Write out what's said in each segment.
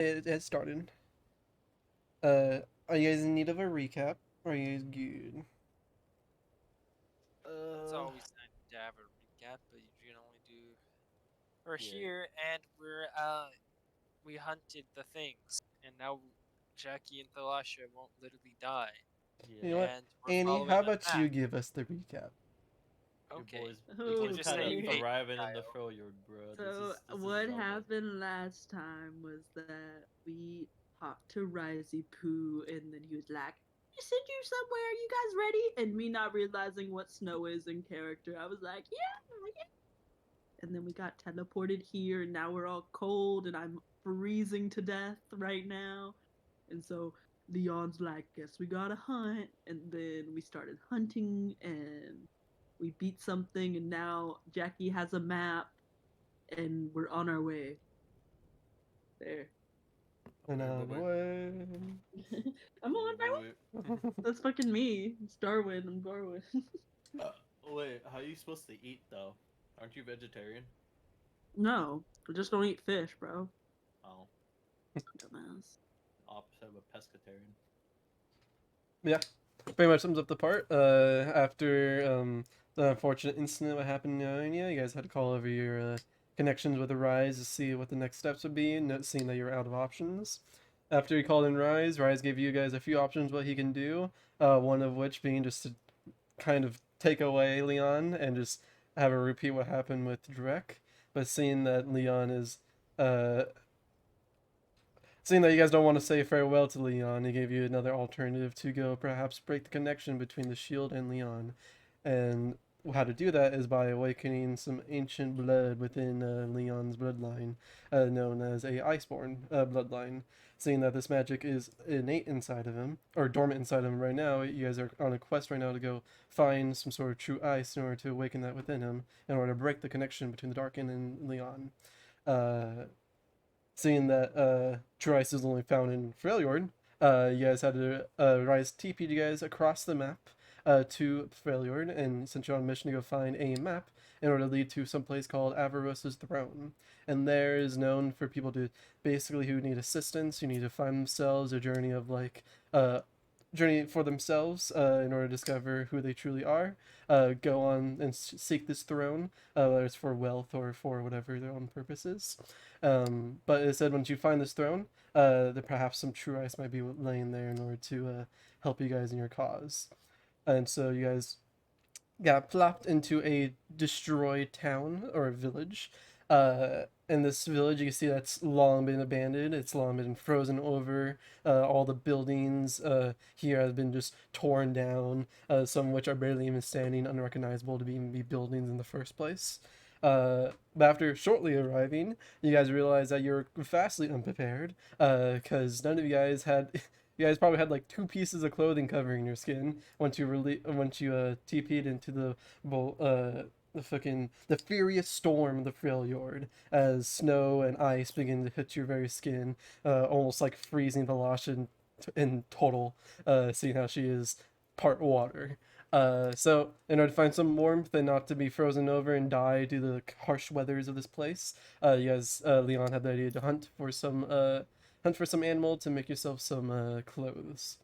It has started. Are you guys in need of a recap? Or are you guys good? It's Uh, always nice to have a recap, but you can only do. We're yeah, here and we hunted the things, and now Jackie and Thalasha won't literally die, You know yeah. what? and we're Annie, how following a about map. you give us the recap? Your Okay, boys, your you can boys just kind say of you Okay. hate me, arriving in the Kyle. throw yard, bro. This So is this is what Zelda. happened last time was that we talked to Risey Poo, and then he was like, "I sent you somewhere. You guys ready?" And me not realizing what snow is in character, I was like, "Yeah, yeah." And then we got teleported here, and now we're all cold, and I'm freezing to death right now. And so Leon's like, "Guess we gotta hunt." And then we started hunting, and we beat something, and now Jackie has a map and we're on our way there. And Wait, on wait, the wait, way. I'm on my way. wait, wait. That's fucking me. It's Darwin. I'm Darwin. uh, wait, how are you supposed to eat though? Aren't you vegetarian? No, I just don't eat fish, bro. Oh, Dumbass. opposite of a pescatarian. Yeah, pretty much sums up the part. After the unfortunate incident that happened in Ionia, you guys had to call over your connections with the Rise to see what the next steps would be, seeing that you were out of options. After he called in Rise gave you guys a few options what he can do, one of which being just to kind of take away Leon and just have her repeat what happened with Drek. But seeing that Leon is uh, seeing that you guys don't want to say farewell to Leon, he gave you another alternative to go perhaps break the connection between the shield and Leon. And how to do that is by awakening some ancient blood within Leon's bloodline, known as a Iceborn bloodline. Seeing that this magic is innate inside of him, or dormant inside of him right now, you guys are on a quest right now to go find some sort of true ice in order to awaken that within him, in order to break the connection between the Darkin and Leon. Uh, Seeing that Trice is only found in Freljord, you guys had to Rise TP'd you guys across the map to Freljord and sent you on a mission to go find a map in order to lead to some place called Avaros's Throne. And there is known for people to basically who need assistance, who need to find themselves a journey of like journey for themselves in order to discover who they truly are. Go on and seek this throne, whether it's for wealth or for whatever their own purposes. But it said once you find this throne, that perhaps some true ice might be laying there in order to help you guys in your cause. And so you guys got plopped into a destroyed town or a village. In this village, you can see that's long been abandoned. It's long been frozen over. All the buildings here have been just torn down. Some of which are barely even standing, unrecognizable to even be buildings in the first place. But after shortly arriving, you guys realize that you're vastly unprepared because none of you guys had you guys probably had like two pieces of clothing covering your skin once you TP'd into the furious storm of the Freljord as snow and ice begin to hit your very skin, almost like freezing Velasha in total, seeing how she is part water. So, in order to find some warmth and not to be frozen over and die due to the harsh weathers of this place, you guys, Leon had the idea to hunt for some animal to make yourself some clothes.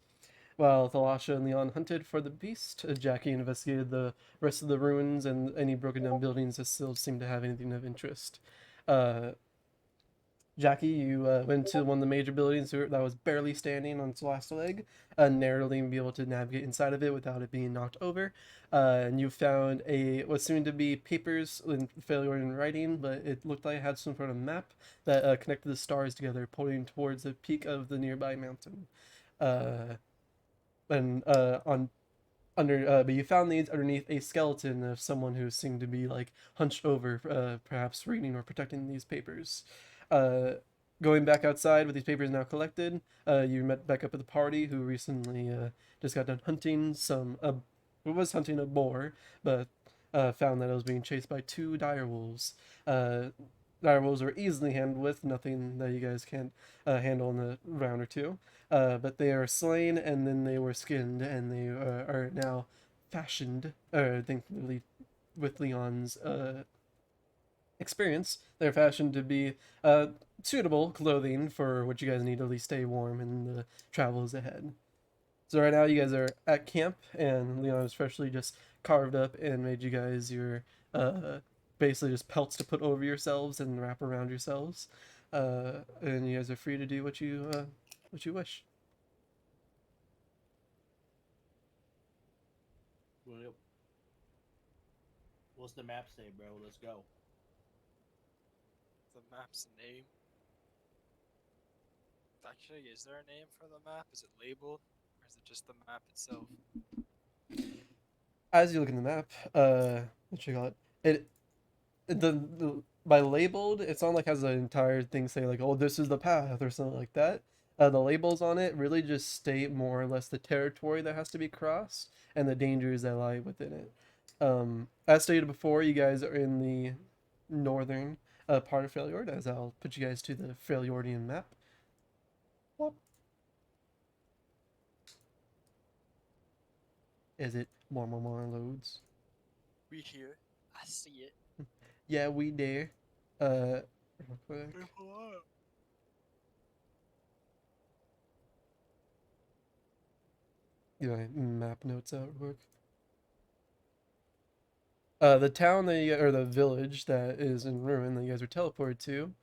While Thalasha and Leon hunted for the beast, Jackie investigated the rest of the ruins and any broken down buildings that still seemed to have anything of interest. Uh, Jackie, you went to one of the major buildings that was barely standing on its last leg, narrowly be able to navigate inside of it without it being knocked over. And you found a what seemed to be papers in failure in writing, but it looked like it had some sort of map that connected the stars together, pointing towards the peak of the nearby mountain. Uh, and on under but you found these underneath a skeleton of someone who seemed to be like hunched over, perhaps reading or protecting these papers. uh Going back outside with these papers now collected, you met back up with the party who recently just got done hunting some it was hunting a boar, but found that it was being chased by two dire wolves. Dire wolves were easily handled with nothing that you guys can't handle in a round or two. But they are slain and then they were skinned and they are now fashioned, thankfully, with Leon's experience, they're fashioned to be suitable clothing for what you guys need to at least stay warm in the travels ahead. So right now you guys are at camp, and Leon has freshly just carved up and made you guys your basically just pelts to put over yourselves and wrap around yourselves, and you guys are free to do what you wish. Well, what's the map say, bro? Let's go. The map's name. Actually, is there a name for the map? Is it labeled, or is it just the map itself? As you look in the map, what you call it, the by labeled, it's not like has an entire thing say like, oh, this is the path or something like that. The labels on it really just state more or less the territory that has to be crossed and the dangers that lie within it. As stated before, you guys are in the northern part of Freljord, as I'll put you guys to the Freljordian map. Whoop. Is it more loads? We here. I see it. Yeah, we dare. Real quick. Get my map notes out real quick. The town that or the village that is in ruin that you guys were teleported to,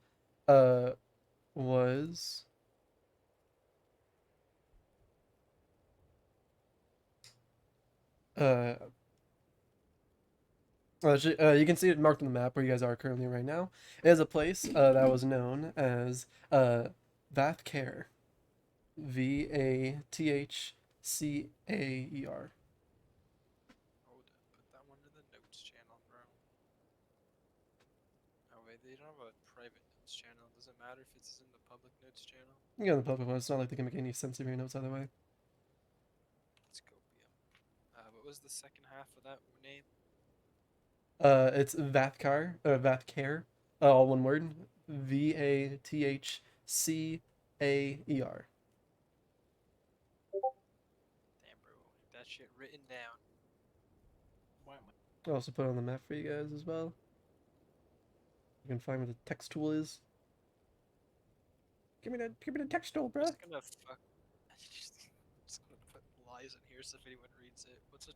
was uh, actually, you can see it marked on the map where you guys are currently right now. It is a place that was known as Vathcaer, Vathcaer. Hold up. Put that one in the notes channel, bro. Oh wait, they don't have a private notes channel. Does it matter if it's in the public notes channel? You know the public one. It's not like they can make any sense of your notes either way. Let's go, BM. What was the second half of that name? It's Vathcaer, all one word, Vathcaer. Damn, bro. That shit written down. Why am I'll also put it on the map for you guys as well. You can find where the text tool is. Give me the text tool, I'm bruh. just gonna fuck. Just gonna put lies in here so if anyone reads it. What's it?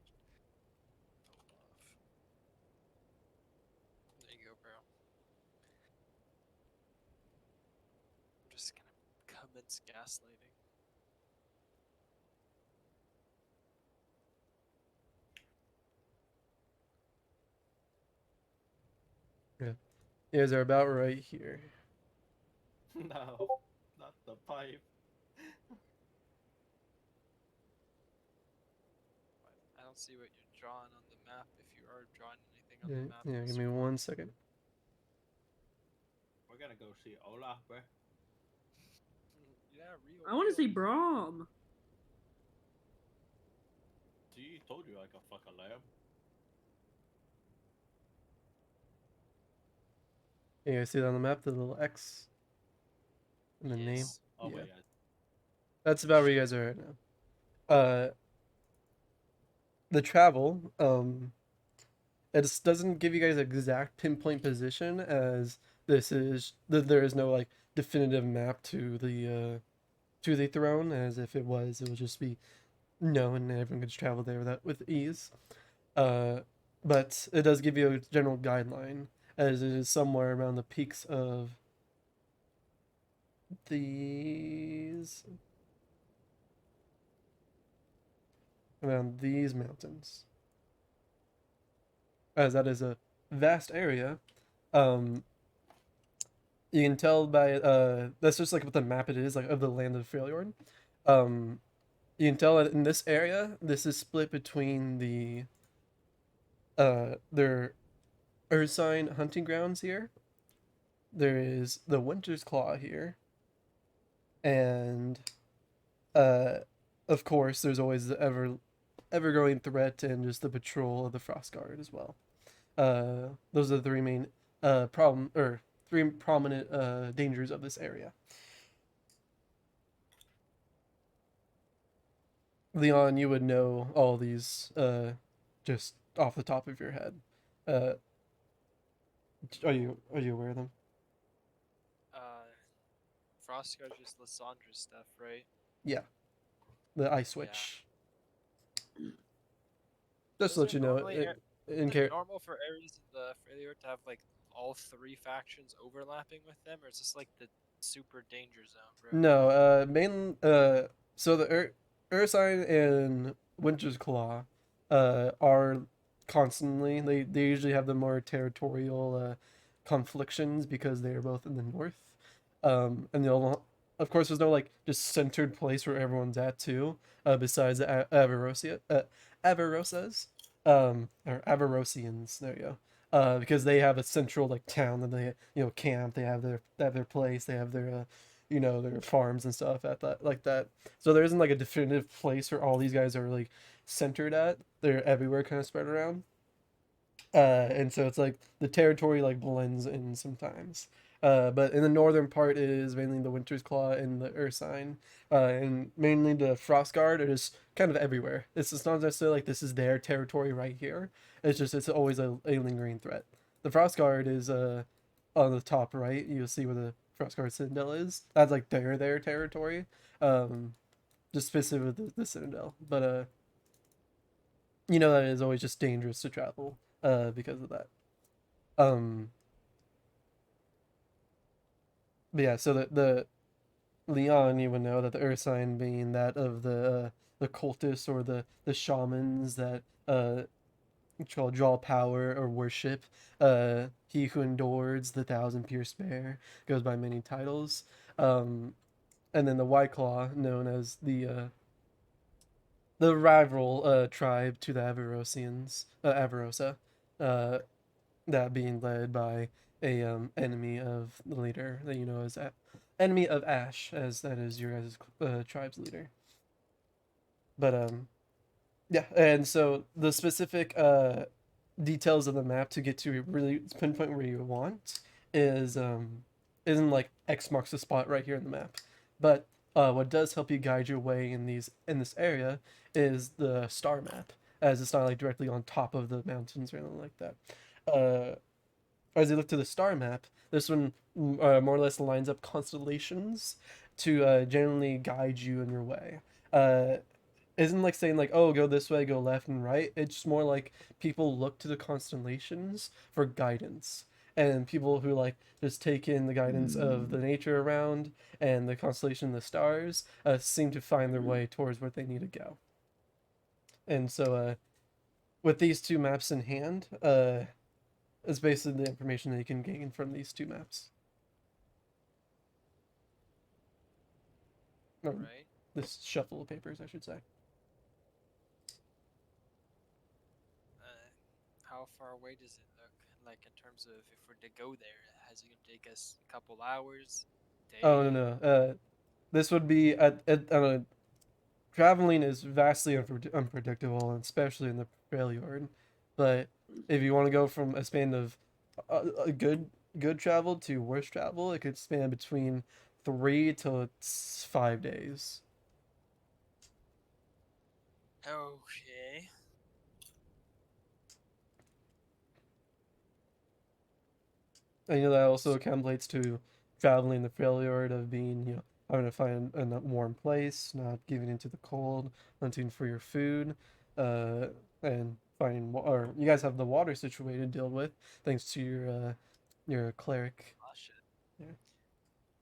Hold off. There you go, bro. I'm just gonna commence gaslighting. You guys are about right here. No, not the pipe. I don't see what you're drawing on the map. If you are drawing anything on Yeah, the map, yeah, it's give me fine. 1 second. We're gonna go see Olaf, bro. Yeah, real. I want to real. see Brom. See, told you I could fuck a lamb. You guys see that on the map, the little X and the name? Yes. Oh Yeah. my god. That's about where you guys are right now. The travel, it doesn't give you guys an exact pinpoint position as there is no like definitive map to the throne, as if it was, it would just be known and everyone could just travel there with ease. But it does give you a general guideline, as it is somewhere around the peaks of these around these mountains, as that is a vast area. You can tell by that's just like what the map it is like of the land of Freljord. You can tell that in this area, this is split between their Ursine hunting grounds here. There is the Winter's Claw here, and of course, there's always the ever growing threat and just the patrol of the Frostguard as well. Those are the three main three prominent dangers of this area. Leon, you would know all these just off the top of your head. Are you aware of them? Frostguard is Lysandra stuff, right? Yeah, the ice Yeah. witch. Just to Is let it you know, normally in is it care. normal for areas in the failure to have like all three factions overlapping with them, or is this like the super danger zone, bro? No, so the Ursine and Winter's Claw, are constantly. They usually have the more territorial, conflictions because they are both in the north. And they'll, of course, there's no like just centered place where everyone's at too. Besides the Avarosas, or Avarosians. There you go. Because they have a central like town that they camp. They have their place. They have their their farms and stuff at that like that. So there isn't like a definitive place where all these guys are like centered at. They're everywhere, kind of spread around. And so it's like the territory like blends in sometimes. But in the northern part is mainly the Winter's Claw and the Ursine, and mainly the Frostguard are just kind of everywhere. It's not necessarily like this is their territory right here. It's always a lingering threat. The Frostguard is on the top right. You'll see where the Frostguard Citadel is. That's like their territory. Um, just specific with the Citadel, but that is always just dangerous to travel because of that. Um, but yeah, so the Leon, you would know that the Earth sign being that of the cultists or the shamans that draw power or worship. He who endures the thousand pierced bear goes by many titles. And then the White Claw, known as the rival tribe to the Avarosians, Avarosa, uh, that being led by a enemy of the leader that you know as enemy of Ash, as that is your guys' tribe's leader. But yeah, and so the specific details of the map to get to really pinpoint where you want is isn't like X marks the spot right here in the map, but what does help you guide your way in this area is the star map, as it's not like directly on top of the mountains or anything like that. As you look to the star map, this one more or less lines up constellations to generally guide you in your way. Uh, isn't like saying like, oh, go this way, go left and right. It's more like people look to the constellations for guidance, and people who like just take in the guidance of the nature around and the constellation, the stars, seem to find their way towards where they need to go. And so, with these two maps in hand, is basically the information that you can gain from these two maps. Or Right? this shuffle of papers, I should say. How far away does it look? Like in terms of if we're to go there, is it gonna take us a couple hours, day? Oh no. This would be at traveling is vastly unpredictable, and especially in the Freljord. But if you want to go from a span of a good travel to worse travel, it could span between 3 to 5 days. Okay. And that also accommodates to traveling the Freljord of being having to find a warm place, not giving into the cold, hunting for your food, and finding or you guys have the water situated to deal with thanks to your cleric. Lasha. Yeah.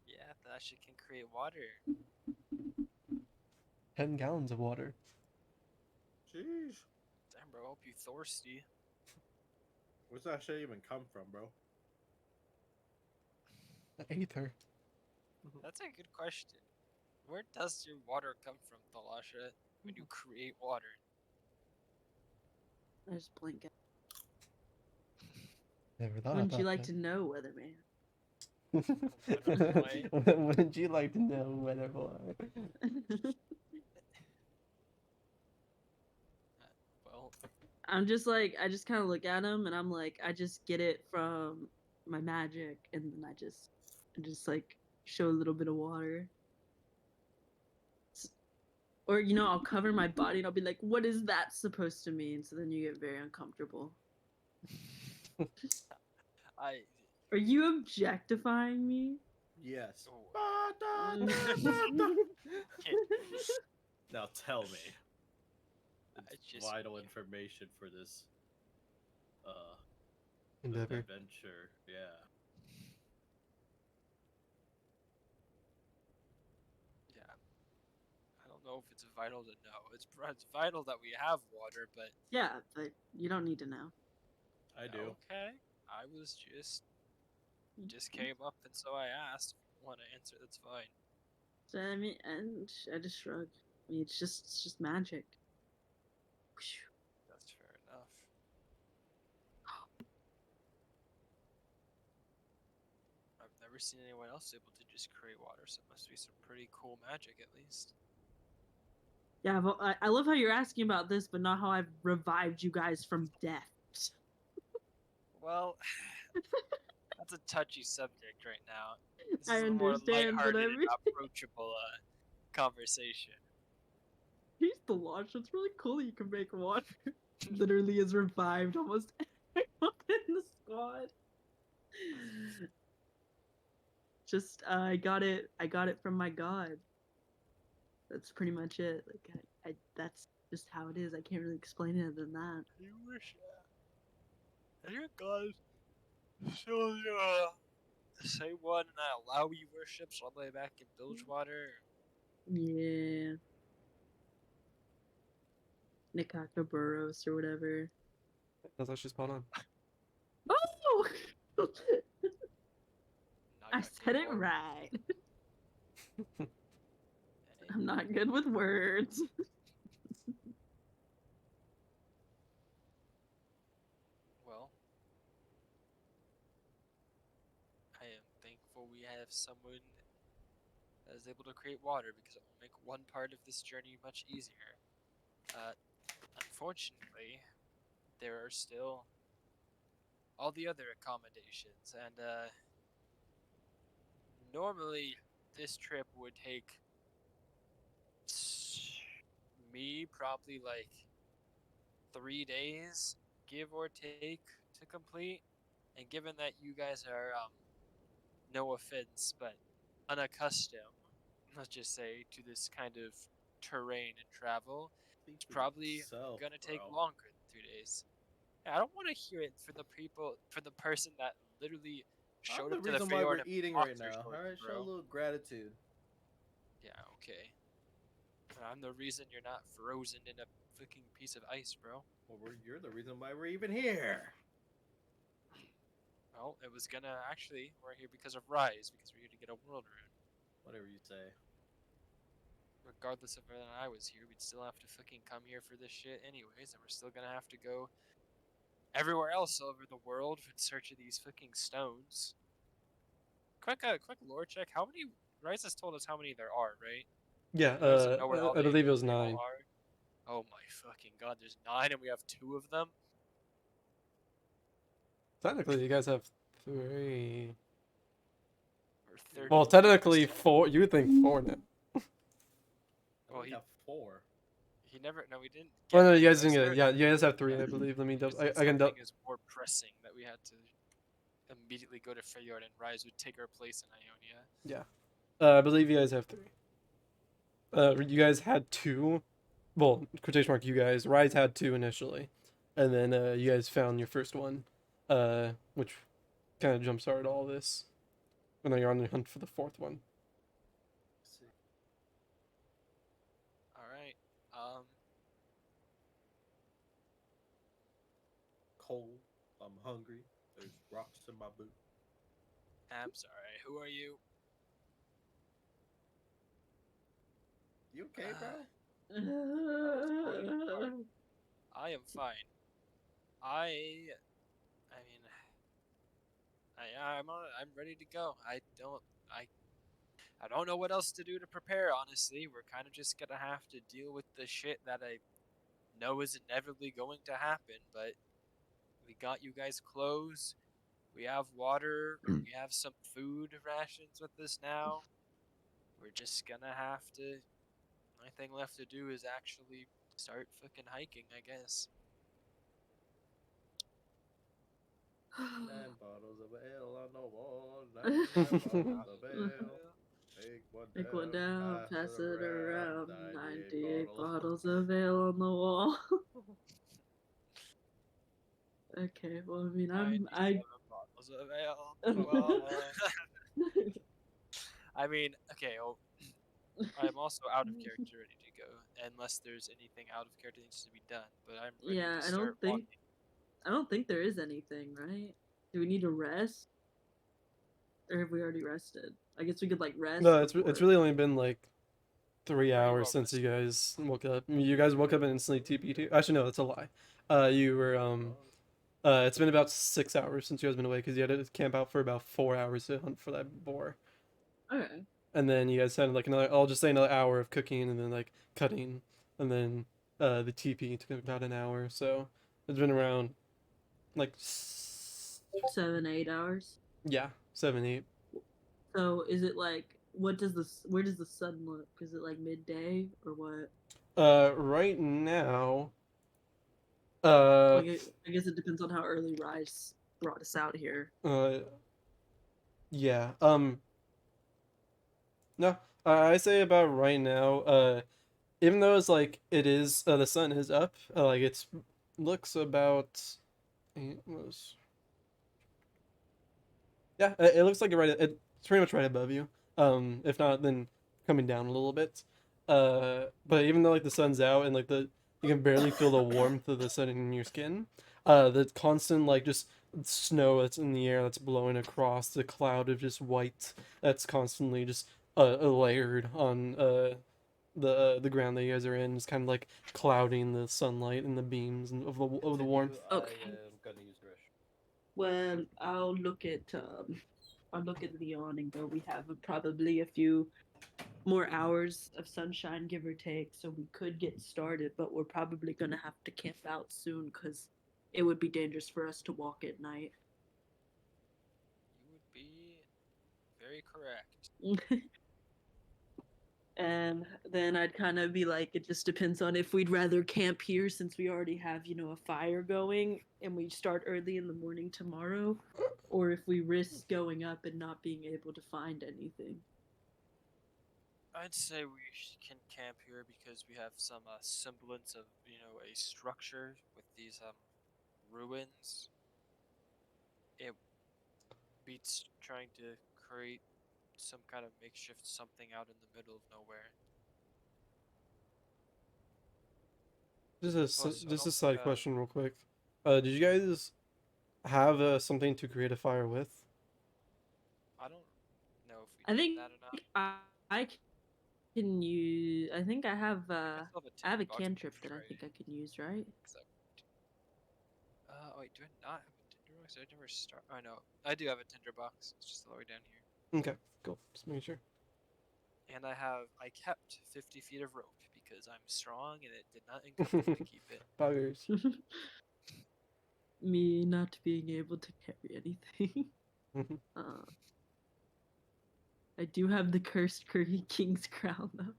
Yeah, Lasha can create water. 10 gallons of water. Jeez. Damn, bro, hope you thirsty. Where's that shit even come from, bro? Aether. That's a good question. Where does your water come from, Thalasha, when you create water? I just blink it. Never thought Wouldn't you about like that. to know, Weatherman? Boy. Wouldn't you like to know, weather boy? Well, I'm just like, I just kind of look at him and I'm like, I just get it from my magic, and then I just like show a little bit of water. Or, I'll cover my body and I'll be like, what is that supposed to mean? So then you get very uncomfortable. Are you objectifying me? Yes. Oh. Now tell me. I It's just vital information for this Endeavor. adventure. Yeah. yeah. I don't know if it's vital to know. It's vital that we have water, but Yeah, but you don't need to know. I do. okay. I was just came up, and so I asked. If you want to answer, that's fine. So, I mean, and I just shrug. I mean, it's just magic. That's fair enough. I've never seen anyone else able to just create water, so it must be some pretty cool magic at least. Yeah, but I love how you're asking about this, but not how I've revived you guys from death. Well, that's a touchy subject right now. This I is a more understand, but lighthearted I and mean, approachable conversation. he's the launch. It's really cool that you can make water. Literally has revived almost everyone in the squad. Just I got it. I got it from my god. That's pretty much it. Like I that's just how it is. I can't really explain it other than that. You wish your god show you say one and I allow you worships all the way back in Bilgewater. Yeah. Nikaka Burros or whatever. That's actually spot on. Oh! I Nagaka said it Boro. right. Hey, I'm not good with words. well, I am thankful we have someone that is able to create water because it will make one part of this journey much easier. Unfortunately, there are still all the other accommodations, and normally this trip would take me probably like 3 days, give or take, to complete. And given that you guys are, no offense, but unaccustomed, let's just say, to this kind of terrain and travel, Speak it's for probably yourself, gonna take bro. longer than 3 days. I don't want to hear it for the people, for the person that literally I'm showed the up to the reason why fjord we're in eating right boxer now. shorts, Alright, show a bro. little gratitude. Yeah, okay. I'm the reason you're not frozen in a fucking piece of ice, bro. Well, you're the reason why we're even here. Well, it was gonna actually, we're here because of Rise, because we're here to get a world rune. Whatever you say. Regardless of whether I was here, we'd still have to fucking come here for this shit anyways, and we're still gonna have to go everywhere else over the world in search of these fucking stones. Quick lore check. How many? Rise has told us how many there are, right? Yeah, He doesn't know where all I believe it was they all 9. are. Oh my fucking god! There's 9, and we have 2 of them. Technically, you guys have 3. Or 30. Well, technically 4. You would think 4 now. I Well, only have 4. he never. No, we didn't. Well, Get no, them. you guys I didn't get swear- it. Yeah, you guys have 3, Yeah. I believe. Let me He double. just said I can double. something is more pressing that we had to immediately go to Freyard, and Rise would take our place in Ionia. Yeah. I believe you guys have 3. You guys had 2. Well, quotation mark. You guys. Rise had 2 initially, and then you guys found your first one, which kind of jump started all this. And now you're on the hunt for the 4th one. All right. Cold. I'm hungry. There's rocks in my boot. I'm sorry. Who are you? You okay, bro? I am fine. I mean, I'm ready to go. I don't know what else to do to prepare. Honestly, we're kind of just gonna have to deal with the shit that I know is inevitably going to happen. But we got you guys clothes. We have water. We have some food rations with us now. We're just gonna have to. Only thing left to do is actually start fucking hiking, I guess. 9 bottles of ale on the wall. 9 bottles of ale. Take one Take one down, down, pass it around. 98 98 bottles. bottles of ale on the wall. Okay, well, I mean, 97 bottles of ale on the wall. I mean, okay, well, I am also out of character, ready to go, unless there's anything out of character that needs to be done. But I'm ready yeah, to start walking. I don't think there is anything, right? Do we need to rest, or have we already rested? I guess we could like rest. No, it's before- really only been like 3 Pretty hours well since rested. you guys woke up. You guys woke up and instantly TP2. Actually, no, that's a lie. You were it's been about 6 hours since you guys been away because you had to camp out for about 4 hours to hunt for that boar, Okay. and then you guys had like another. I'll just say another hour of cooking and then like cutting, and then the TP took about an hour. So it's been around like 7, 8 hours. yeah, 7, 8. So is it like where does the sun look? Is it like midday or what? Right now, Like I guess it depends on how early Rise brought us out here. yeah. No, I say about right now. Even though it's like it is, the sun is up. Like it's looks about. It was. Yeah, it looks like it's pretty much right above you. If not, then coming down a little bit. But even though like the sun's out and like you can barely feel the warmth of the sun in your skin. The constant like just snow that's in the air that's blowing across the cloud of just white that's constantly just layered on the ground that you guys are in, is kind of like clouding the sunlight and the beams and of the warmth. Okay. I am gonna use the restroom. Well, I'll look at the awning though. We have probably a few more hours of sunshine, give or take, so we could get started. But we're probably gonna have to camp out soon because it would be dangerous for us to walk at night. You would be very correct. And then I'd kind of be like, it just depends on if we'd rather camp here since we already have, a fire going and we start early in the morning tomorrow, or if we risk going up and not being able to find anything. I'd say we can camp here because we have some semblance of a structure with these ruins. It beats trying to create some kind of makeshift something out in the middle of nowhere. Plus, I Just a don't side question, real quick. Did you guys have something to create a fire with? I don't know if we I did think that or not. I can use. I think I have. I still have a I have a tinderbox cantrip to that I trade, think I can use, right? except wait, do I not have a tinderbox? I never start. I know I do have a tinderbox. It's just all the way down here. Okay, cool. Just making sure. And I kept 50 feet of rope because I'm strong and it did not encourage me to keep it. Buggers. Me not being able to carry anything. Mhm. I do have the cursed Curry King's crown though.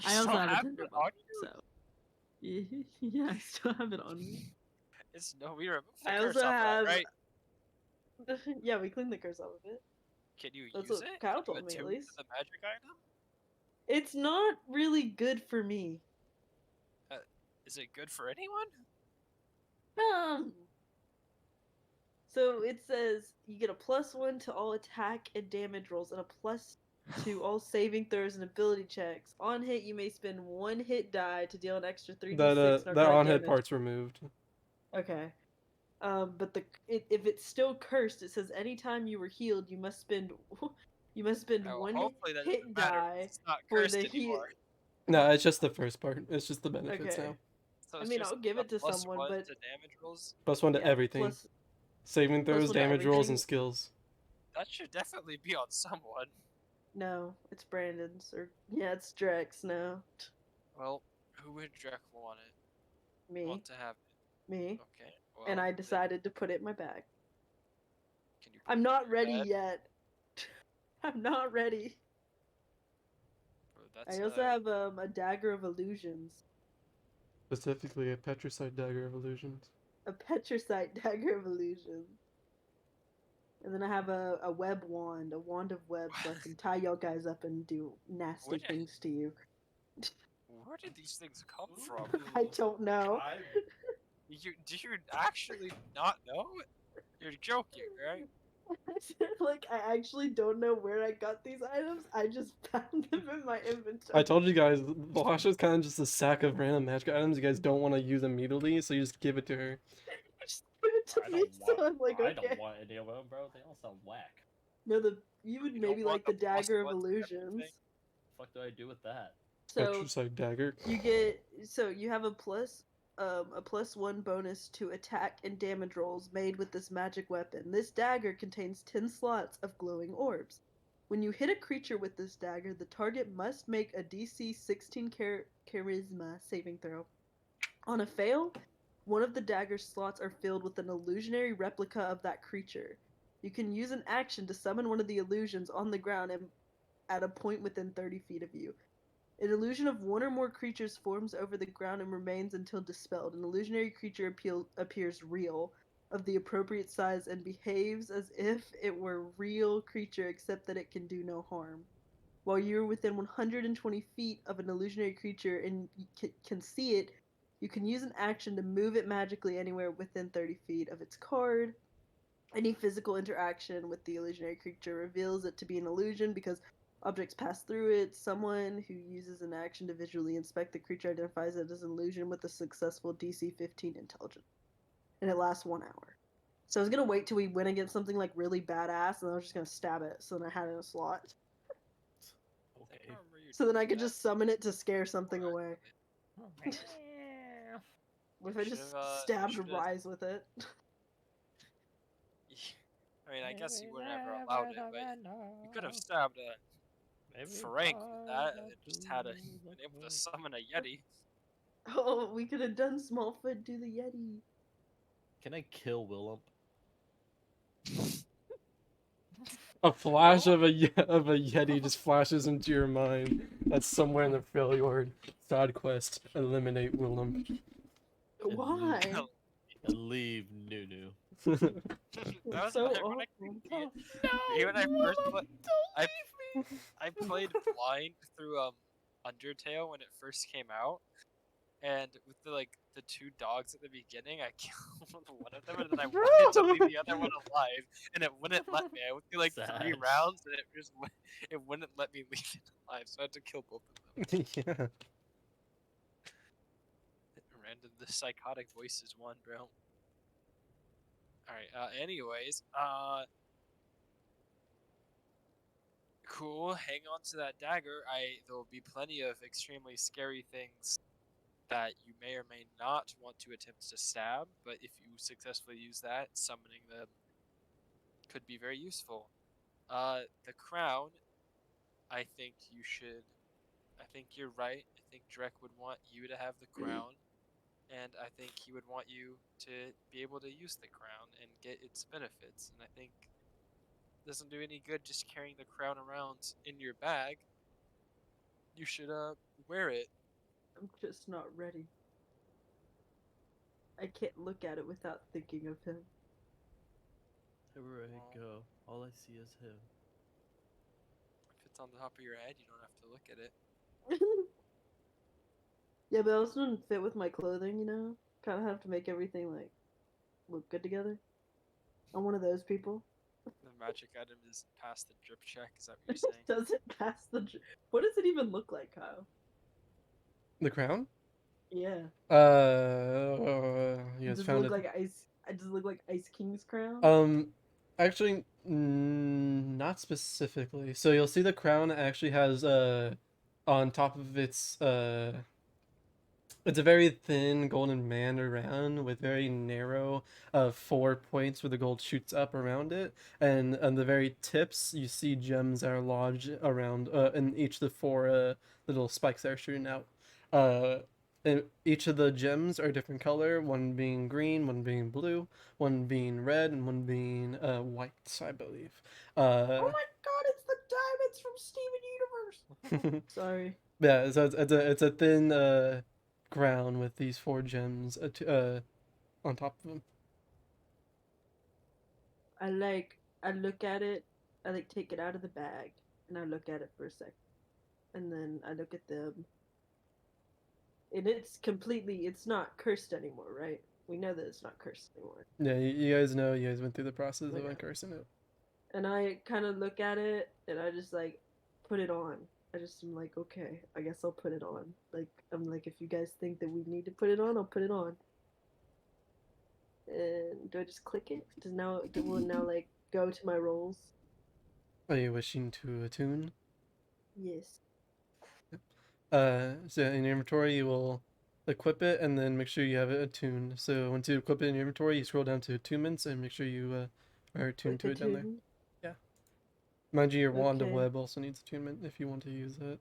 I also still have a have it tinderbox, on you? so yeah, I still have it on me. It's no, we removed the I curse also off have. that, right? Yeah, we cleaned the curse off of it. Can you That's use what it? Kyle Can you told me, at attune least. to the magic item? It's not really good for me. Is it good for anyone? Um. So it says you get a +1 to all attack and damage rolls, and a +2 all saving throws and ability checks. On hit, you may spend 1 hit die to deal an extra 3d6 That narcotic on hit damage. part's removed. Okay. But if it's still cursed, it says anytime you were healed, you must spend Oh, 1 hopefully that hit doesn't matter. 'Cause die it's not for cursed the heal. anymore. No, it's just the first part. It's just the benefits Okay. now. So I it's mean, just I'll give a it to someone, +1 but to damage rolls. +1 to yeah, everything. Saving throws, +1 to damage rolls, and everything. skills. That should definitely be on someone. No, it's Brandon's, or yeah, it's Drex now. Well, who would Drek want it? Me, Want to have it? me, Okay. Well, and I then decided to put it in my bag. can you put I'm it in not your ready bed? yet. I'm not ready. Bro, that's I also have a dagger of illusions, Specifically, a Petricite Dagger of Illusions. a petricite dagger of illusions. And then I have a web wand, a wand of web, so I can tie y'all guys up and do nasty What? things to you. Where did these things come from? I don't know. Do you actually not know? You're joking, right? Like, I actually don't know where I got these items. I just found them in my inventory. I told you guys, Flash is kind of just a sack of random magic items you guys don't want to use immediately, so you just give it to her. Just give it to I me, don't want. so I'm like, I okay. don't want any of them, bro. They all sound whack. No, you would You don't maybe want like the the plus dagger of one to illusions. everything? The fuck do I do with that? So Exercise dagger. you have a +1 bonus to attack and damage rolls made with this magic weapon. This dagger contains 10 slots of glowing orbs. When you hit a creature with this dagger, the target must make a DC 16 charisma saving throw. On a fail, one of the dagger's slots are filled with an illusionary replica of that creature. You can use an action to summon one of the illusions on the ground and at a point within 30 feet of you. An illusion of one or more creatures forms over the ground and remains until dispelled. An illusionary creature appears real, of the appropriate size, and behaves as if it were a real creature, except that it can do no harm. While you're within 120 feet of an illusionary creature and you can see it, you can use an action to move it magically anywhere within 30 feet of its card. Any physical interaction with the illusionary creature reveals it to be an illusion because objects pass through it. Someone who uses an action to visually inspect the creature identifies it as an illusion with a successful DC 15 intelligence. And it lasts 1 hour. So I was going to wait till we went against something like really badass and I was just going to stab it. So then I had it in a slot. I think Okay. I remember you So then I doing could that just summon it to scare something before, away. What if I just Should've, stabbed should've- Rise with it? I mean, I guess you would have never allowed it, but you could have stabbed Frank with that and then just been able to summon a Yeti. Oh, we could have done Smallfoot do the Yeti. Can I kill Willump? A flash of a yeti just flashes into your mind. That's somewhere in the Freljord side quest. Eliminate Willem. Why? And leave Nunu. That It's was so ironic. awful. Me when I first I played blind through Undertale when it first came out, and with the two dogs at the beginning, I killed one of them, and then I wanted to leave the other one alive, and it wouldn't let me. I went through like 3 Sad. rounds, and it wouldn't let me leave it alive, so I had to kill both of them. Yeah. Random, the psychotic voices one, bro. All right. Anyways, cool. Hang on to that dagger. There will be plenty of extremely scary things that you may or may not want to attempt to stab, but if you successfully use that, summoning them could be very useful. The crown, I think you should. I think you're right. I think Drek would want you to have the crown, and I think he would want you to be able to use the crown and get its benefits. And I think it doesn't do any good just carrying the crown around in your bag. You should wear it. I'm just not ready. I can't look at it without thinking of him. Everywhere I go, all I see is him. If it's on the top of your head, you don't have to look at it. Yeah, but it also doesn't fit with my clothing, you know? Kind of have to make everything, like, look good together. I'm one of those people. The magic item is past the drip check. Is that what you're saying? Does it pass the... What does it even look like, Kyle? The crown? Yeah. You guys Does it found look it. like Ice... Does it look like Ice King's crown? Actually, not specifically. So you'll see the crown actually has on top of it's a very thin golden band around with very narrow 4 points where the gold shoots up around it, and on the very tips you see gems that are lodged around in each of the four little spikes that are shooting out. And each of the gems are different color, one being green, one being blue, one being red, and one being white, I believe. Oh my god, it's the diamonds from Steven Universe! Sorry. Yeah, so it's a thin ground with these four gems on top of them. I like I look at it. I like take it out of the bag and I look at it for a second, and then I look at them, and it's not cursed anymore, right? We know that it's not cursed anymore. Yeah, you guys know. You guys went through the process of Okay. uncursing it. And I kind of look at it and I just like put it on. I just am like, okay, I guess I'll put it on. Like, I'm like, if you guys think that we need to put it on, I'll put it on. And do I just click it? Will it now like go to my rolls? Are you wishing to attune? Yes. So in your inventory, you will equip it and then make sure you have it attuned. So once you equip it in your inventory, you scroll down to attunements and make sure you are attuned to it down there. Attune. Yeah. Mind you, your wand of Okay. web also needs attunement if you want to use it.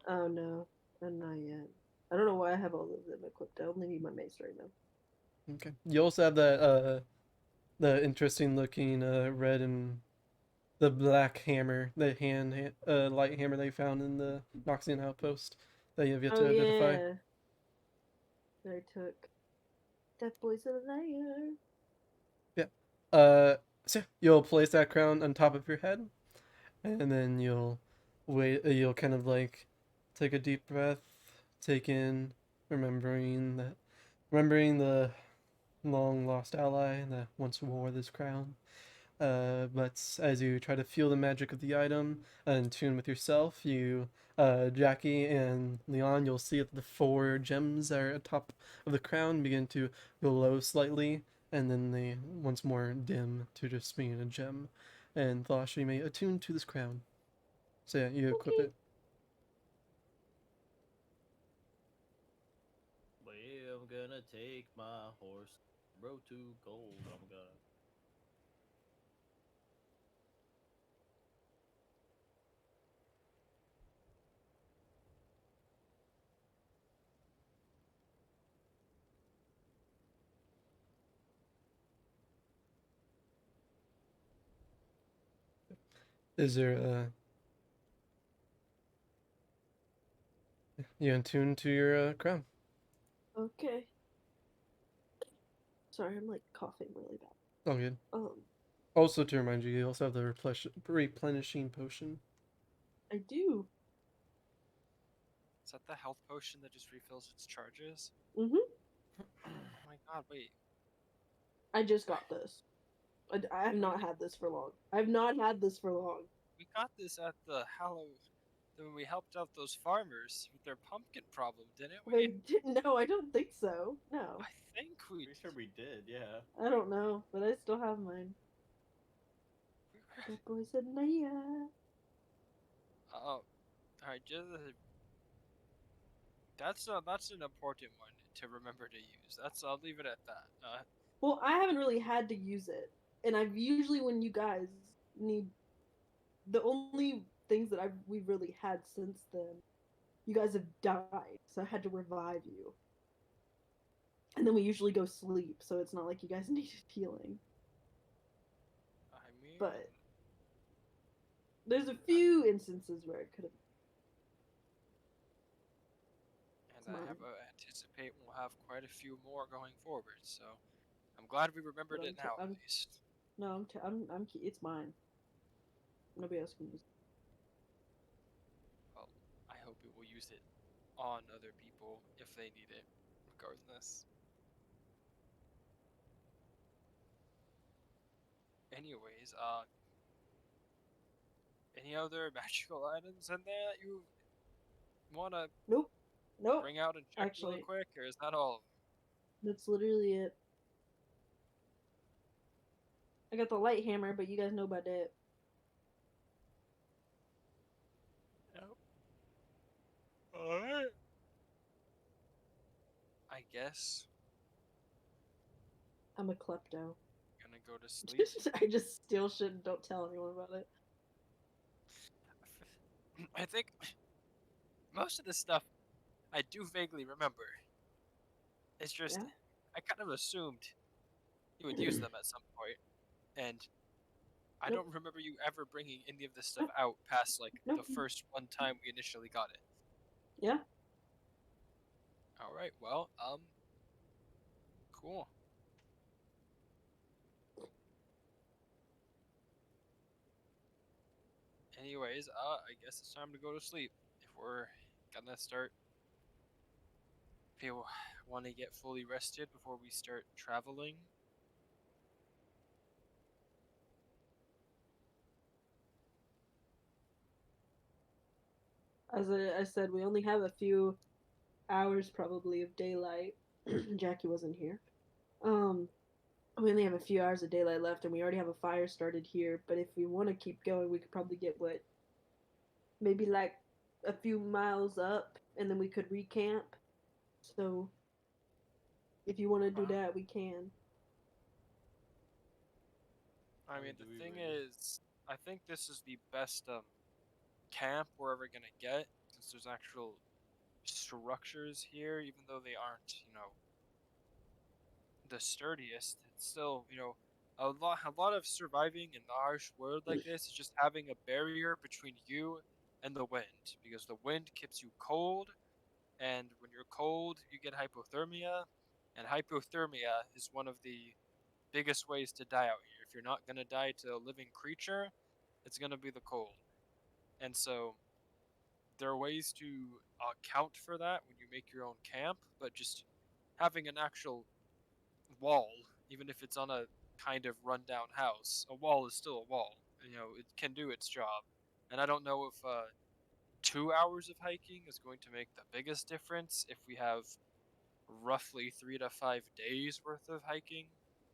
Oh no, not yet. I don't know why I have all of them equipped. I only need my mace right now. Okay. You also have that the interesting looking red and the black hammer, the light hammer they found in the Noxian outpost that you have yet Oh to identify. yeah, that I took. That boy's a liar. Yeah. So yeah, you'll place that crown on top of your head, and then you'll wait. You'll kind of like take a deep breath, take in, remembering the long lost ally that once wore this crown. But as you try to feel the magic of the item and tune with yourself, Jackie and Leon, you'll see that the four gems that are at top of the crown begin to glow slightly, and then they once more dim to just being a gem. And thus you may attune to this crown. So yeah, you equip Okay. it. Well, I'm gonna take my horse, bro, to gold. I'm gonna. Is there you attune to your crown? Okay. Sorry, I'm like coughing really bad. Oh, good. Um, Also to remind you, you also have the replenishing potion. I do. Is that the health potion that just refills its charges? Mhm. Oh my god, wait. I just got this. I have not had this for long. I've not had this for long. We got this at the when we helped out those farmers with their pumpkin problem, didn't we? Wait, no, I don't think so. No, I think we. Pretty sure we did, yeah. I don't know, but I still have mine. we were- That boy said, "Nah." Oh, alright. That's an important one to remember to use. I'll leave it at that. Well, I haven't really had to use it, and I've usually when you guys need the only things that we've really had since then, you guys have died, so I had to revive you, and then we usually go sleep, so it's not like you guys needed healing. I mean, But there's a few instances where it could have. and Come I on. have anticipate we'll have quite a few more going forward. So I'm glad we remembered But it now at I'm least. no, it's mine. Nobody else can use it. Well, I hope it will use it on other people if they need it, regardless. Anyways, any other magical items in there that you wanna Nope. Nope. bring out and check real Actually, quick, or is that all? that's literally it. I got the light hammer, but you guys know about that. Nope. Alright. I guess I'm a klepto. gonna go to sleep. I just steal shit and don't tell anyone about it. I think most of this stuff I do vaguely remember. It's just Yeah. I kind of assumed you would use them at some point, and I Nope. don't remember you ever bringing any of this stuff out past like Nope. the first one time we initially got it. Yeah. All right, well, cool. anyways, I guess it's time to go to sleep. If we're gonna start, if you want to get fully rested before we start traveling. As I said, we only have a few hours probably of daylight. Jackie wasn't here. Um, we only have a few hours of daylight left, and we already have a fire started here. But if we want to keep going, we could probably get what, maybe like a few miles up, and then we could recamp. So if you want to do that, we can. I I mean, mean, do the we thing really? is, I think this is the best camp we're ever gonna get, since there's actual structures here, even though they aren't, the sturdiest. It's still, a lot of surviving in a harsh world like this is just having a barrier between you and the wind, because the wind keeps you cold, and when you're cold, you get hypothermia, and hypothermia is one of the biggest ways to die out here. If you're not gonna die to a living creature, it's gonna be the cold. And so there are ways to account for that when you make your own camp, but just having an actual wall, even if it's on a kind of rundown house, a wall is still a wall. It can do its job. And I don't know if 2 hours of hiking is going to make the biggest difference if we have roughly 3 to 5 days worth of hiking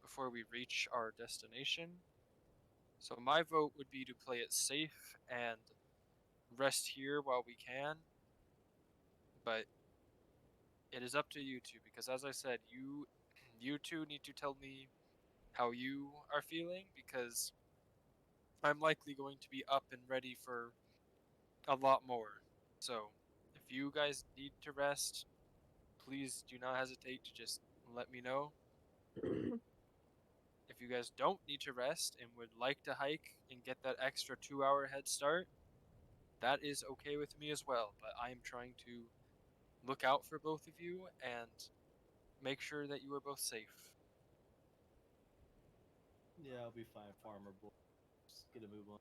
before we reach our destination. So my vote would be to play it safe and rest here while we can, but it is up to you two, because as I said, you two need to tell me how you are feeling, because I'm likely going to be up and ready for a lot more. So, if you guys need to rest, please do not hesitate to just let me know. If you guys don't need to rest and would like to hike and get that extra 2 hour head start, that is okay with me as well. But I am trying to look out for both of you and make sure that you are both safe. Yeah, I'll be fine, Farmer Boy. Just get a move on.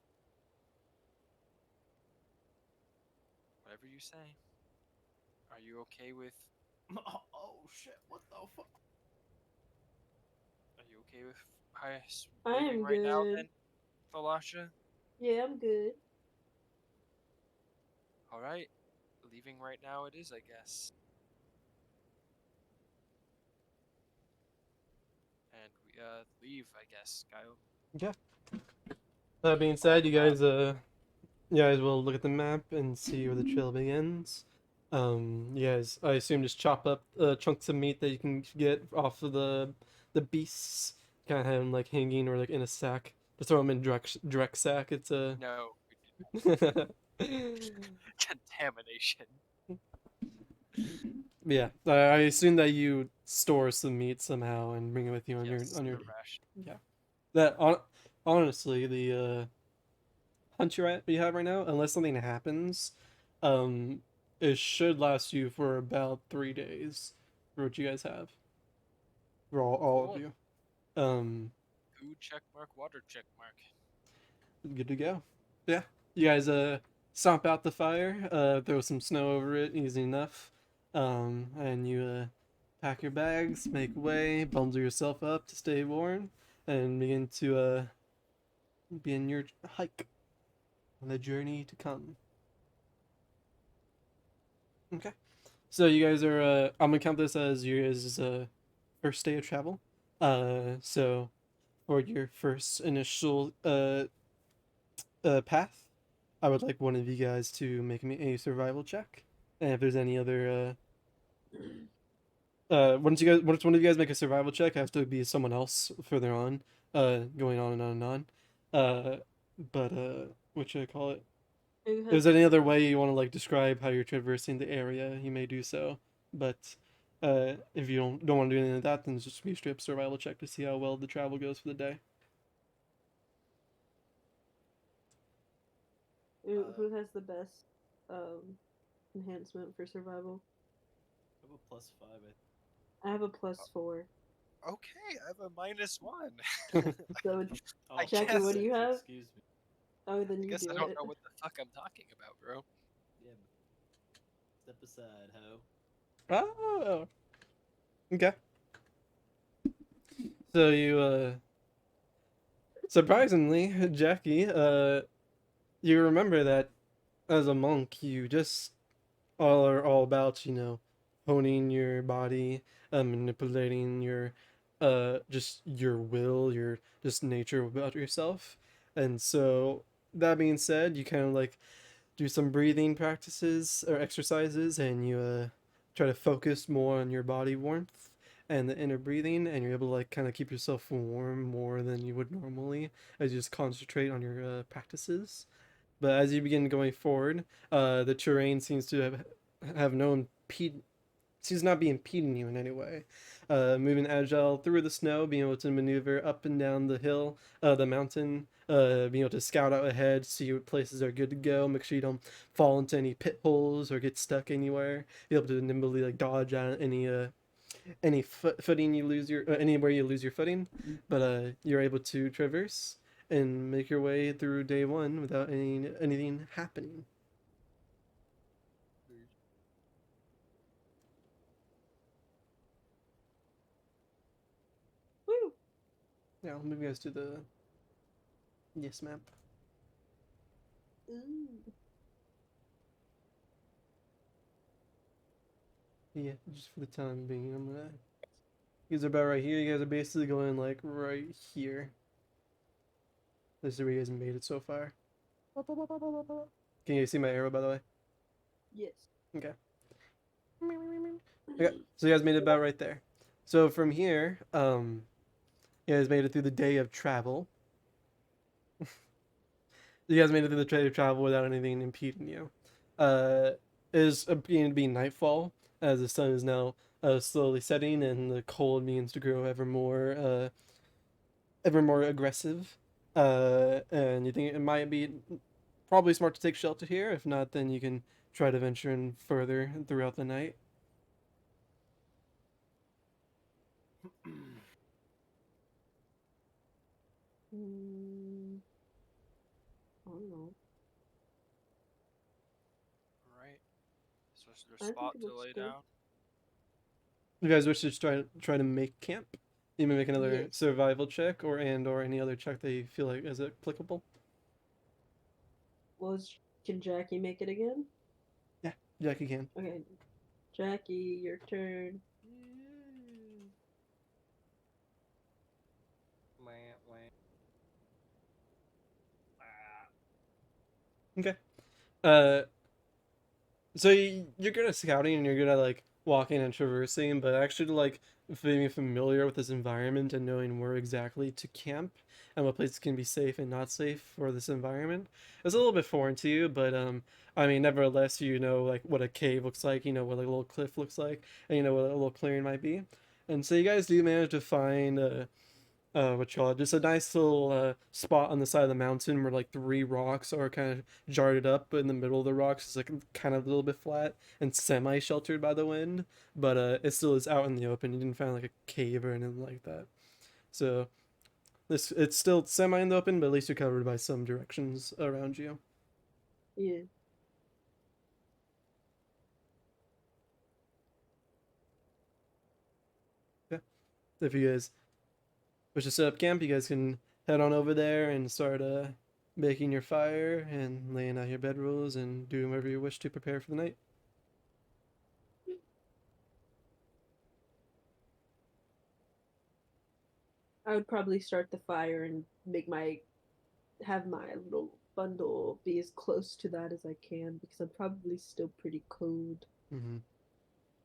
Whatever you say. Are you okay with Oh shit! What the fuck? Are you okay with hi I leaving am right now good. then, Thalasha? Yeah, I'm good. All right, leaving right now it is, I guess. And we leave, I guess, Kyle. Yeah. That being said, you guys will look at the map and see where the trail begins. You guys, I assume, just chop up chunks of meat that you can get off of the beasts, kind of have them like hanging or like in a sack. Just throw them in direct sack. It's a No, contamination. yeah. I assume that you store some meat somehow and bring it with you on Yes, your a ration. yeah. That honestly, the hunt you're at you have right now, unless something happens, um, it should last you for about 3 days. For what you guys have, for all of Cool. you, Food check mark, water check mark. good to go. Yeah, you guys stomp out the fire, throw some snow over it, easy enough, and you pack your bags, make way, bundle yourself up to stay warm, and begin to begin your hike on the journey to come. Okay. So you guys are I'm gonna count this as your guys' first day of travel. So for your first initial path, I would like one of you guys to make me a survival check. And if there's any other once one of you guys make a survival check, it has to be someone else further on, going on and on and on. But what should I call it? Who If has there's any other way you want to like describe how you're traversing the area, you may do so. But if you don't want to do anything like that, then it's just be a straight up survival check to see how well the travel goes for the day. who has the best um enhancement for survival? I have a +5. I have a +4. Okay, I have a -1. So Oh, I Jackie, what guess do you have? Excuse me. Oh, then I you guess do I don't it. know what the fuck I'm talking about, bro. Yeah, step aside, ho. Oh, okay. So you, surprisingly, Jackie, you remember that as a monk, you just are all about, honing your body, manipulating your, just your will, your just nature about yourself. And so, that being said, you kind of like do some breathing practices or exercises, and you try to focus more on your body warmth and the inner breathing, and you're able to like kind of keep yourself warm more than you would normally as you just concentrate on your practices. But as you begin going forward, the terrain seems to have no seems not be impeding you in any way. Moving agile through the snow, being able to maneuver up and down the hill, the mountain, being able to scout out ahead, see what places are good to go, make sure you don't fall into any pit holes or get stuck anywhere. Be able to nimbly like dodge out any footing you lose your anywhere you lose your footing, but you're able to traverse and make your way through day one without anything happening. Woo! Yeah, I'll move you guys to the yes map. Ooh. Yeah, just for the time being, I'm gonna. You guys are about right here. You guys are basically going like right here. This is where you guys made it so far. Can you see my arrow by the way? Yes. Okay. Okay. So you guys made it about right there. So from here, you guys made it through the day of travel. You guys made it through the day of travel without anything impeding you. It is beginning to be nightfall as the sun is now slowly setting and the cold begins to grow ever more aggressive. And you think it might be probably smart to take shelter here. If not, then you can try to venture in further throughout the night. Mm, I don't know. Right. So is there a I think spot it to looks lay good. down? You guys wish to try to make camp? You may make another Yes. survival check or any other check that you feel like is applicable. Can Jackie make it again? Yeah, Jackie can. Okay. Jackie, your turn. Wah, wah. Okay. So you're good at scouting and you're good at like walking and traversing, but actually like being familiar with this environment and knowing where exactly to camp and what places can be safe and not safe for this environment is a little bit foreign to you. But I mean, nevertheless, you know like what a cave looks like, you know what like a little cliff looks like, and you know what a little clearing might be. And so you guys do manage to find what you call it, just a nice little spot on the side of the mountain where like three rocks are kind of jarred up, but in the middle of the rocks is like kind of a little bit flat and semi-sheltered by the wind, but it still is out in the open. You didn't find like a cave or anything like that. So this it's still semi in the open, but at least you're covered by some directions around you. Yeah. Yeah. If you guys wish to set up camp, you guys can head on over there and start making your fire and laying out your bedrolls and doing whatever you wish to prepare for the night. I would probably start the fire and have my little bundle be as close to that as I can because I'm probably still pretty cold. Mm-hmm.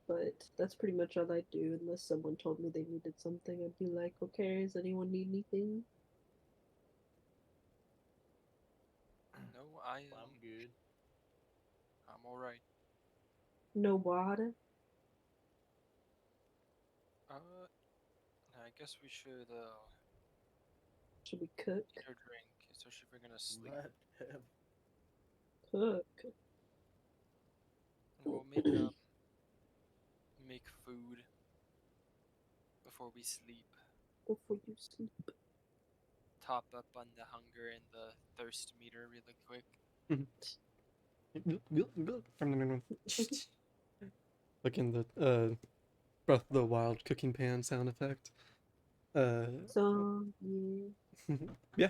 But that's pretty much all I do unless someone told me they needed something. I'd be like, okay, does anyone need anything? No, I'm good. I'm all right. No water? Uh, I guess we should Should we cook? eat or drink, especially if we're gonna sleep. Let him. Cook. We'll make food before we sleep. Before you sleep. top up on the hunger and the thirst meter really quick. Like in the Breath of the Wild cooking pan sound effect. So yeah. Yeah.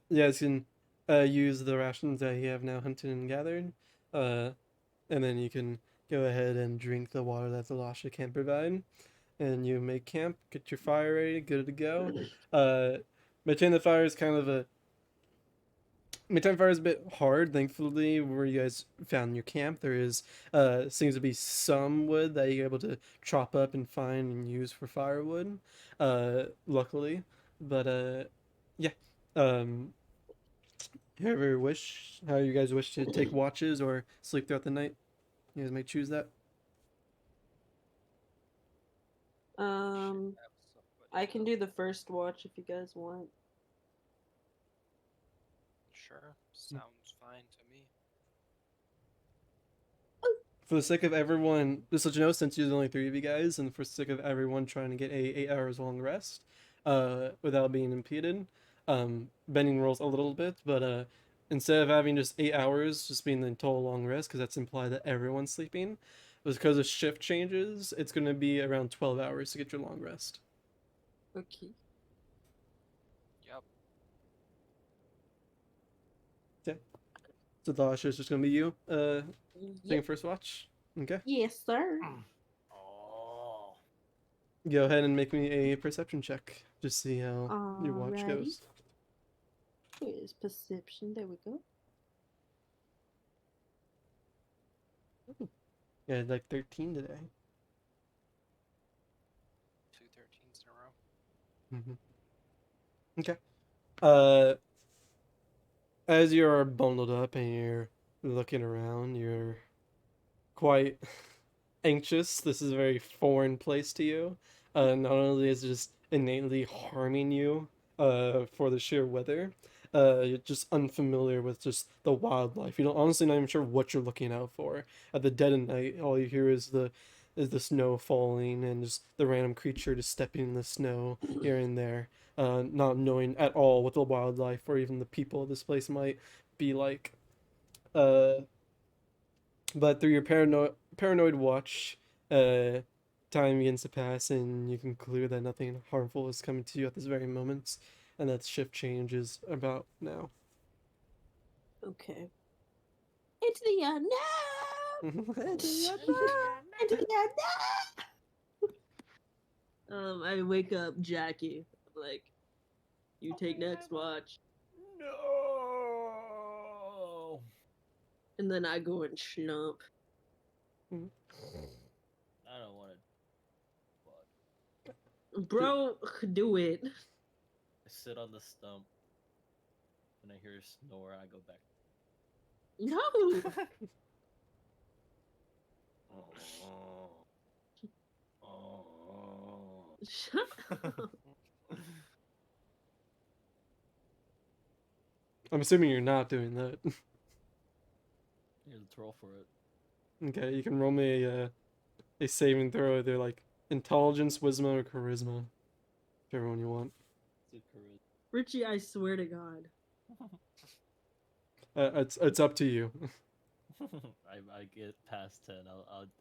You guys can use the rations that you have now hunted and gathered. And then you can go ahead and drink the water that the Lasha can't provide. And you make camp, get your fire ready, good to go. Maintaining the fire is kind of a Midtime Fire is a bit hard. Thankfully, where you guys found your camp, there is seems to be some wood that you're able to chop up and find and use for firewood. Luckily, but yeah. Um, how you guys wish to take watches or sleep throughout the night, you guys may choose that. Um, I can do the first watch if you guys want. Sure, sounds fine to me. For the sake of everyone, just let you know, since there's only three of you guys, and for the sake of everyone trying to get a 8 hours long rest, without being impeded, bending rules a little bit, but instead of having just 8 hours, just being the total long rest, because that's implied that everyone's sleeping, because of shift changes, it's going to be around 12 hours to get your long rest. Okay. Yep. So the last is just going to be you, taking Yep. first watch. Okay. Yes, sir. Oh. Go ahead and make me a perception check. Just see how your watch Alrighty. goes. Here's perception. There we go. Yeah, like 13 today. 2 13s in a row. Mm-hmm. Okay. Uh, as you're bundled up and you're looking around, you're quite anxious. This is a very foreign place to you. Not only is it just innately harming you, for the sheer weather, you're just unfamiliar with just the wildlife. You don't honestly not even sure what you're looking out for. At the dead of night, all you hear is the snow falling and just the random creature just stepping in the snow here and there. Not knowing at all what the wildlife or even the people of this place might be like. Uh, but through your paranoid watch, time begins to pass, and you conclude that nothing harmful is coming to you at this very moment, and that shift change is about now. Okay. Into the unknown. Into the unknown. I wake up Jackie. Like, you take next watch, No. and then I go and slump. I don't want to. Bro, do it. I sit on the stump. When I hear a snore, I go back. No. Oh. Oh. Shut up. I'm assuming you're not doing that. Yeah, let's roll for it. Okay, you can roll me a saving throw, either like intelligence, wisdom, or charisma, whichever one you want. It's a charisma. Richie, I swear to God. It's up to you. I get past 10.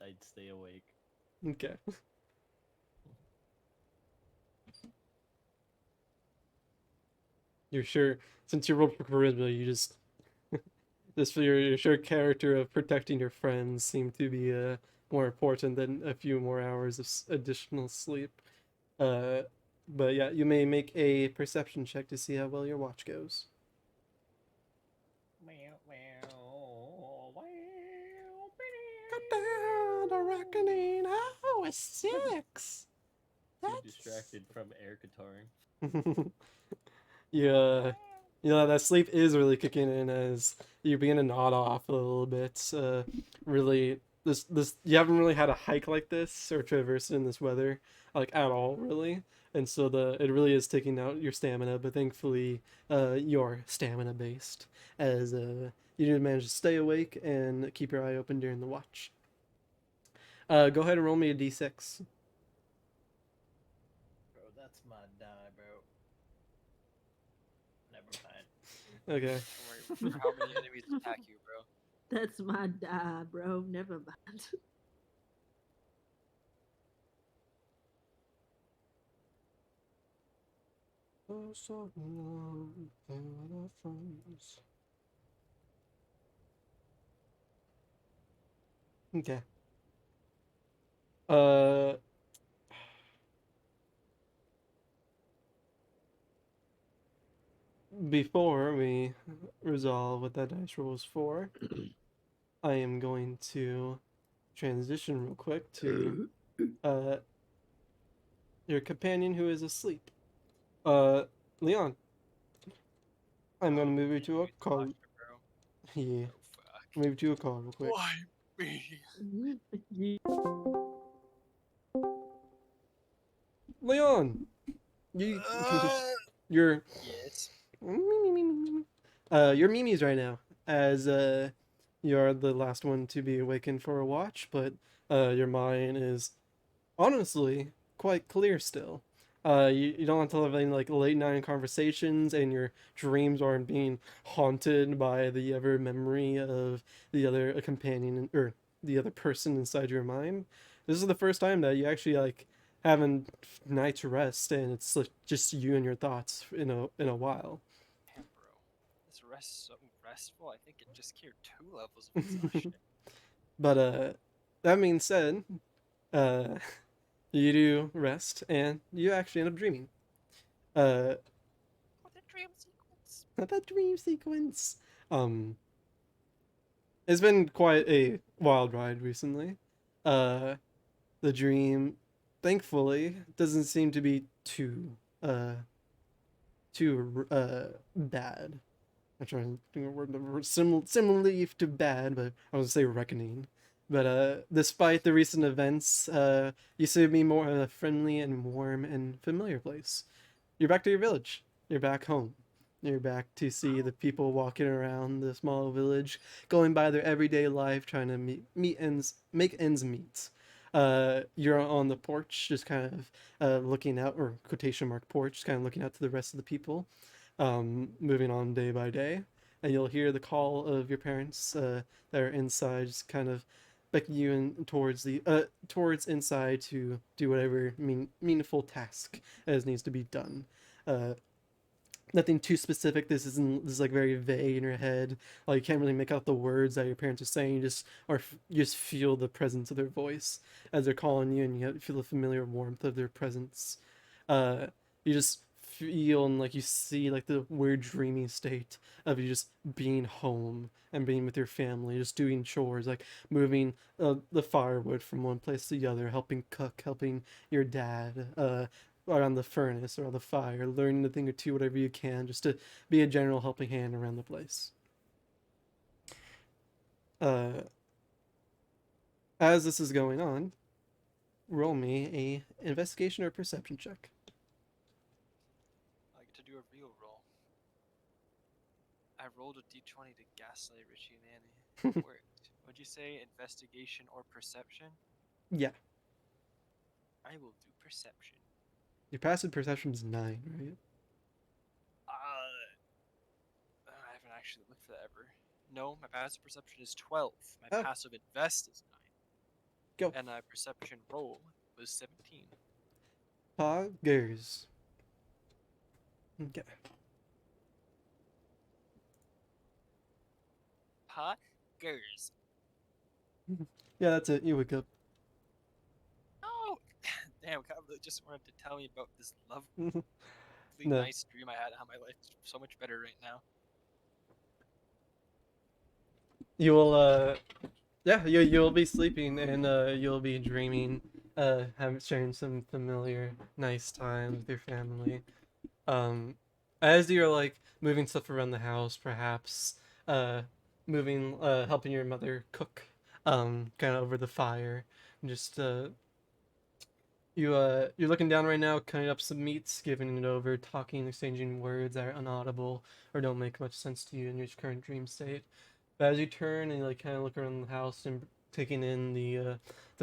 I'd stay awake. Okay. You're sure, since you rolled for charisma, you just for your sure character of protecting your friends seemed to be more important than a few more hours of additional sleep. But yeah, you may make a perception check to see how well your watch goes. The reckoning. Oh, a 6. Too distracted from air guitaring. Yeah, that sleep is really kicking in as you begin to nod off a little bit. Really, this you haven't really had a hike like this or traverse in this weather like at all, really, and so it really is taking out your stamina. But thankfully, you're stamina based as you did manage to stay awake and keep your eye open during the watch. Go ahead and roll me a d6. Bro, that's my die, bro. Okay. Don't worry. For how many enemies attack you, bro? That's my die, bro. Never mind. Oh, so long, and our friends. Okay. Uh, before we resolve what that dice roll is for, I am going to transition real quick to uh your companion who is asleep. Uh, Leon, I'm gonna move you Me, to a you call. watch it, bro. Yeah, Oh fuck. move you to a call real quick. Why me? You- Leon, you, Uh, you're, yes. you're Mimi's right now, as you're the last one to be awakened for a watch, but your mind is honestly quite clear still. You don't have to have any like late night conversations, and your dreams aren't being haunted by the ever memory of the other companion or the other person inside your mind. This is the first time that you actually like having night's rest, and it's like, just you and your thoughts in a while. Damn, bro. This rest's so restful. I think it just cured 2 levels of exhaustion. But that being said, uh, you do rest, and you actually end up dreaming. Uh, What a dream sequence. that dream sequence. It's been quite a wild ride recently. Uh, the dream, thankfully, doesn't seem to be uh too bad. I'm trying to think of a word similarly to bad, but I was gonna say reckoning. But despite the recent events, you seem to be more a friendly and warm and familiar place. You're back to your village. You're back home. You're back to see the people walking around the small village, going by their everyday life, trying to make ends meet. You're on the porch, just kind of looking out, or quotation mark porch, just kind of looking out to the rest of the people, moving on day by day, and you'll hear the call of your parents that are inside, just kind of beckon you in towards inside to do whatever meaningful task as needs to be done. Uh, Nothing too specific. This is like very vague in your head. Like you can't really make out the words that your parents are saying. You just feel the presence of their voice as they're calling you, and you feel the familiar warmth of their presence. Uh, you just feel and like you see like the weird dreamy state of you just being home and being with your family, just doing chores like moving the firewood from one place to the other, helping cook, helping your dad, around the furnace or the fire, learning a thing or two, whatever you can, just to be a general helping hand around the place. Uh, as this is going on, roll me a investigation or perception check. I get to do a real roll. I rolled a d20 to gaslight Richie and Annie. It worked. Would you say investigation or perception? Yeah, I will do perception. your passive perception is 9, right? I haven't actually looked for that ever. No, my passive perception is 12. My Oh, passive invest is 9. go. And my perception roll was 17. Poggers. Okay. Poggers. Yeah, that's it. You wake up. Oh! Damn, God really just wanted to tell me about this lovely, No. nice dream I had, how my life is so much better right now. You will yeah, you'll be sleeping, and you'll be dreaming, sharing some familiar nice time with your family. Um as you're like moving stuff around the house, perhaps uh helping your mother cook, kind of over the fire, just you're looking down right now, cutting up some meats, giving it over, talking, exchanging words that are inaudible or don't make much sense to you in your current dream state. But as you turn and like kind of look around the house and taking in the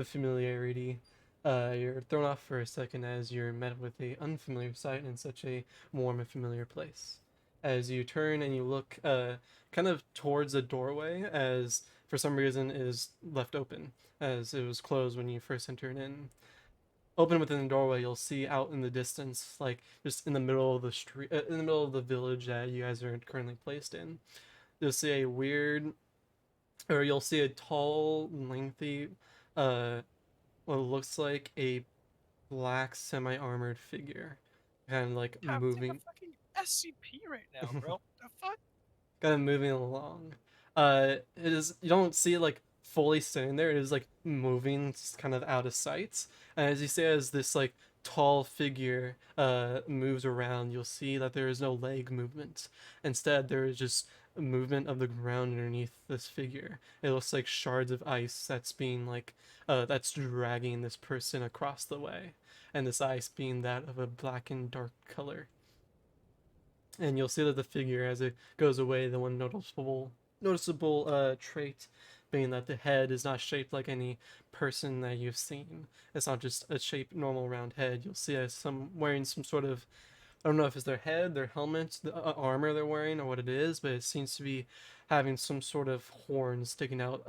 familiarity, you're thrown off for a second as you're met with a unfamiliar sight in such a warm and familiar place. as you turn and you look kind of towards the doorway, as for some reason is left open, as it was closed when you first entered in. Open within the doorway, you'll see out in the distance, like just in the middle of the street, in the middle of the village that you guys are currently placed in. You'll see a weird, or you'll see a tall, lengthy, what looks like a black semi-armored figure, kind of like Captain a moving, fucking SCP right now, bro. The fuck? kind of moving along. It is, you don't see it like fully sitting there. It is like moving, kind of out of sight. And as you say, as this like tall figure moves around, you'll see that there is no leg movement. Instead, there is just a movement of the ground underneath this figure. It looks like shards of ice that's being like that's dragging this person across the way, and this ice being that of a black and dark color. And you'll see that the figure, as it goes away, the one noticeable trait being that the head is not shaped like any person that you've seen. It's not just a shaped normal round head. You'll see as some wearing some sort of, I don't know if it's their head, their helmet, the armor they're wearing, or what it is, but it seems to be having some sort of horn sticking out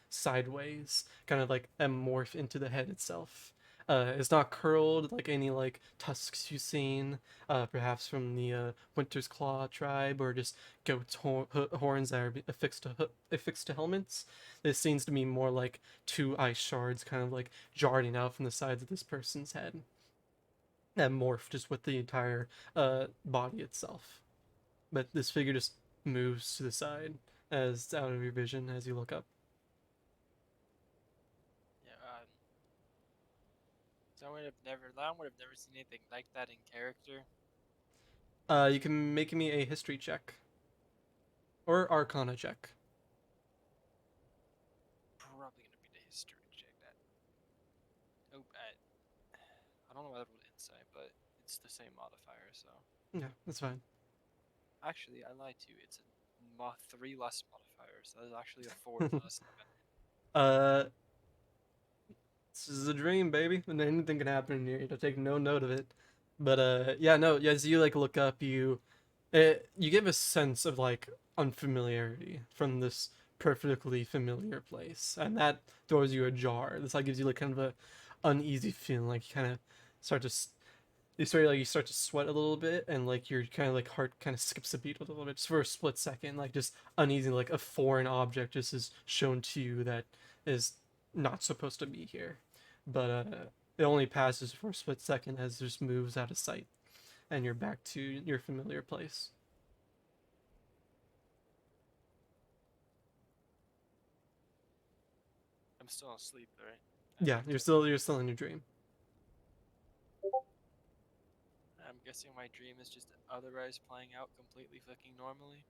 sideways, kind of like a morph into the head itself. It's not curled like any like tusks you've seen, perhaps from the Winter's Claw tribe, or just goat's horns that are affixed to helmets. This seems to be more like two ice shards, kind of like jarring out from the sides of this person's head, and morph just with the entire body itself. But this figure just moves to the side as it's out of your vision as you look up. Yeah, so I would have never seen anything like that in character. You can make me a history check or Arcana check. Probably gonna be the history check that. Oh, I don't know why I rolled insight, but it's the same modifier, so. Yeah, that's fine. Actually, I lied to you. It's a 3 less modifier, so that's actually a 4 plus 7. Uh, this is a dream, baby, and anything can happen here. You don't take no note of it. But yeah, no. As you like look up, you give a sense of like unfamiliarity from this perfectly familiar place, and that throws you ajar. This like gives you like kind of a uneasy feeling, like you kind of start to you start to sweat a little bit, and like your kind of like heart kind of skips a beat a little bit just for a split second, like just uneasy, like a foreign object just is shown to you that is not supposed to be here. But it only passes for a split second as it just moves out of sight, and you're back to your familiar place. I'm still asleep, right? Yeah, you're still in your dream. I'm guessing my dream is just otherwise playing out completely fucking normally.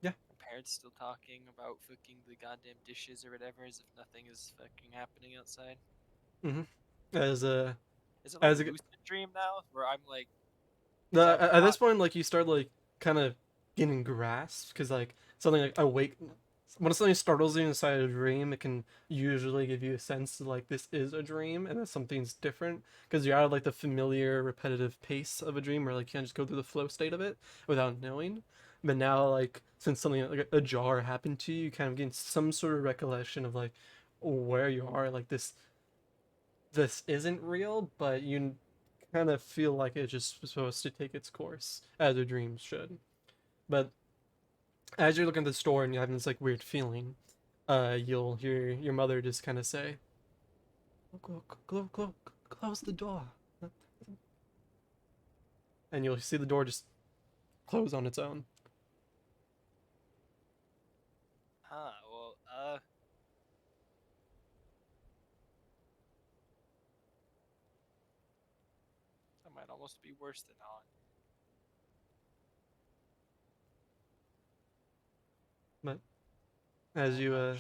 Yeah. My parents still talking about fucking the goddamn dishes or whatever as if nothing is fucking happening outside. Mm-hmm. As Is it like as a a, lucid dream now where I'm like, is the that at this not point, like you start like kind of getting grasped because like something like awake when something startles you inside a dream, it can usually give you a sense of like this is a dream and that something's different because you're out of like the familiar repetitive pace of a dream where like you can't just go through the flow state of it without knowing. But now like since something like a jar happened to you, you kind of gain some sort of recollection of like where you are. Like this isn't real, but you kind of feel like it's just supposed to take its course as a dream should. But as you're looking at the store and you're having this like weird feeling, you'll hear your mother just kind of say, Close the door," and you'll see the door just close on its own. huh? Well, that might almost be worse than not. But as I'm you not sure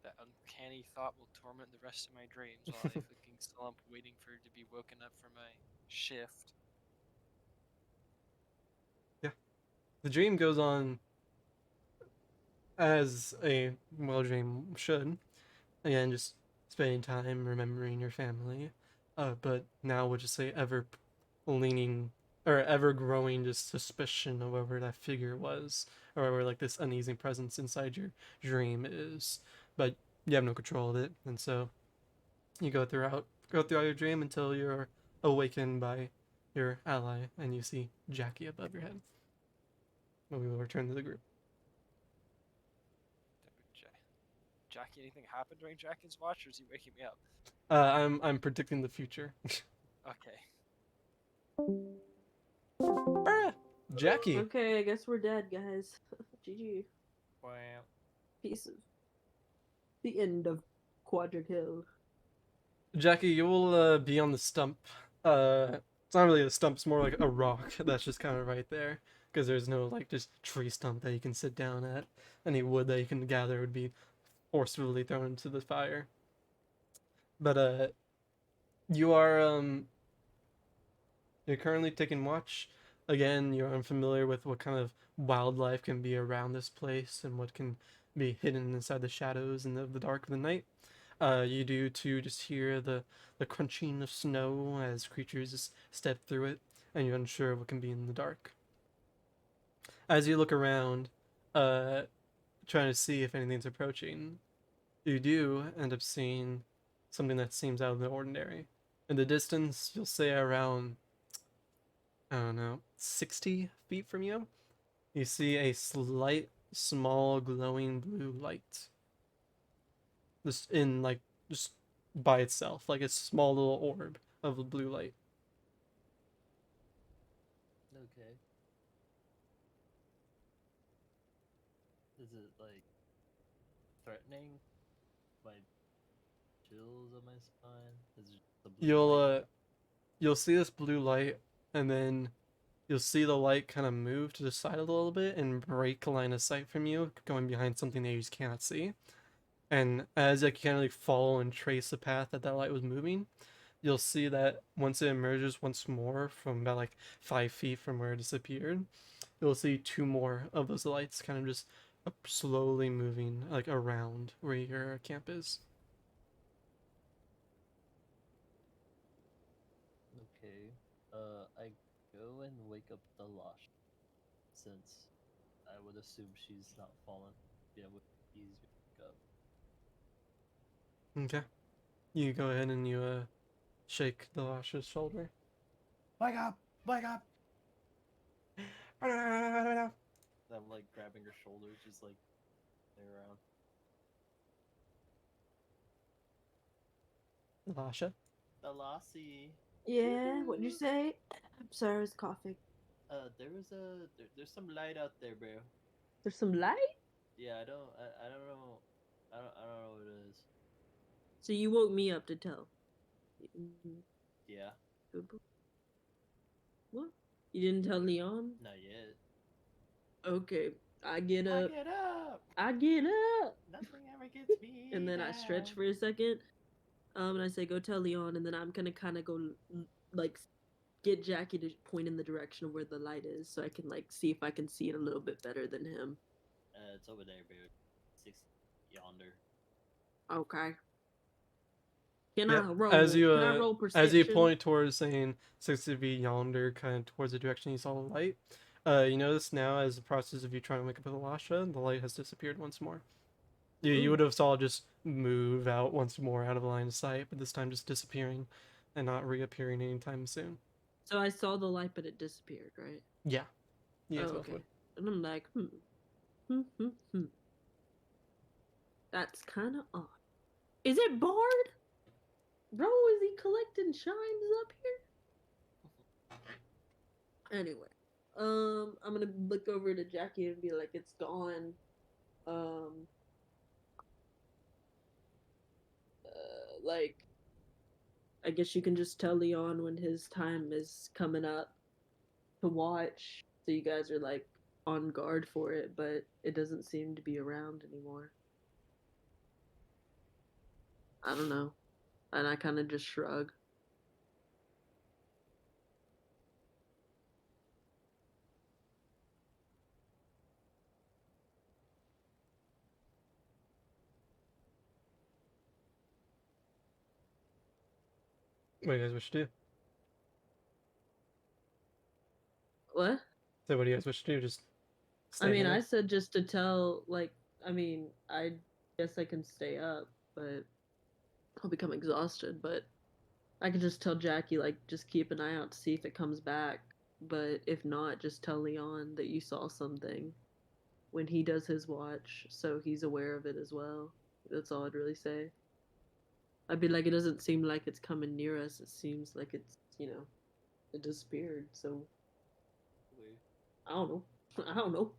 that uncanny thought will torment the rest of my dreams while I fucking slump waiting for to be woken up for my shift. yeah, the dream goes on as a well dream should. Again, just spending time remembering your family, but now we'll just say ever leaning or ever growing just suspicion of whatever that figure was, or whatever like this uneasy presence inside your dream is. But you have no control of it, and so you go throughout your dream until you're awakened by your ally, and you see Jackie above your head. But we will return to the group. Jackie, anything happened during Jackie's watch, or is he waking me up? I'm predicting the future. Okay. Bruh! Jackie. Okay, I guess we're dead, guys. GG. Wow. Piece of the end of Quadra Kill. Jackie, you will be on the stump. It's not really a stump; it's more like a rock that's just kind of right there, because there's no like just tree stump that you can sit down at. Any wood that you can gather would be forcefully thrown into the fire. But you are you're currently taking watch. Again, you're unfamiliar with what kind of wildlife can be around this place and what can be hidden inside the shadows and the dark of the night. You do too just hear the crunching of snow as creatures just step through it, and you're unsure of what can be in the dark. As you look around, uh, trying to see if anything's approaching, you do end up seeing something that seems out of the ordinary. In the distance, you'll say around, I don't know, 60 feet from you, you see a slight, small, glowing blue light. Just by itself, like a small little orb of a blue light. Okay. Is it like threatening? My chills on my spine? Is it just a blue You'll light? you'll see this blue light, and then you'll see the light kind of move to the side a little bit and break a line of sight from you, going behind something that you just cannot see. And as like, you kind of like follow and trace the path that light was moving, you'll see that once it emerges once more from about like 5 feet from where it disappeared, you'll see two more of those lights kind of just slowly moving like around where your camp is. Okay. I go and wake up the Losh, since I would assume she's not fallen. Yeah, with easy to wake up. Okay. You go ahead and you shake the Lash's shoulder. Wake up! Wake up! I'm like grabbing her shoulders, just like around. Lasha. The Lassie. Yeah, what'd you say? I'm sorry, I was coughing. There's some light out there, bro. There's some light? Yeah, I don't know. I don't know what it is. So you woke me up to tell. Mhm. Yeah, Good boy. What? You didn't tell Leon? not yet. Okay. I get up. Get up! I get up. Nothing ever gets me. And then I stretch for a second. And I say, go tell Leon. And then I'm gonna kind of go, like, get Jackie to point in the direction of where the light is, so I can like see if I can see it a little bit better than him. It's over there, bro. 6 yonder. Okay. Can Yeah, I roll? as you Can I roll perception? as you point towards saying 60 feet yonder, kind of towards the direction you saw the light, you notice now as the process of you trying to wake up with Elisha, the light has disappeared once more. You Ooh. would have saw it just move out once more out of line of sight, but this time just disappearing and not reappearing anytime soon. So I saw the light, but it disappeared, right? Yeah. Yeah, Oh, okay. And I'm like, That's kind of odd. Is it Bard? Bro, is he collecting chimes up here? Anyway, I'm gonna look over to Jackie and be like, it's gone. Like, I guess you can just tell Leon when his time is coming up to watch. So you guys are like on guard for it, but it doesn't seem to be around anymore. I don't know. And I kind of just shrug. What do you guys wish to do? What? So what do you guys wish to do? Just I stay mean, here? I said just to tell, like, I mean, I guess I can stay up, but I'll become exhausted. But I could just tell Jackie, like, just keep an eye out to see if it comes back. But if not, just tell Leon that you saw something when he does his watch, so he's aware of it as well. That's all I'd really say. I'd be like, it doesn't seem like it's coming near us. It seems like it's, it disappeared. So Weird. I don't know. I don't know.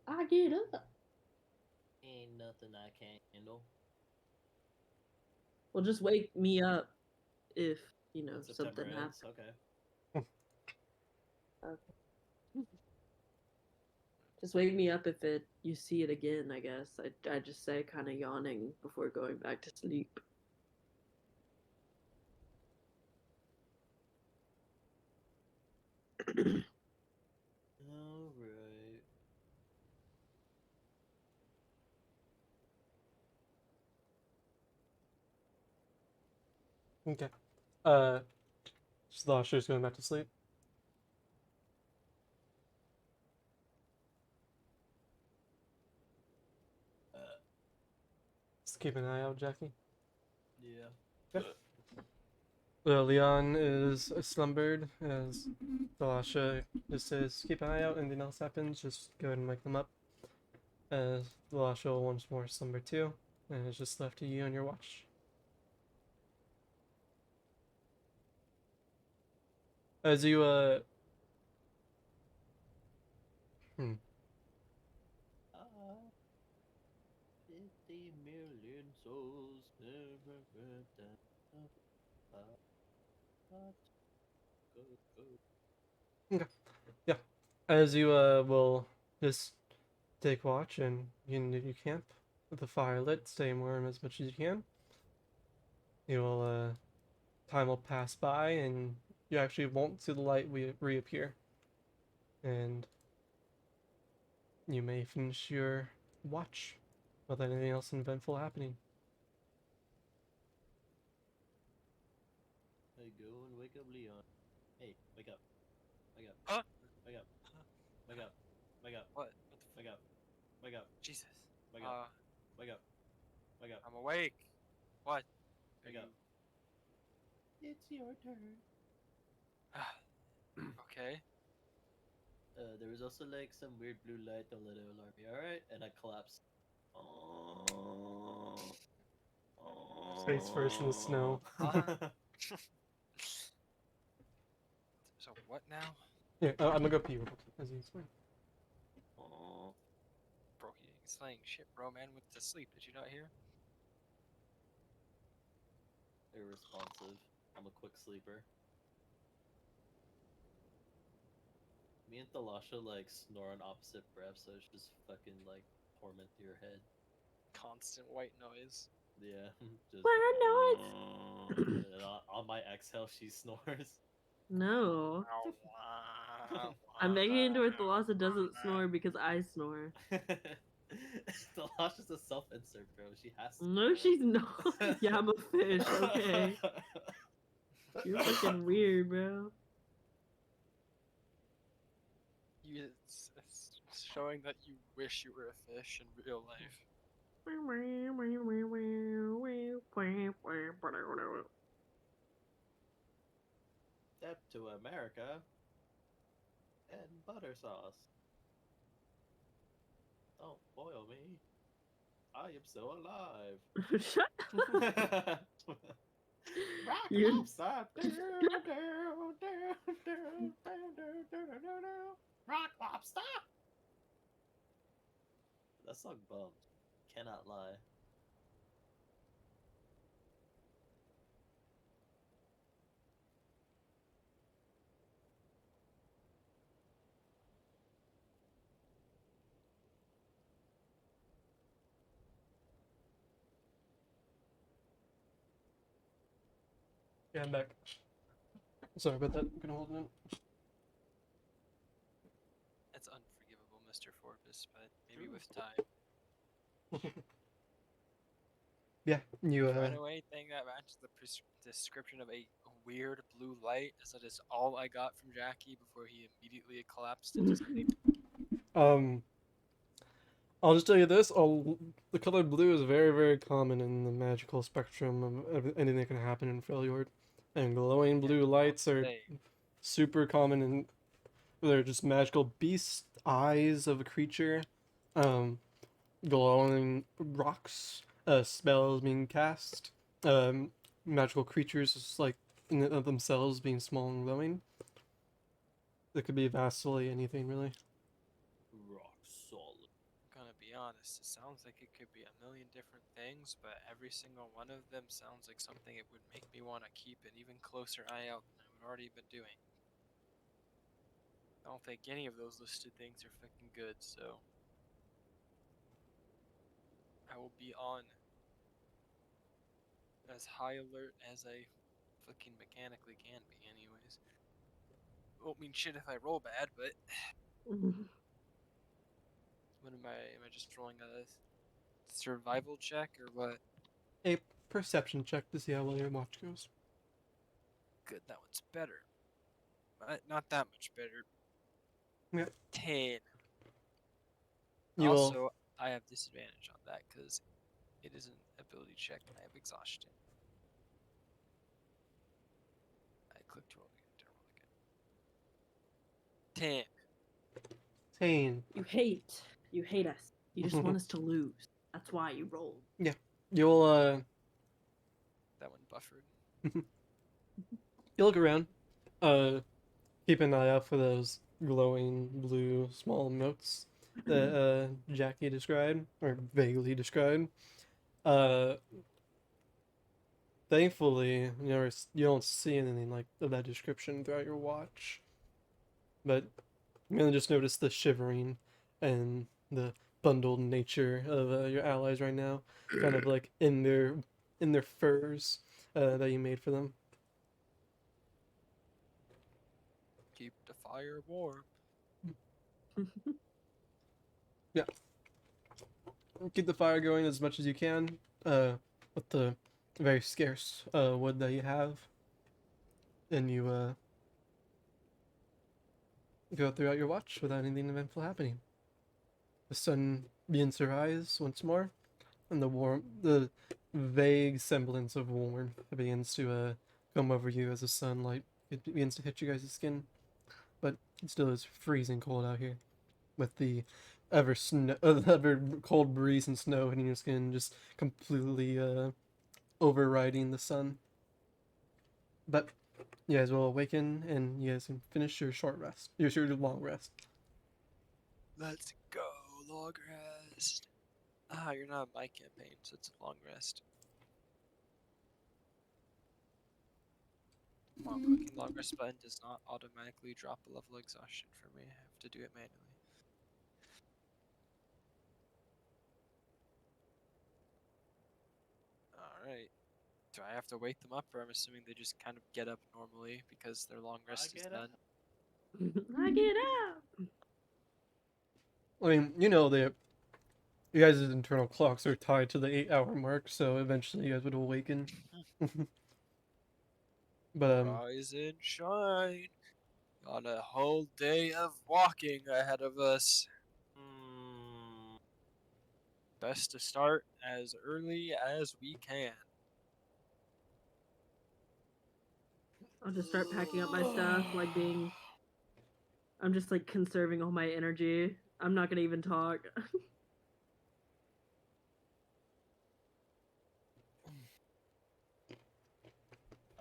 I get up. Ain't nothing I can't handle. Well, just wake me up if When September something ends. happens. Okay. Okay. Just wake me up if you see it again. I guess I just say, kind of yawning before going back to sleep. All right. Okay. Slosher's going back to sleep. Just keep an eye out, Jackie. Yeah. Leon is slumbered as Dalasha just says, keep an eye out, anything else happens, just go ahead and wake them up. As Dalasha will once more slumber too, and it's just left to you on your watch. As you, hmm. 50 million souls never heard that. Okay. Yeah. As you, will just take watch and you camp with the fire lit, stay warm as much as you can. You will, time will pass by and you actually won't see the light reappear. And you may finish your watch without anything else eventful happening. I go and wake up Leon. Hey, wake up. Wake up. Huh? Wake up. Huh? Wake up. Wake up. What? Wake up. Wake up. Jesus. Wake up. Wake up. Wake up. I'm awake. What? Wake up. It's your turn. Okay. There was also like some weird blue light. Don't let it alarm me. All right, and I collapse. Oh. Face first in the snow. So what now? Yeah, I'm gonna go pee real quick as you explain. Oh. Bro, he's saying shit, bro. Man went to sleep. Did you not hear? Irresponsive. I'm a quick sleeper. Me and Thalasha like snore on opposite breaths, so it's just fucking like torment to your head. Constant white noise. Yeah, just. White noise. And then on my exhale, she snores. No. I'm making it into where Thalassa doesn't snore because I snore. Thalasha's a self-insert, bro. She has to. No, she's not. Yeah, I'm a fish. Okay. You're fucking weird, bro. It's showing that you wish you were a fish in real life. Step to America and butter sauce. Don't boil me. I am so alive. Shut Rock You- lobster. Rock lobster. That song bummed. Cannot lie. Yeah, I'm back. Sorry about that. I'm gonna hold it in. That's unforgivable, Mr. Forbes, but maybe with time. Yeah, you Right away, think that matches the description of a weird blue light, as that is all I got from Jackie before he immediately collapsed into sleep. Um, I'll just tell you this: the color blue is very, very common in the magical spectrum of anything that can happen in Freljord, and glowing blue Yeah, lights are say, super common in they're just magical beast eyes of a creature, um, glowing rocks, spells being cast, magical creatures just like in and of themselves being small and glowing. That could be vastly anything really. Rock solid. I'm gonna be honest, it sounds like it could be a million different things, but every single one of them sounds like something it would make me want to keep an even closer eye out than I would already been doing. I don't think any of those listed things are fucking good, so I will be on as high alert as I fucking mechanically can be, anyways. Won't mean shit if I roll bad, but what am I just rolling a survival check or what? A perception check to see how well your watch goes. Good, that one's better. But not that much better. Yeah. 10. You will. Also, I have disadvantage on that because it is an ability check and I have exhaustion. I clicked roll again. To roll again. 10. Tane. You hate us. You just want us to lose. That's why you rolled. You'll That one buffered. you look around. Keep an eye out for those glowing blue small notes that Jackie described or vaguely described. Uh, Thankfully, you don't see anything like of that description throughout your watch. But you're gonna just notice the shivering and the bundled nature of your allies right now, kind of like in their furs that you made for them. Keep the fire warm. Keep the fire going as much as you can with the very scarce wood that you have, and you go throughout your watch without anything eventful happening. The sun begins to rise once more, and the vague semblance of warmth begins to come over you as the sunlight begins to hit you guys' skin. But it still is freezing cold out here, with the ever cold breeze and snow hitting your skin, just completely overriding the sun. But you guys will awaken and you guys can finish your short rest. Your long rest. Let's go, long rest. Ah, you're not in my campaign, so it's a long rest. While clicking long rest button does not automatically drop a level exhaustion for me. I have to do it manually. Alright. Do I have to wake them up, or I'm assuming they just kind of get up normally because their long rest is get done? I get out. I mean, you know that you guys' internal clocks are tied to the 8 hour mark, so eventually you guys would awaken. But Rise and shine. Got a whole day of walking ahead of us. Best to start as early as we can. I'll just start packing up my stuff, like being. I'm just like conserving all my energy. I'm not gonna even talk.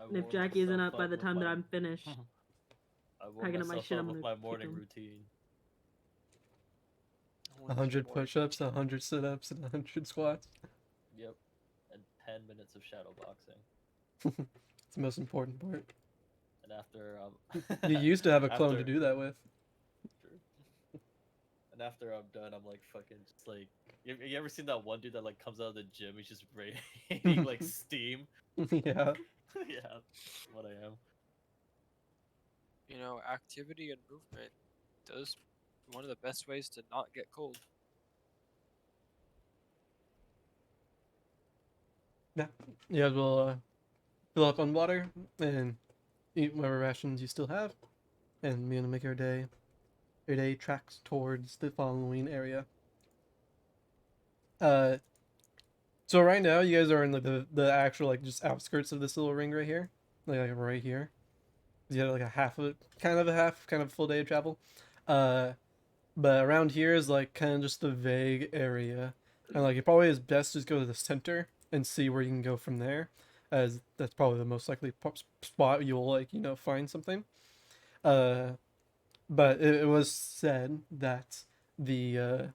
And if Jackie isn't up by the time that I'm finished I woke packing up my myself shit, up I'm with gonna my kick morning 'em. routine. 100 push-ups, 100 sit-ups, and 100 squats. Yep. And 10 minutes of shadow boxing. It's the most important part. And after You used to have a clone to after- do that with. True. And after I'm done, I'm like fucking just like you ever seen that one dude that like comes out of the gym, he's just radiating like steam? Yeah. Yeah, that's what I am. You know, activity and movement does one of the best ways to not get cold. Yeah. You guys will fill up on water and eat whatever rations you still have, and we're gonna make our day. Your day tracks towards the following area. Uh, so right now you guys are in like the actual like just outskirts of this little ring right here, like right here. You have like a half of it, kind of full day of travel. Uh, but around here is like kind of just the vague area, and like it probably is best to just go to the center and see where you can go from there, as that's probably the most likely spot you'll like find something. Uh, but it was said that the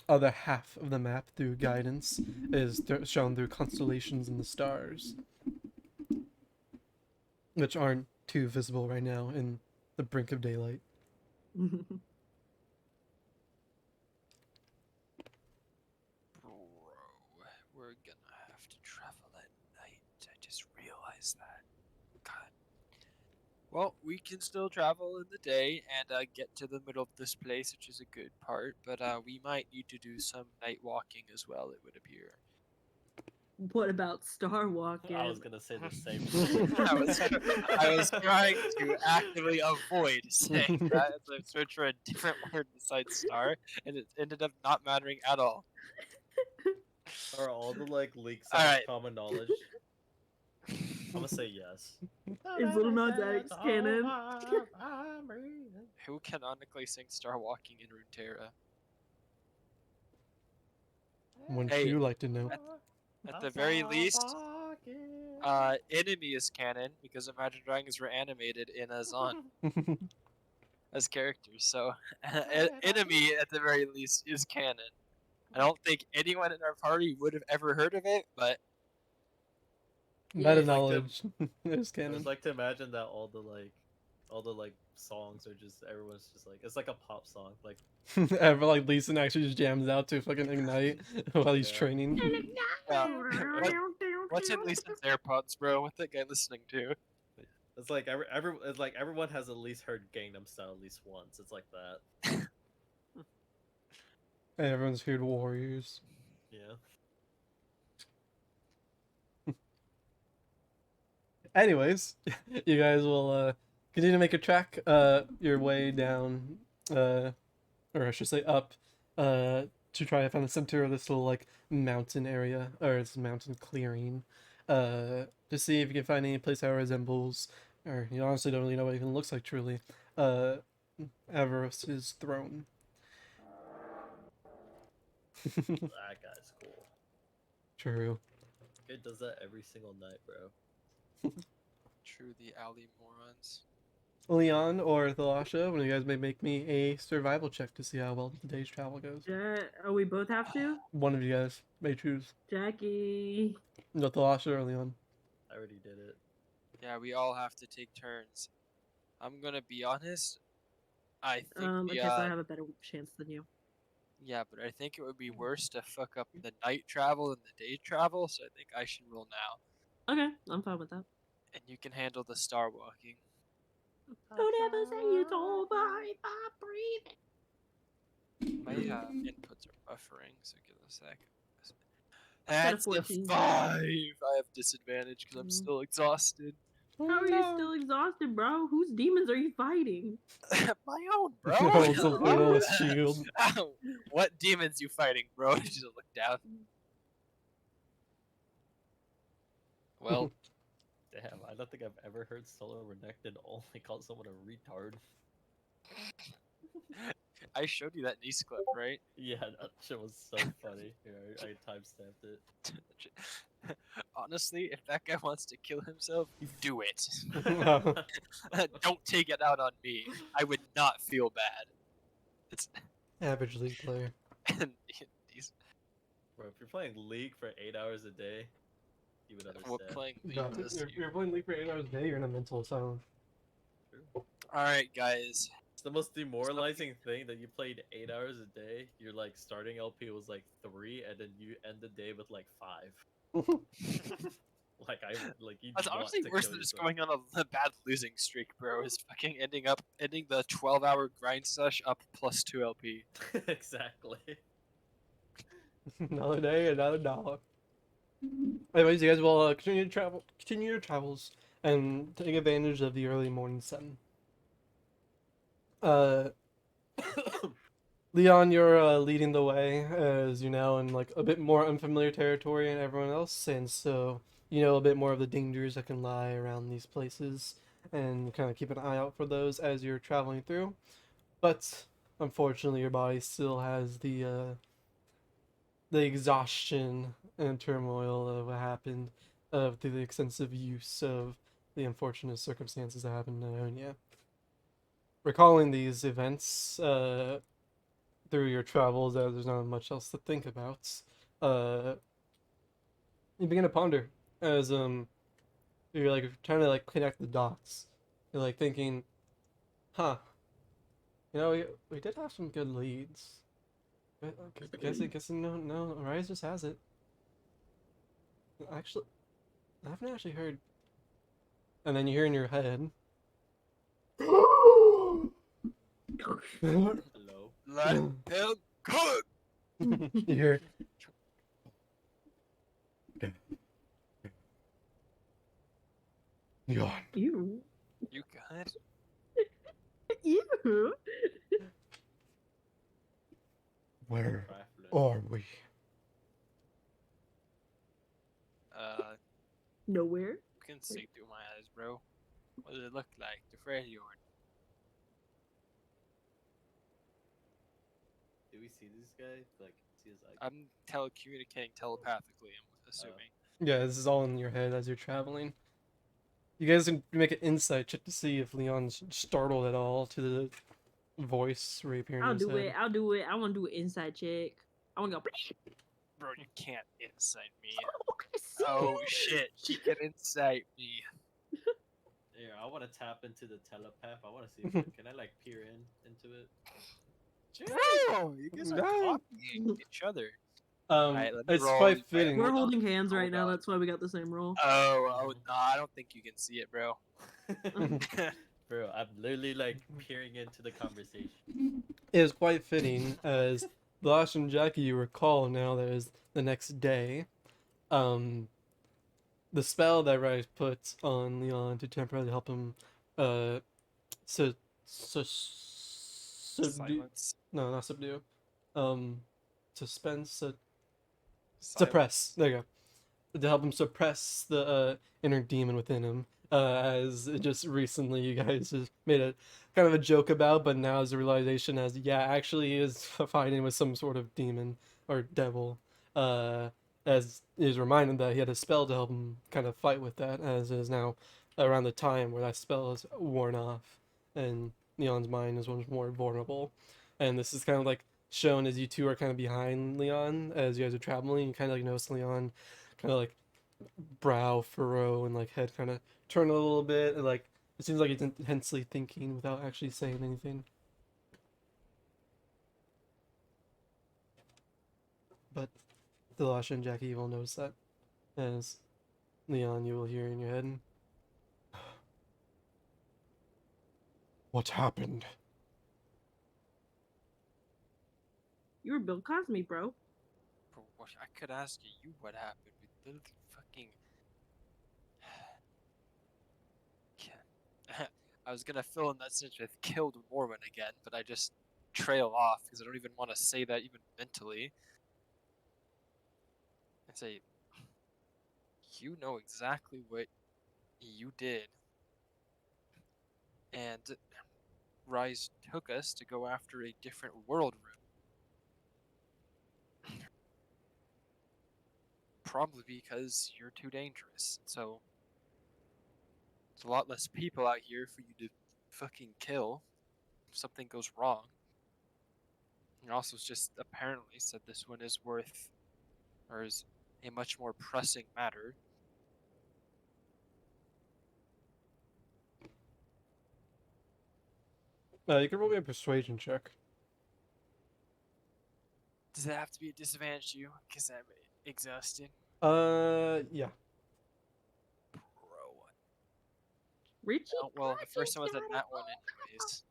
other half of the map through guidance is shown through constellations and the stars, which aren't too visible right now in the brink of daylight. Bro, we're gonna have to travel at night. I just realized that. God. Well, we can still travel in the day and get to the middle of this place, which is a good part. But we might need to do some night walking as well. It would appear. What about Star Walking? I was gonna say the same thing. I was trying to actively avoid saying that as I searched for a different word besides star, and it ended up not mattering at all. Are all the like leaks All of right. common knowledge? I'm gonna say yes. Is Little Nas X canon? Who canonically sings Star Walking in Runeterra? Wouldn't Hey, you like to know? At the very least, Enemy is canon because Imagine Dragons were animated in Azan as characters. So, Enemy at the very least is canon. I don't think anyone in our party would have ever heard of it, but Meta Yeah. knowledge is I canon. just like to imagine that all the songs are just everyone's just like it's like a pop song. Like Ever like Leeson actually just jams out to fucking Ignite while he's Yeah. training. what's in Leeson's AirPods, bro? What's that guy listening to? it's like it's like everyone has at least heard Gangnam Style at least once. It's like that. And everyone's heard Warriors. Yeah. Anyways, you guys will continue to make a track your way down, or I should say up, to try to find the center of this little like mountain area or this mountain clearing, to see if you can find any place that resembles, or you honestly don't really know what it even looks like truly, Avarice's throne. That guy's cool. True. It does that every single night, bro. True, the alley morons. Leon or Thalasha, one of you guys may make me a survival check to see how well today's travel goes. We both have to? One of you guys may choose. Jackie. No, Thalasha or Leon. I already did it. Yeah, we all have to take turns. I'm gonna be honest. I think Okay, so I have a better chance than you. yeah, but I think it would be worse to fuck up the night travel than the day travel. So I think I should roll now, Okay, I'm fine with that. and you can handle the star walking. Don't ever say it's over if I breathe. My inputs are buffering, so give it a sec. got a That's a 14. 5. I have disadvantage because I'm still exhausted. How are you still exhausted, bro? Whose demons are you fighting? My own, bro. Holds a little shield. Ow. What demons you fighting, bro? Just look down. Well, Damn, I don't think I've ever heard Solar Renekton only call someone a retard. I showed you that niece clip, right? Yeah, that shit was so funny. Here, I timestamped it. Honestly, if that guy wants to kill himself, do it. Wow. Don't take it out on me. I would not feel bad. It's Average league player. and these Bro, if you're playing League for 8 hours a day, you would understand. what playing No, League does to you. you're playing league for 8 hours a day, you're in a mental asylum. All right, guys. It's the most demoralizing thing that you played 8 hours a day. Your like starting LP was like 3, and then you end the day with like 5. Like you. That's want honestly to worse kill than just yourself. going on a bad losing streak, bro. Is fucking ending the 12-hour grind sesh up +2 LP. Exactly. Another day, another dollar. Anyways, you guys will continue your travels and take advantage of the early morning sun. Uh, Leon, you're leading the way as you're now in like a bit more unfamiliar territory than everyone else, and so you know a bit more of the dangers that can lie around these places, and kind of keep an eye out for those as you're traveling through. But unfortunately, your body still has the exhaustion and turmoil of what happened, through the extensive use of the unfortunate circumstances that happened in Ionia. Recalling these events, through your travels, as there's not much else to think about, uh, you begin to ponder as you're like trying to like connect the dots. You're like thinking, huh, we did have some good leads. But guessing no, Rise just has it. Actually, I haven't actually heard. And then you hear in your head, you Hello. Let him cook. hear, Leon, Ew. You good? Ew. where Trifling. are we? Nowhere. You can see through my eyes, bro. What does it look like? The Freddy or Do we see this guy? Like, see his eye? I'm telecommunicating telepathically. I'm assuming. Yeah, this is all in your head as you're traveling. You guys can make an insight check to see if Leon's startled at all to the voice reappearing in I'll his do head. it. I'll do it. I want to do an inside check. I want to go. Bro, you can't incite me. See? Oh shit, she can incite me. Here, I want to tap into the telepath. I want to see if can I like peer into it? Bro, you guys are No. copying each other. Um, Alright, let me it's roll. quite Wait, fitting. We're hold on. holding hands right Hold now. on. That's why we got the same roll. Oh no, I don't think you can see it, bro. Bro, I'm literally like peering into the conversation. It is quite fitting as Blash and Jackie, you recall now that is the next day. Um, the spell that Rise puts on Leon to temporarily help him, so, subdue. Silence. No, not subdue. Um, suspend, Silence. suppress. There you go. To help him suppress the inner demon within him. As just recently you guys just made a kind of a joke about, but now is a realization as yeah, actually he is fighting with some sort of demon or devil. As he is reminded that he had a spell to help him kind of fight with that, as it is now around the time where that spell is worn off, and Leon's mind is once more vulnerable. And this is kind of like shown as you two are kind of behind Leon as you guys are traveling. You kind of like notice Leon kind of like brow furrow and like head kind of turn a little bit, and like it seems like he's intensely thinking without actually saying anything. But Delasha and Jackie will notice that as Leon, you will hear in your head, what happened? You were Bill Cosby, bro. Bro, I could ask you what happened. We literally fucking. I was gonna fill in that sentence with killed Morwen again, but I just trail off because I don't even want to say that even mentally. I say, you know exactly what you did, and Rise took us to go after a different world room. Probably because you're too dangerous. So there's a lot less people out here for you to fucking kill if something goes wrong. And also just apparently said this one is worth, or is a much more pressing matter. You can roll me a persuasion check. Does it have to be a disadvantage to you? Because I'm exhausted. Yeah. Bro. Richie. Oh, well, the first one was a got nat it. one anyways.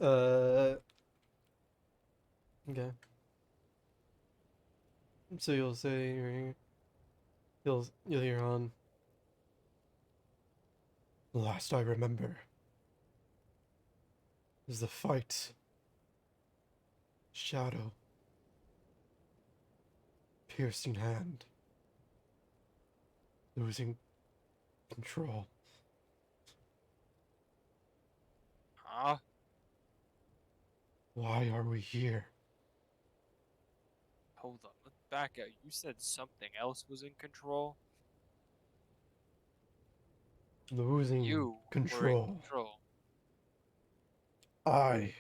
Uh. Okay. So you'll say you'll hear on. The last I remember is the fight. Shadow. Piercing hand. Losing control. Huh? Why are we here? Hold on, let's back out. You said something else was in control? Losing You were in control. control. I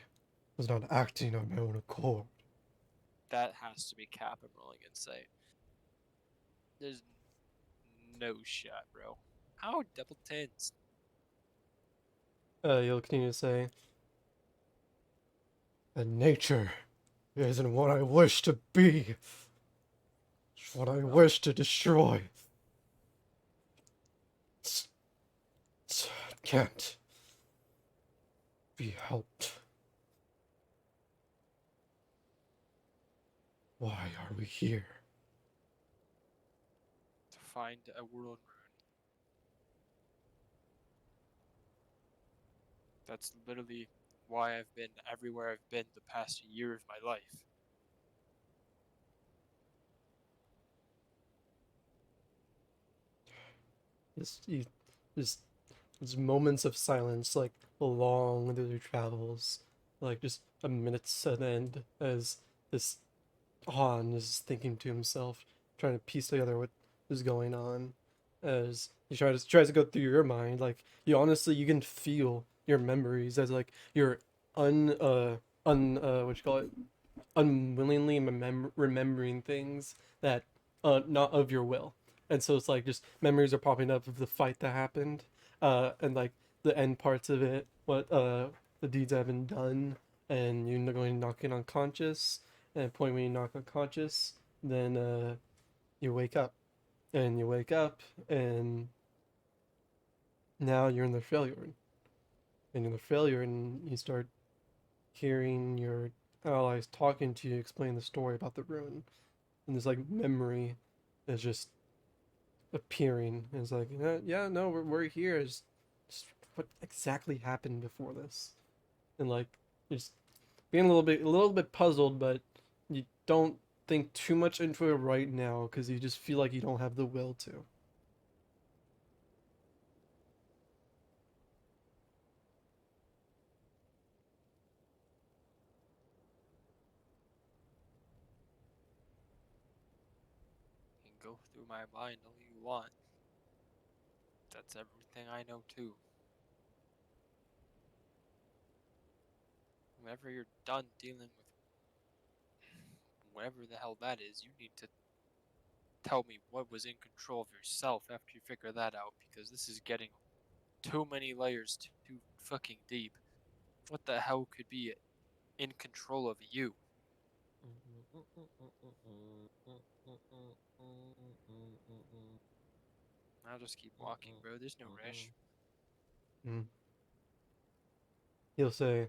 was not acting on my own accord. That has to be Cap, I'm rolling insight. There's no shot, bro. How double tens? You'll continue to say, and nature isn't what I wish to be. It's what I wish to destroy. It can't be helped. Why are we here? To find a world rune. That's literally why I've been everywhere I've been the past year of my life. Just there's moments of silence, like along the travels, like just a minute's at end as this Han is thinking to himself, trying to piece together what is going on, as he tries to go through your mind. Like you can feel your memories as like you're what you call it, unwillingly remembering things that not of your will, and so it's like just memories are popping up of the fight that happened, and like the end parts of it, what the deeds that have been done, and you're going knocking unconscious, and at the point when you knock unconscious, then you wake up, and you wake up, and now you're in the failure, and in the failure, and you start hearing your allies talking to you, explain the story about the rune, and this like memory is just appearing. And it's like, yeah, no, we're here. Just what exactly happened before this, and like just being a little bit puzzled, but you don't think too much into it right now because you just feel like you don't have the will to. You can go through my mind all you want. That's everything I know too. Whenever you're done dealing with whatever the hell that is, you need to tell me what was in control of yourself after you figure that out, because this is getting too many layers too fucking deep. What the hell could be in control of you? I'll just keep walking, bro. There's no rush. Mm. He'll say,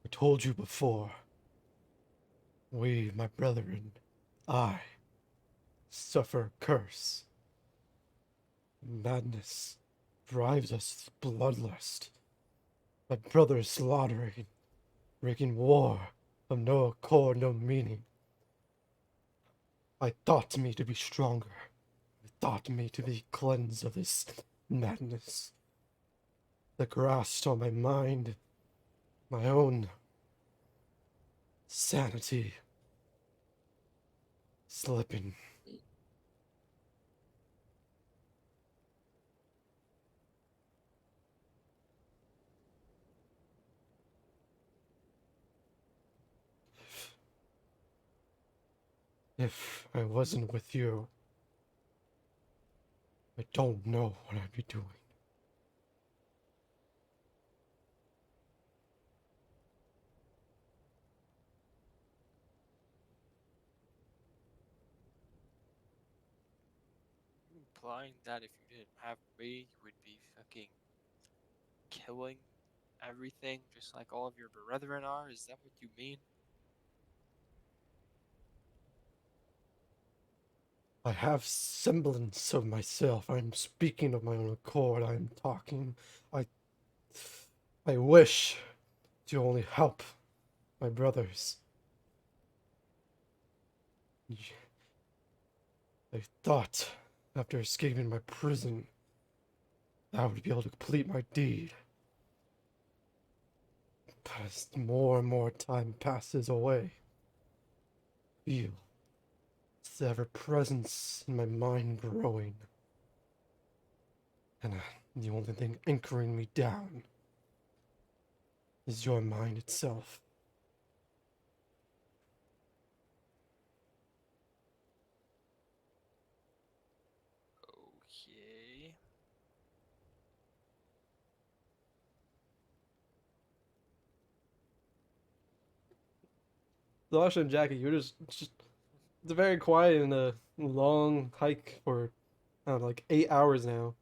I told you before. We, my brethren, I, suffer a curse. Madness drives us to bloodlust. My brother is slaughtering, making war of no accord, no meaning. I thought me to be stronger. I thought me to be cleansed of this madness. The grasp on my mind, my own sanity, slipping. If I wasn't with you, I don't know what I'd be doing. Implying that if you didn't have me, you would be fucking killing everything just like all of your brethren are? Is that what you mean? I have semblance of myself. I'm speaking of my own accord. I'm talking. I I wish to only help my brothers. I thought after escaping my prison I would be able to complete my deed. But as more and more time passes away, I feel its ever presence in my mind growing. And the only thing anchoring me down is your mind itself. Okay. Lasha and Jackie, you're just it's very quiet and a long hike for I don't know, like 8 hours now.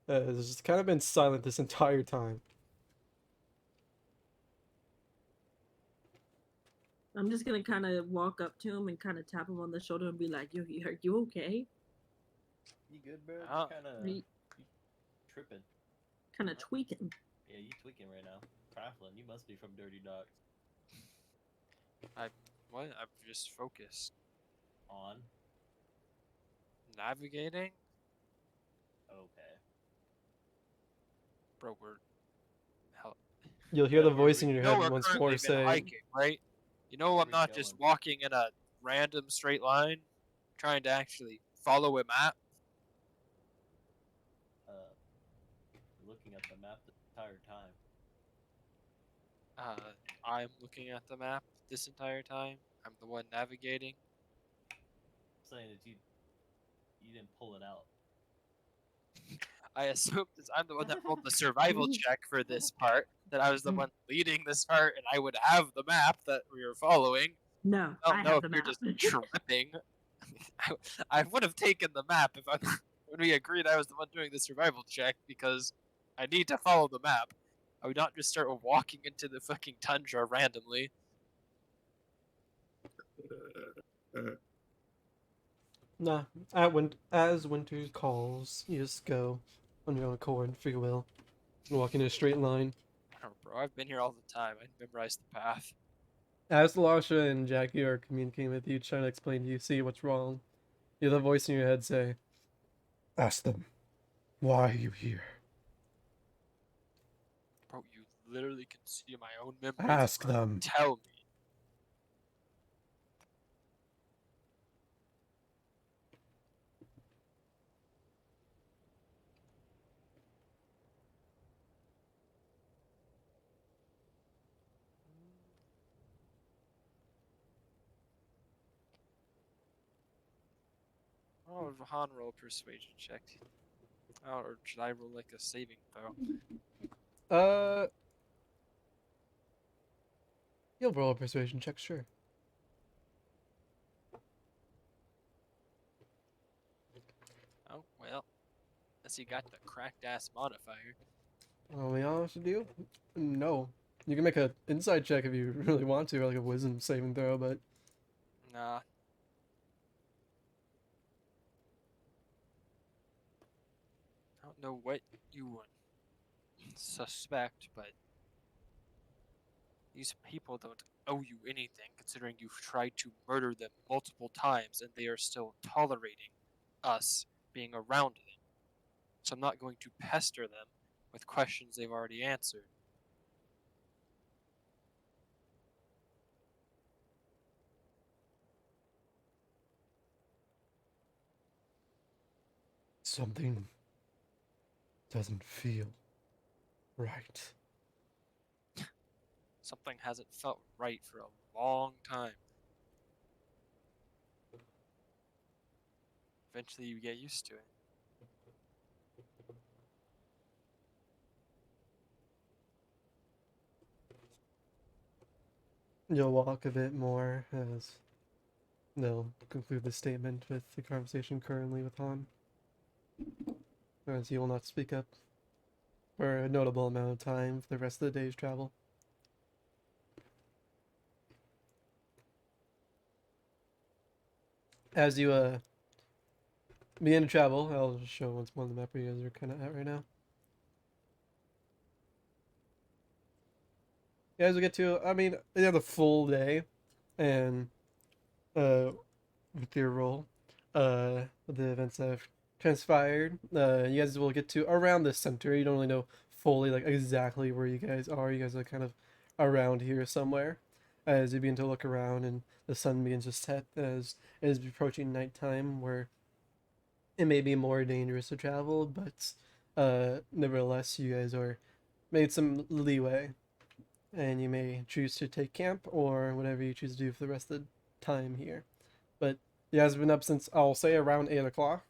It's just kind of been silent this entire time. I'm just gonna kind of walk up to him and kind of tap him on the shoulder and be like, "Yo, are you okay?" You good, bro? Ah. Kind of He tripping. kind of tweaking. Yeah, you tweaking right now. Craflin, you must be from Dirty Docks. What? I'm just focused. On. Navigating? Okay. Bro, we're hell. You'll hear the Yeah, voice in You your know head we're once currently more been say, hiking, right? You know Where I'm we not just going? walking in a random straight line, trying to actually follow a map. Looking at the map the entire time. I'm looking at the map this entire time. I'm the one navigating. I'm saying that you didn't pull it out. I assumed as I'm the one that rolled the survival check for this part, that I was the one leading this part, and I would have the map that we were following. No, I I don't know have if the you're map. just tripping. I would have taken the map if I when we agreed I was the one doing the survival check because I need to follow the map. I would not just start walking into the fucking tundra randomly. nah, as winter calls, you just go on your own accord, free will, and walk in a straight line. Oh, bro, I've been here all the time. I memorized the path. As Lasha and Jackie are communicating with you, trying to explain to you, see what's wrong, you hear the voice in your head say, "Ask them, why are you here? Bro, you literally can see my own memories. Ask them." Tell me. Oh, Han roll persuasion check. Oh, or should I roll like a saving throw? Uh, you'll roll a persuasion check, sure. Oh, well. Unless you got the cracked ass modifier. I'll be honest with you, no. You can make an insight check if you really want to, or like a wisdom saving throw, but Nah. I don't know what you would suspect, but these people don't owe you anything, considering you've tried to murder them multiple times and they are still tolerating us being around them. So I'm not going to pester them with questions they've already answered. something doesn't feel right. Something hasn't felt right for a long time. Eventually you get used to it. You'll walk a bit more as they'll conclude the statement with the conversation currently with Han, as he will not speak up for a notable amount of time for the rest of the day's travel. As you begin to travel. I'll just show once more on the map where you guys are kind of at right now. You guys will get to, I mean, you have the full day, and with your role, the events that have transpired, you guys will get to around the center. You don't really know fully like exactly where you guys are. You guys are kind of around here somewhere, as you begin to look around, and the sun begins to set as it is approaching nighttime, where it may be more dangerous to travel, but nevertheless, you guys are made some leeway, and you may choose to take camp or whatever you choose to do for the rest of the time here. But you guys have been up since, I'll say, around 8 o'clock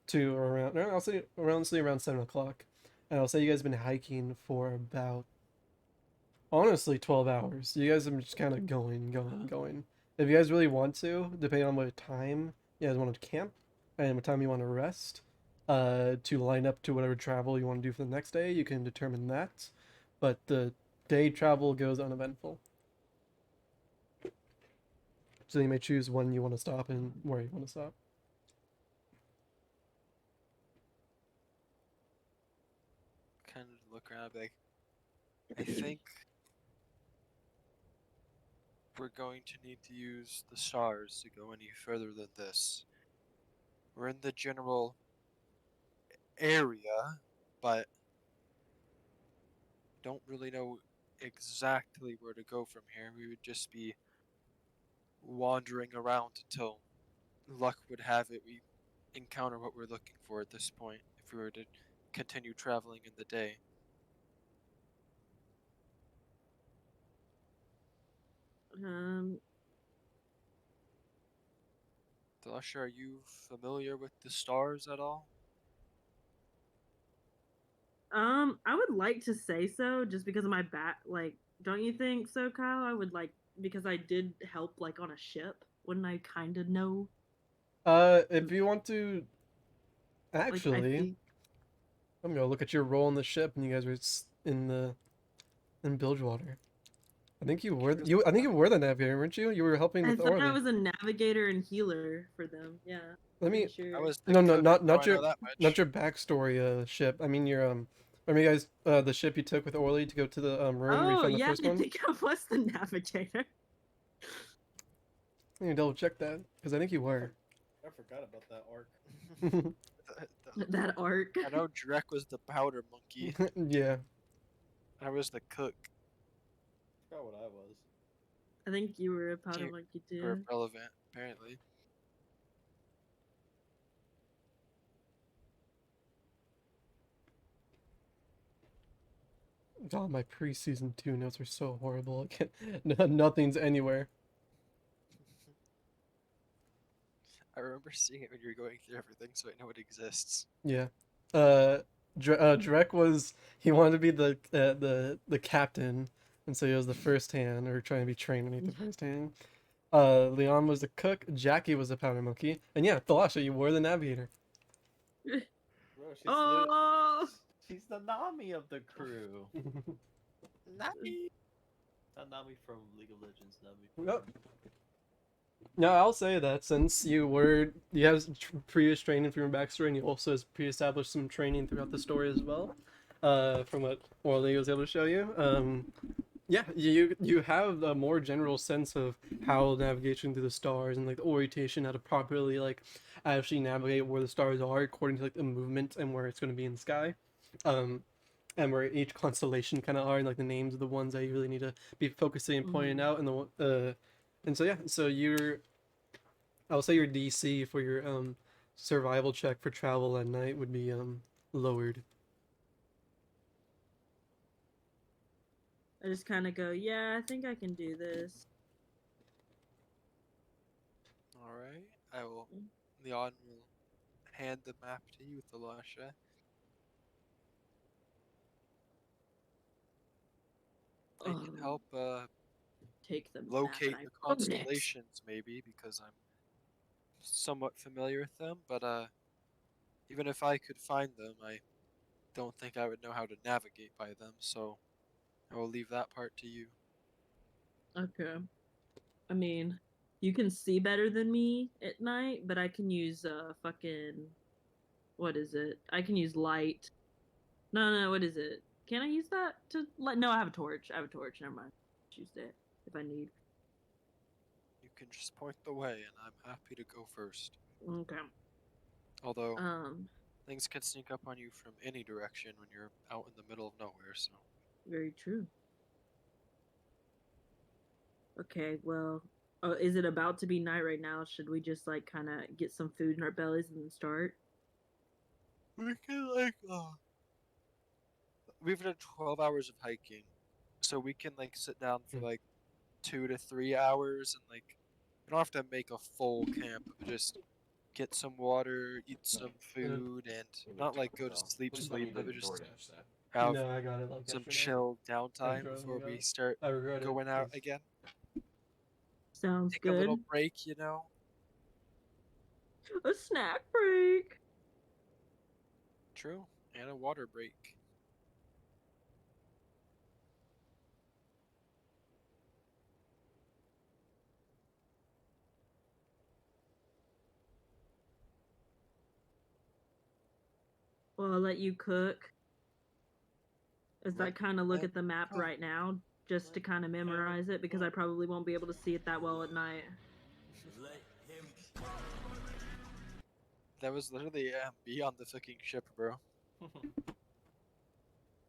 to around, no, I'll say around 7 o'clock, and I'll say you guys have been hiking for about, honestly, 12 hours. You guys have been just kind of going. If you guys really want to, depending on what time you guys want to camp and what time you want to rest, to line up to whatever travel you want to do for the next day, you can determine that. But the day travel goes uneventful. So you may choose when you want to stop and where you want to stop. Kind of look around, be like, I think we're going to need to use the stars to go any further than this. We're in the general area, but don't really know exactly where to go from here. We would just be wandering around until luck would have it we encounter what we're looking for at this point if we were to continue traveling in the day. Um, Delusha, are you familiar with the stars at all? I would like to say so, just because of my back. Like, don't you think so, Kyle? I would like because I did help like on a ship. Wouldn't I kind of know? If you want to, Like, I actually, think. I'm gonna look at your role in the ship, and you guys were in Bilgewater. I think you were you. I think you were the navigator, weren't you? You were helping I with thought I Orly. was a navigator and healer for them. Yeah, Let me. pretty sure. I was the No, no, cook, not so not I know your that not much. your backstory. Ship. I mean your Remember you guys the ship you took with Orly to go to the ruin where you Oh found the yeah, first I one. think I was the navigator. I need to double check that because I think you were. I forgot about that arc. That arc. I know Drek was the powder monkey. Yeah. I was the cook. Forgot what I was. I think you were a powder You monkey were too. relevant, apparently. God, my preseason 2 notes are so horrible. I can't. Nothing's anywhere. I remember seeing it when you were going through everything, so I know it exists. Yeah. Drek was he wanted to be the captain, and so he was the first hand or trying to be trained underneath the first hand. Leon was the cook. Jackie was the powder monkey, and yeah, Thalasha, you were the navigator. Bro, Oh, she's the Nami of the crew. Nani? Not Nami from League of Legends, Nami Yep. from No, I'll say that since you have previous training from your backstory, and you also has pre-established some training throughout the story as well, from what Orly was able to show you. Yeah, you have a more general sense of how navigation through the stars and like the orientation, how to properly like actually navigate where the stars are according to like the movement and where it's going to be in the sky, um, and where each constellation kind of are and like the names of the ones that you really need to be focusing and pointing out and so yeah, so I'll say your DC for your survival check for travel at night would be lowered. I just kind of go, yeah, I think I can do this. Alright, Leon will hand the map to you, Thalasha. I can help Take them locate the own it. constellations, maybe, because I'm somewhat familiar with them, but even if I could find them, I don't think I would know how to navigate by them, so I will leave that part to you. Okay. I mean, you can see better than me at night, but I can use fucking what is it? I can use light. No, what is it? Can I use that to light? No, I have a torch. Never mind. Just use it if I need. You can just point the way, and I'm happy to go first. Okay. Although Um, things can sneak up on you from any direction when you're out in the middle of nowhere. So very true. Okay, well, is it about to be night right now? Should we just like kind of get some food in our bellies and then start? we can we've done 12 hours of hiking, so we can like sit down for like 2 to 3 hours and like you don't have to make a full camp, but just get some water, eat some food, and not like go to sleep, but just have No, I got it like some yesterday. chill I downtime drove before and we got it. start I regret it. going out 'cause- again. Sounds Take a little good. break, you know. A snack break. True, and a water break. Well, I'll let you cook. As I Let kind of look them at the map cook. right now, just to kind of memorize it, because I probably won't be able to see it that well at night. That was literally me on the fucking ship, bro.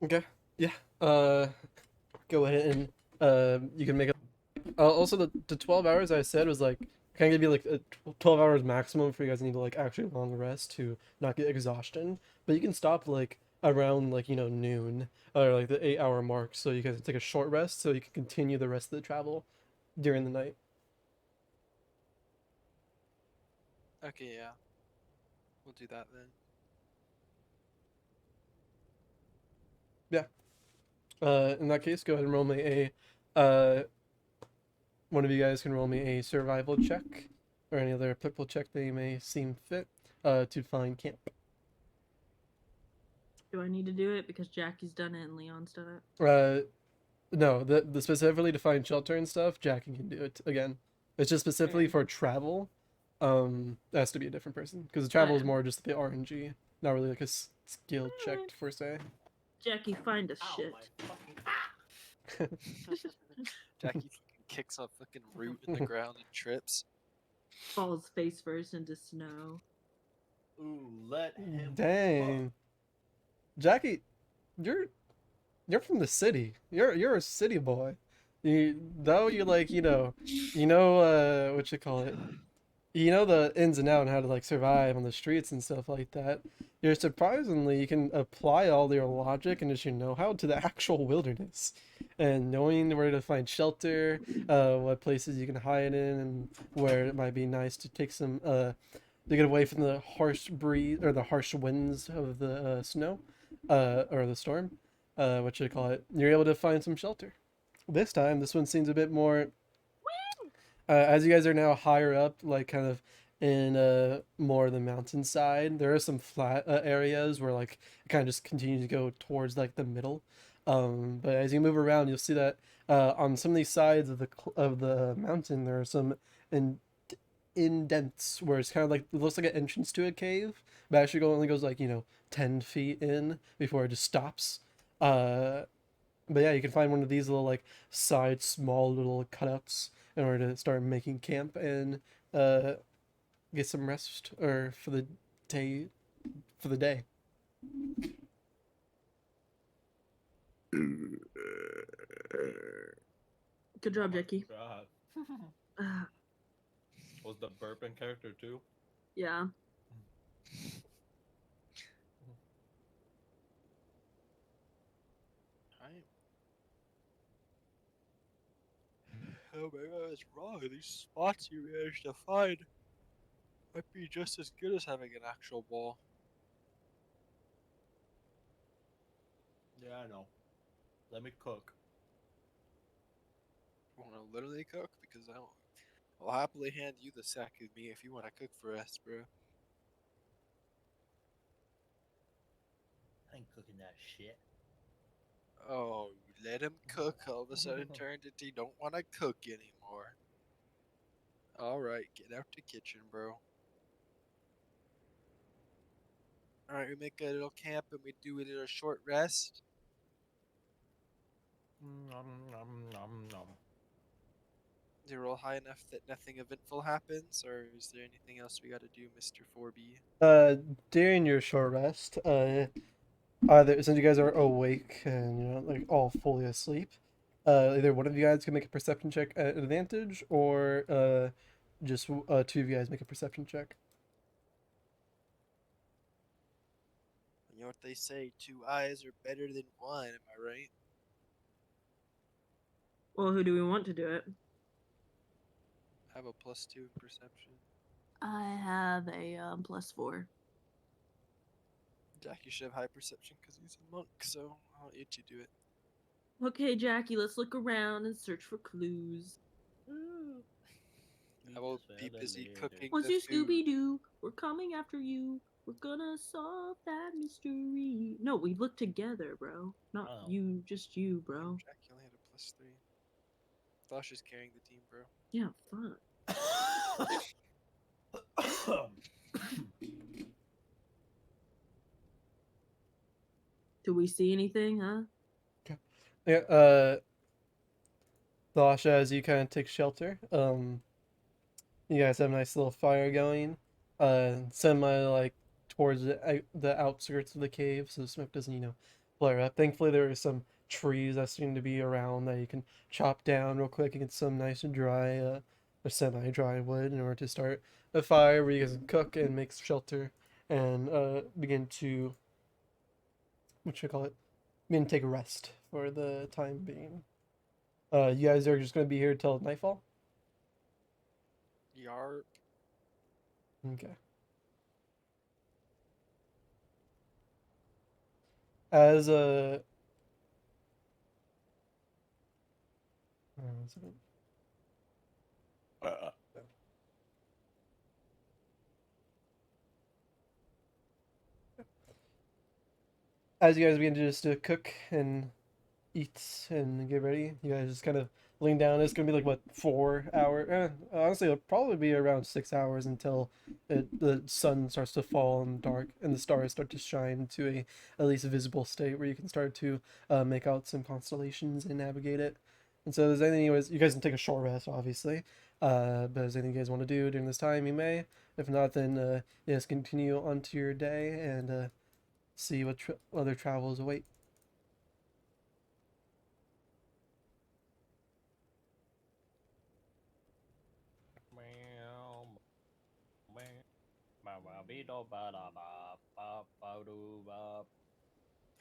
Okay. Yeah. Go ahead and you can make a. Also, the 12 hours I said was like kind of give you like a 12 hours maximum for you guys need to like actually long rest to not get exhaustion. But you can stop like around like noon or like the 8 hour mark, so you guys take a short rest so you can continue the rest of the travel during the night. Okay, yeah, we'll do that then. Yeah. In that case, go ahead and roll me one of you guys can roll me a survival check or any other applicable check that you may seem fit to find camp. Do I need to do it because Jackie's done it and Leon's done it? No, the specifically to find shelter and stuff, Jackie can do it again. It's just specifically Okay. for travel. It has to be a different person because the travel is yeah. more just the RNG, not really like a skill check Alright. per se. Jackie, find us shit. Jackie fucking kicks a fucking root in the ground and trips. Falls face first into snow. Ooh, let him. Dang, Jackie, you're from the city. You're a city boy. You're like what you call it. You know the ins and outs and how to like survive on the streets and stuff like that. You're surprisingly you can apply all your logic and just your know-how to the actual wilderness, and knowing where to find shelter, what places you can hide in, and where it might be nice to take some to get away from the harsh breeze or the harsh winds of the snow, or the storm. What should I call it? You're able to find some shelter. This time, this one seems a bit more as you guys are now higher up, like kind of in more of the mountainside, there are some flat areas where like it kind of just continues to go towards like the middle. But as you move around, you'll see that on some of these sides of the mountain, there are some in indents where it's kind of like it looks like an entrance to a cave, but actually only goes like 10 feet in before it just stops. But yeah, you can find one of these little like side small little cutouts in order to start making camp and uh get some rest or day for the day. Good job, Jackie. God. Uh, Was the burping character too? yeah. Right. Oh my god, what's wrong? These spots you managed to find might be just as good as having an actual ball. Yeah, I know. Let me cook. Want to literally cook? Because I'll happily hand you the sack of meat if you want to cook for us, bro. I ain't cooking that shit. Oh, you let him cook. All of a sudden turned into you don't want to cook anymore. All right, get out the kitchen, bro. Alright, we make a little camp and we do a little short rest. Is it roll high enough that nothing eventful happens, or is there anything else we gotta do, Mr. 4B? During your short rest, either since you guys are awake and like all fully asleep, either one of you guys can make a perception check at advantage, or just two of you guys make a perception check. You know what they say, two eyes are better than one, am I right? Well, who do we want to do it? I have a +2 in perception. I have a +4. Jack, you should have high perception because he's a monk, so I'll let you do it. Okay, Jackie, let's look around and search for clues. I will be busy cooking Once the you food. Scooby Doo, we're coming after you. We're gonna solve that mystery. No, we look together, bro. Not Oh. you, just you, bro. Jack, you only had a +3. Thosh is carrying the team, bro. Yeah, fuck. Do we see anything, huh? Yeah. Lasha, as you kind of take shelter, you guys have a nice little fire going, semi like towards the outskirts of the cave, so the smoke doesn't flare up. Thankfully, there are some trees that seem to be around that you can chop down real quick and get some nice dry, or semi-dry wood in order to start a fire where you guys can cook and make shelter and begin to what should I call it? Begin to take a rest for the time being. You guys are just gonna be here till nightfall. Yarp. Okay. As one second. As you guys begin to just cook and eat and get ready, you guys just kind of laying down. It's gonna be like what 4 hour? Honestly, it'll probably be around 6 hours until the sun starts to fall and dark, and the stars start to shine to a at least visible state where you can start to make out some constellations and navigate it. And so, if there's anything, you guys can take a short rest, obviously. But if there's anything you guys want to do during this time, you may. If not, then you guys continue on to your day and see what other travels await.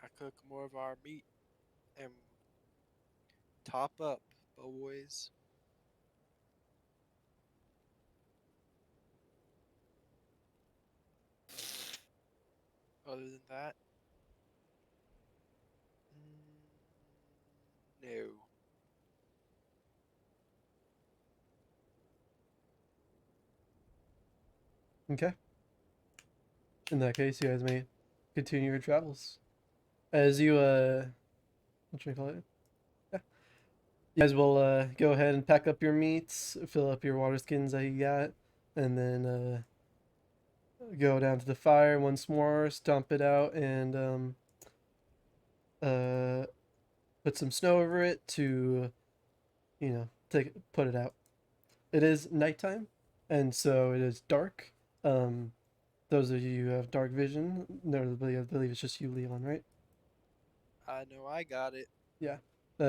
I cook more of our meat and top up, boys. Other than that, no. Okay. In that case, you guys may continue your travels. As you what should I call it? Yeah. You guys will go ahead and pack up your meats, fill up your water skins that you got, and then go down to the fire once more, stomp it out, and put some snow over it to put it out. It is nighttime, and so it is dark. Those of you who have dark vision, notably, I believe it's just you, Leon, right? I know I got it. Yeah.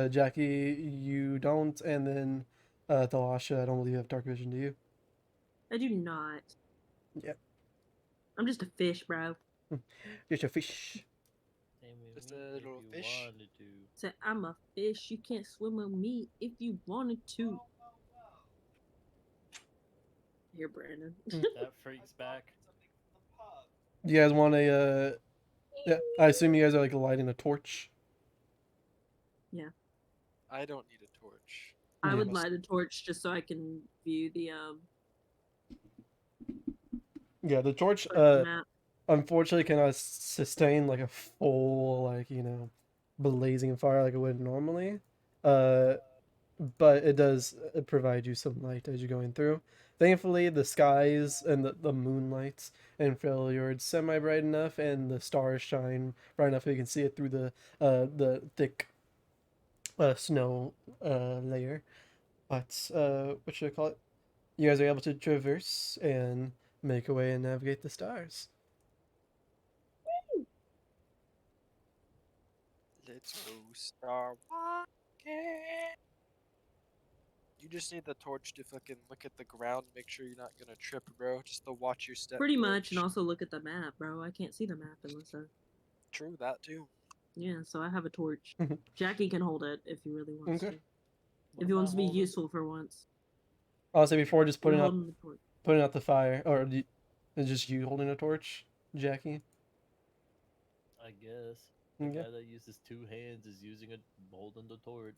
Jackie, you don't, and then Thalasha, I don't believe you have dark vision, do you? I do not. Yeah. I'm just a fish, bro. Just a fish. Just a little fish. Say, I'm a fish. You can't swim with me if you wanted to. Here, Brandon. That freak's back. You guys want a yeah, I assume you guys are like lighting a torch. I don't need a torch. I Yeah. would light a torch just so I can view the Yeah, the torch map. unfortunately cannot sustain like a full blazing fire like it would normally. but it does provide you some light as you're going through. Thankfully, the skies and the moonlight in Freljord's semi bright enough, and the stars shine bright enough that you can see it through the thick snow layer. But what should I call it? You guys are able to traverse and make your way and navigate the stars. Let's go star walking. You just need the torch to fucking look at the ground, make sure you're not gonna trip, bro. Just to watch your step. Pretty much, and torch. also look at the map, bro. I can't see the map unless I. True that too. Yeah, so I have a torch. Jackie can hold it if he really wants Okay. to. If he wants to be useful for once. I'll say before just We're putting holding the torch. out the fire, or is just you holding a torch, Jackie? I guess the Okay. guy that uses two hands is using a holding the torch.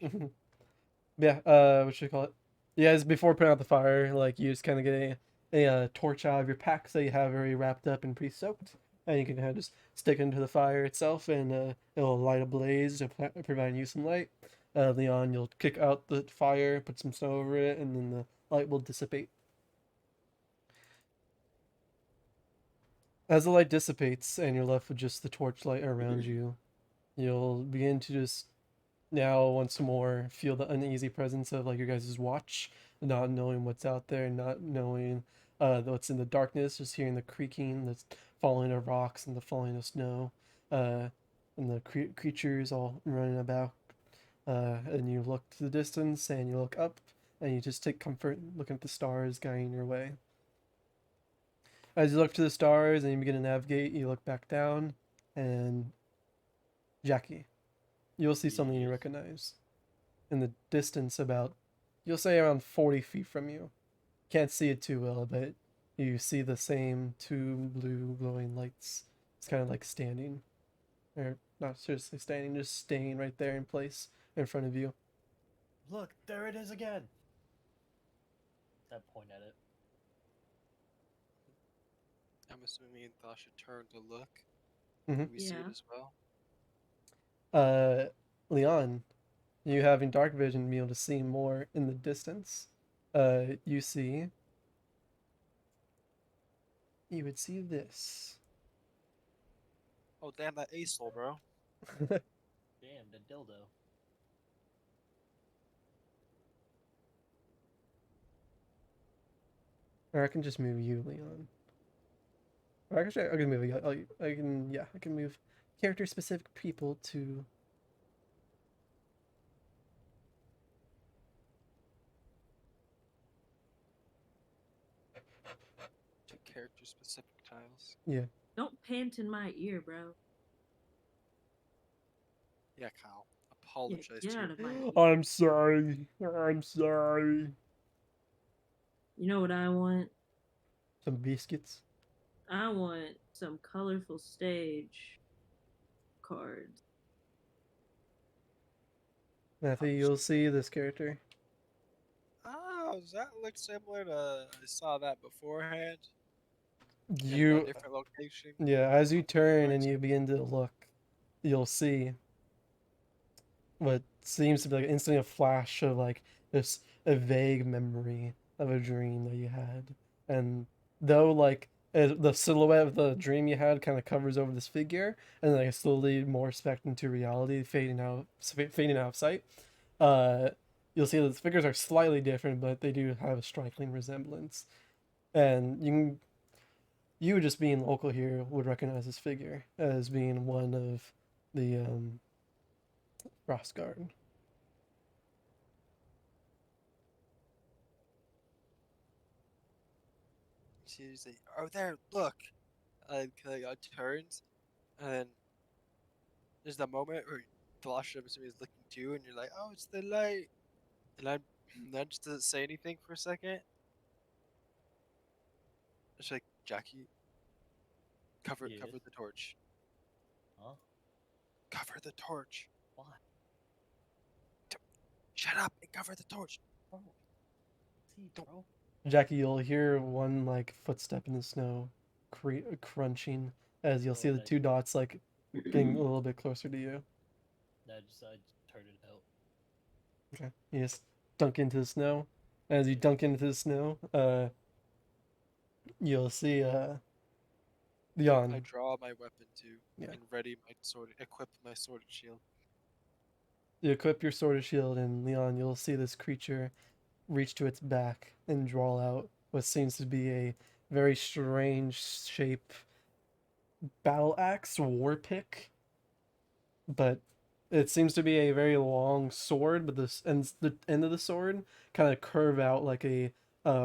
Yeah. What should I call it? You guys before putting out the fire, like you just kind of get a torch out of your pack that you have already wrapped up and pre-soaked, and you can kind of just stick it into the fire itself, and it'll light a blaze to provide you some light. Leon, you'll kick out the fire, put some snow over it, and then the light will dissipate. As the light dissipates and you're left with just the torchlight around you, you'll begin to just now once more feel the uneasy presence of like your guys' watch, not knowing what's out there, not knowing what's in the darkness, just hearing the creaking, the falling of rocks and the falling of snow, uh, and the creatures all running about. And you look to the distance and you look up and you just take comfort looking at the stars guiding your way. As you look to the stars and you begin to navigate, you look back down, and Jackie, you'll see something you Yes. recognize. In the distance, about, you'll say around 40 feet from you. Can't see it too well, but you see the same two blue glowing lights. It's kind of like standing, or not seriously standing, just staying right there in place in front of you. Look, there it is again. I point at it. I'm assuming me and Thasha turn to look. Mhm. Do we see it Yeah. as well? Leon, you having dark vision, be able to see more in the distance. You see. You would see this. Oh damn, that asshole, bro. Damn, the dildo. Or I can just move you, Leon. Or actually, I can move. I can. Yeah, I can move character-specific people to. To character specific tiles. Yeah. Don't pant in my ear, bro. Yeah, Kyle. Yeah, Apologize get to out your of my ear. I'm sorry. I'm sorry. You know what I want? Some biscuits. I want some colorful stage cards. Matthew, you'll see this character. Oh, does that look similar to I saw that beforehand? In a You, different location? yeah. As you turn and Nice. you begin to look, you'll see what seems to be like instantly a flash of like this a vague memory of a dream that you had, and though like the silhouette of the dream you had kind of covers over this figure, and then like slowly morphs back into reality, fading out of sight. Uh, you'll see that the figures are slightly different, but they do have a striking resemblance, and you just being local here would recognize this figure as being one of the Frost Guard. She's like, oh, there, look. I turns, and then there's the moment where Thasha, I'm assuming, is looking too, and you're like, oh, it's the light. And I'm then just doesn't say anything for a second. It's like, Jackie, cover Yes. the torch. Huh? Cover the torch. Why? Shut up and cover the torch. Bro. See, bro. Jackie, you'll hear one like footstep in the snow, crunching as you'll see Oh, the nice. two dots like getting a little bit closer to you. I just turn it out. Okay. You just dunk into the snow. As you dunk into the snow, you'll see I Leon. draw my weapon too, Yeah. and ready my sword, equip my sword and shield. You equip your sword and shield, and Leon, you'll see this creature reach to its back and draw out what seems to be a very strange shape battle axe war pick, but it seems to be a very long sword, but the end of the sword kind of curve out like a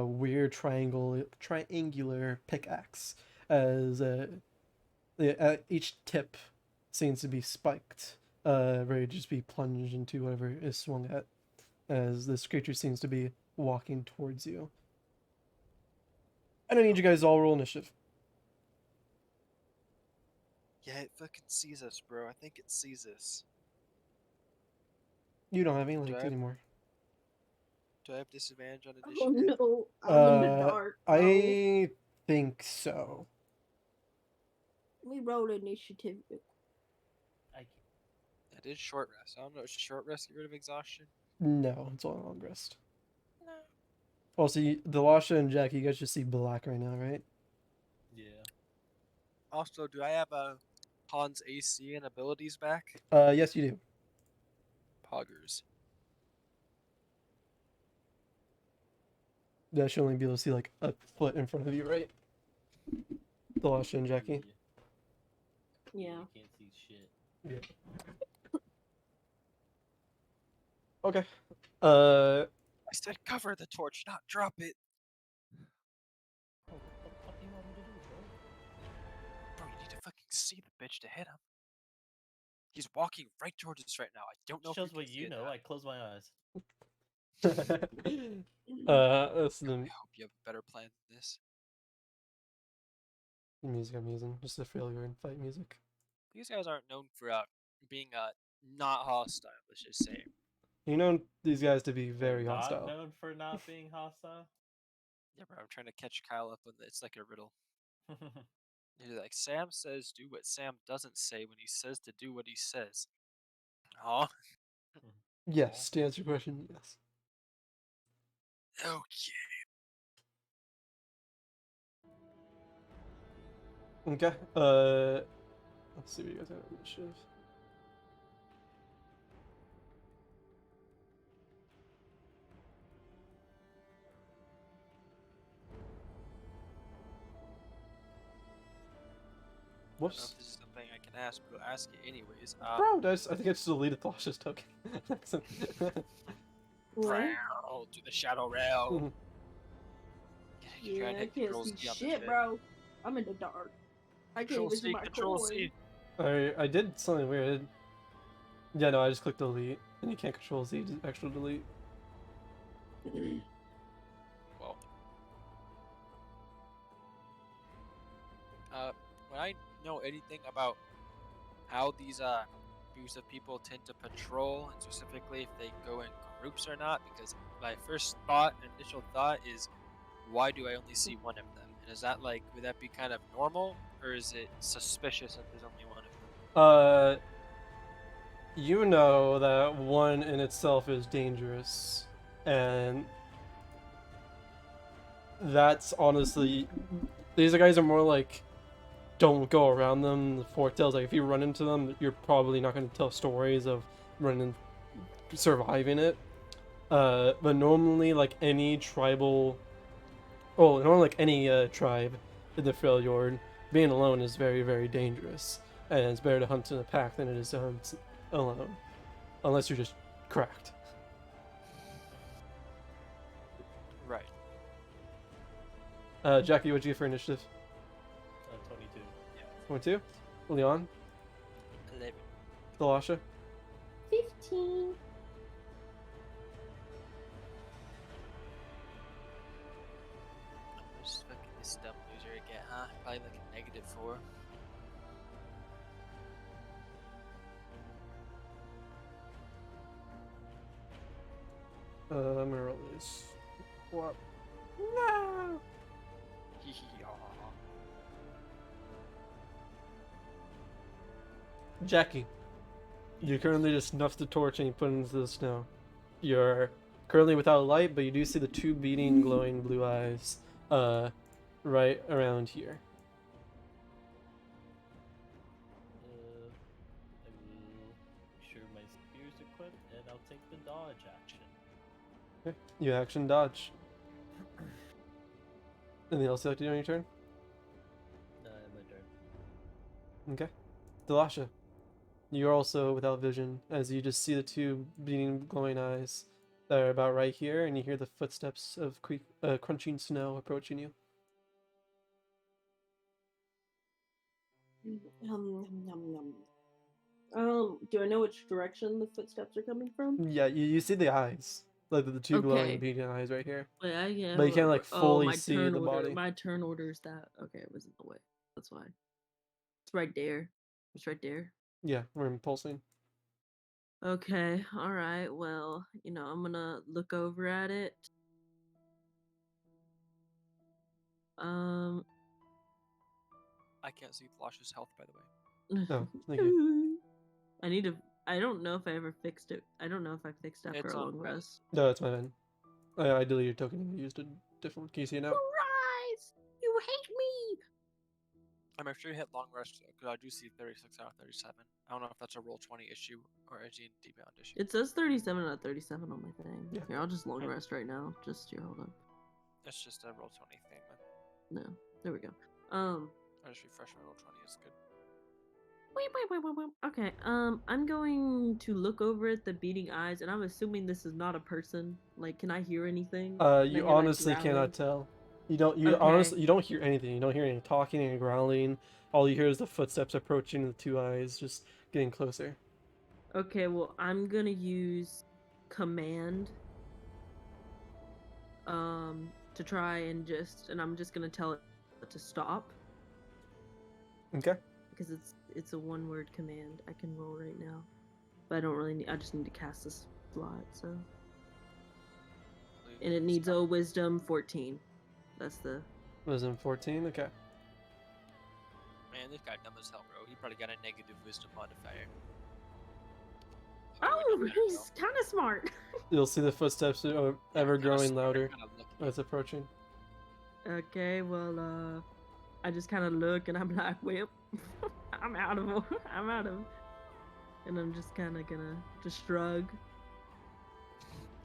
weird triangular pickaxe, as each tip seems to be spiked, ready to just be plunged into whatever is swung at, as this creature seems to be walking towards you. And I need you guys to all roll initiative. Yeah, it fucking sees us, bro. I think it sees us. You don't have any Do legs I have, anymore. do I have disadvantage on Oh initiative? no, I'm in the Uh, dark. Bro. I think so. We rolled initiative. I can't. That is short rest. I don't know. Should short rest get rid of exhaustion? No, it's all long rest. No. Also, Delasha and Jack, you guys just see black right now, right? Yeah. Also, do I have Han's AC and abilities back? Yes, you do. Poggers. That should only be able to see like a foot in front of you, right? Delasha and Jackie. Yeah. Yeah. You can't see shit. Yeah. Okay. Uh, I said cover the torch, not drop it. Oh, what the fuck do you want me to do, bro? Bro, you need to fucking see the bitch to hit him. He's walking right towards us right now. I don't know if Shows you what can see you it know. now. I close my eyes. that's I the hope you have a better plan than this. music I'm using. Just a failure in fight music. These guys aren't known for being not hostile. Let's just say. You know these guys to be We're very not hostile. known for not being hostile. Yeah, bro. I'm trying to catch Kyle up on this. It's like a riddle. He's like, Sam says do what Sam doesn't say when he says to do what he says. Huh? Yes, to answer your question, yes. Okay. Okay. Let's see what you guys have in initiative. I don't know Whoops. if this is something I can ask, but I'll ask it anyways. Bro, I think I just deleted Thasha's token. What? To the shadow realm. You try Yeah, and I hit can't Control see C on the shit, bro. I'm in the dark. I can't Control even see C, my Control coin. C. I did something weird. Yeah, no, I just clicked delete, and you can't control Z, just extra delete. Well, when I know anything about how these abusive people tend to patrol, and specifically if they go in groups or not, because my first thought, initial thought, is why do I only see one of them? And is that like, would that be kind of normal, or is it suspicious that there's only one of them? You know that one in itself is dangerous, and that's honestly, these guys are more like, don't go around them. The foretell's like, if you run into them, you're probably not going to tell stories of running, surviving it. But normally, like any tribal, normally like any tribe in the Freljord, being alone is very, very dangerous, and it's better to hunt in a pack than it is to hunt alone, unless you're just cracked. Right. Jackie, what'd you get for initiative? 22. 22. Leon, 11. Delasha, 15. I'm just fucking this dumb loser again, huh? Probably like a -4. I'm gonna roll this. What? No. Jackie, you currently just snuffed the torch and you put it into the snow. Your currently without light, but you do see the two beating, glowing blue eyes, right around here. I will make sure my spear is equipped, and I'll take the dodge action. Okay. You action dodge. Anything else you like to do on your turn? My turn. Okay. Delasha, you're also without vision as you just see the two beating, glowing eyes that are about right here, and you hear the footsteps of crunching snow approaching you. Do I know which direction the footsteps are coming from? Yeah, you see the eyes, like the two glowing Okay. beating eyes right here. Yeah, yeah. But you can't, like, fully my see turn the order. body. My turn order is that. Okay, it was in the way. That's why. It's right there. It's right there. Yeah, we're impulsing. Okay, alright, well, I'm gonna look over at it. Um, I can't see Flash's health, by the way. Oh, thank you. I don't know if I ever fixed it. I don't know if I fixed after It's a on long red. rest. No, that's my bad. I deleted your token and used a different. Can you see it now? Rise! You hate me! I'm sure you hit long rest because I do see 36 out of 37. I don't know if that's a roll 20 issue or a D&D Beyond issue. It says 37 out of 37 on my thing. Yeah. Here, I'll just long Okay. rest right now. Just here, hold up. It's just a roll 20 thing, man. No, there we go. I just refresh my roll 20. It's good. Wait. Okay, I'm going to look over at the beating eyes, and I'm assuming this is not a person. Like, can I hear anything? Can I You hear, honestly growling? cannot tell. You Okay. honestly you don't hear anything. You don't hear any talking, any growling. All you hear is the footsteps approaching, the two eyes just getting closer. Okay, well, I'm gonna use command, to try and I'm just gonna tell it to stop, Okay. because it's a one-word command I can roll right now. But I don't really need, I just need to cast this slot, so. And it needs a wisdom 14. That's the. Wisdom 14. Okay. Man, this guy dumb as hell, bro. He probably got a negative wisdom modifier. Oh, he's kind of smart. You'll see the footsteps ever growing louder That's as approaching. Okay, well, I just kind of look and I'm like, well, I'm out of, and I'm just kind of gonna just shrug.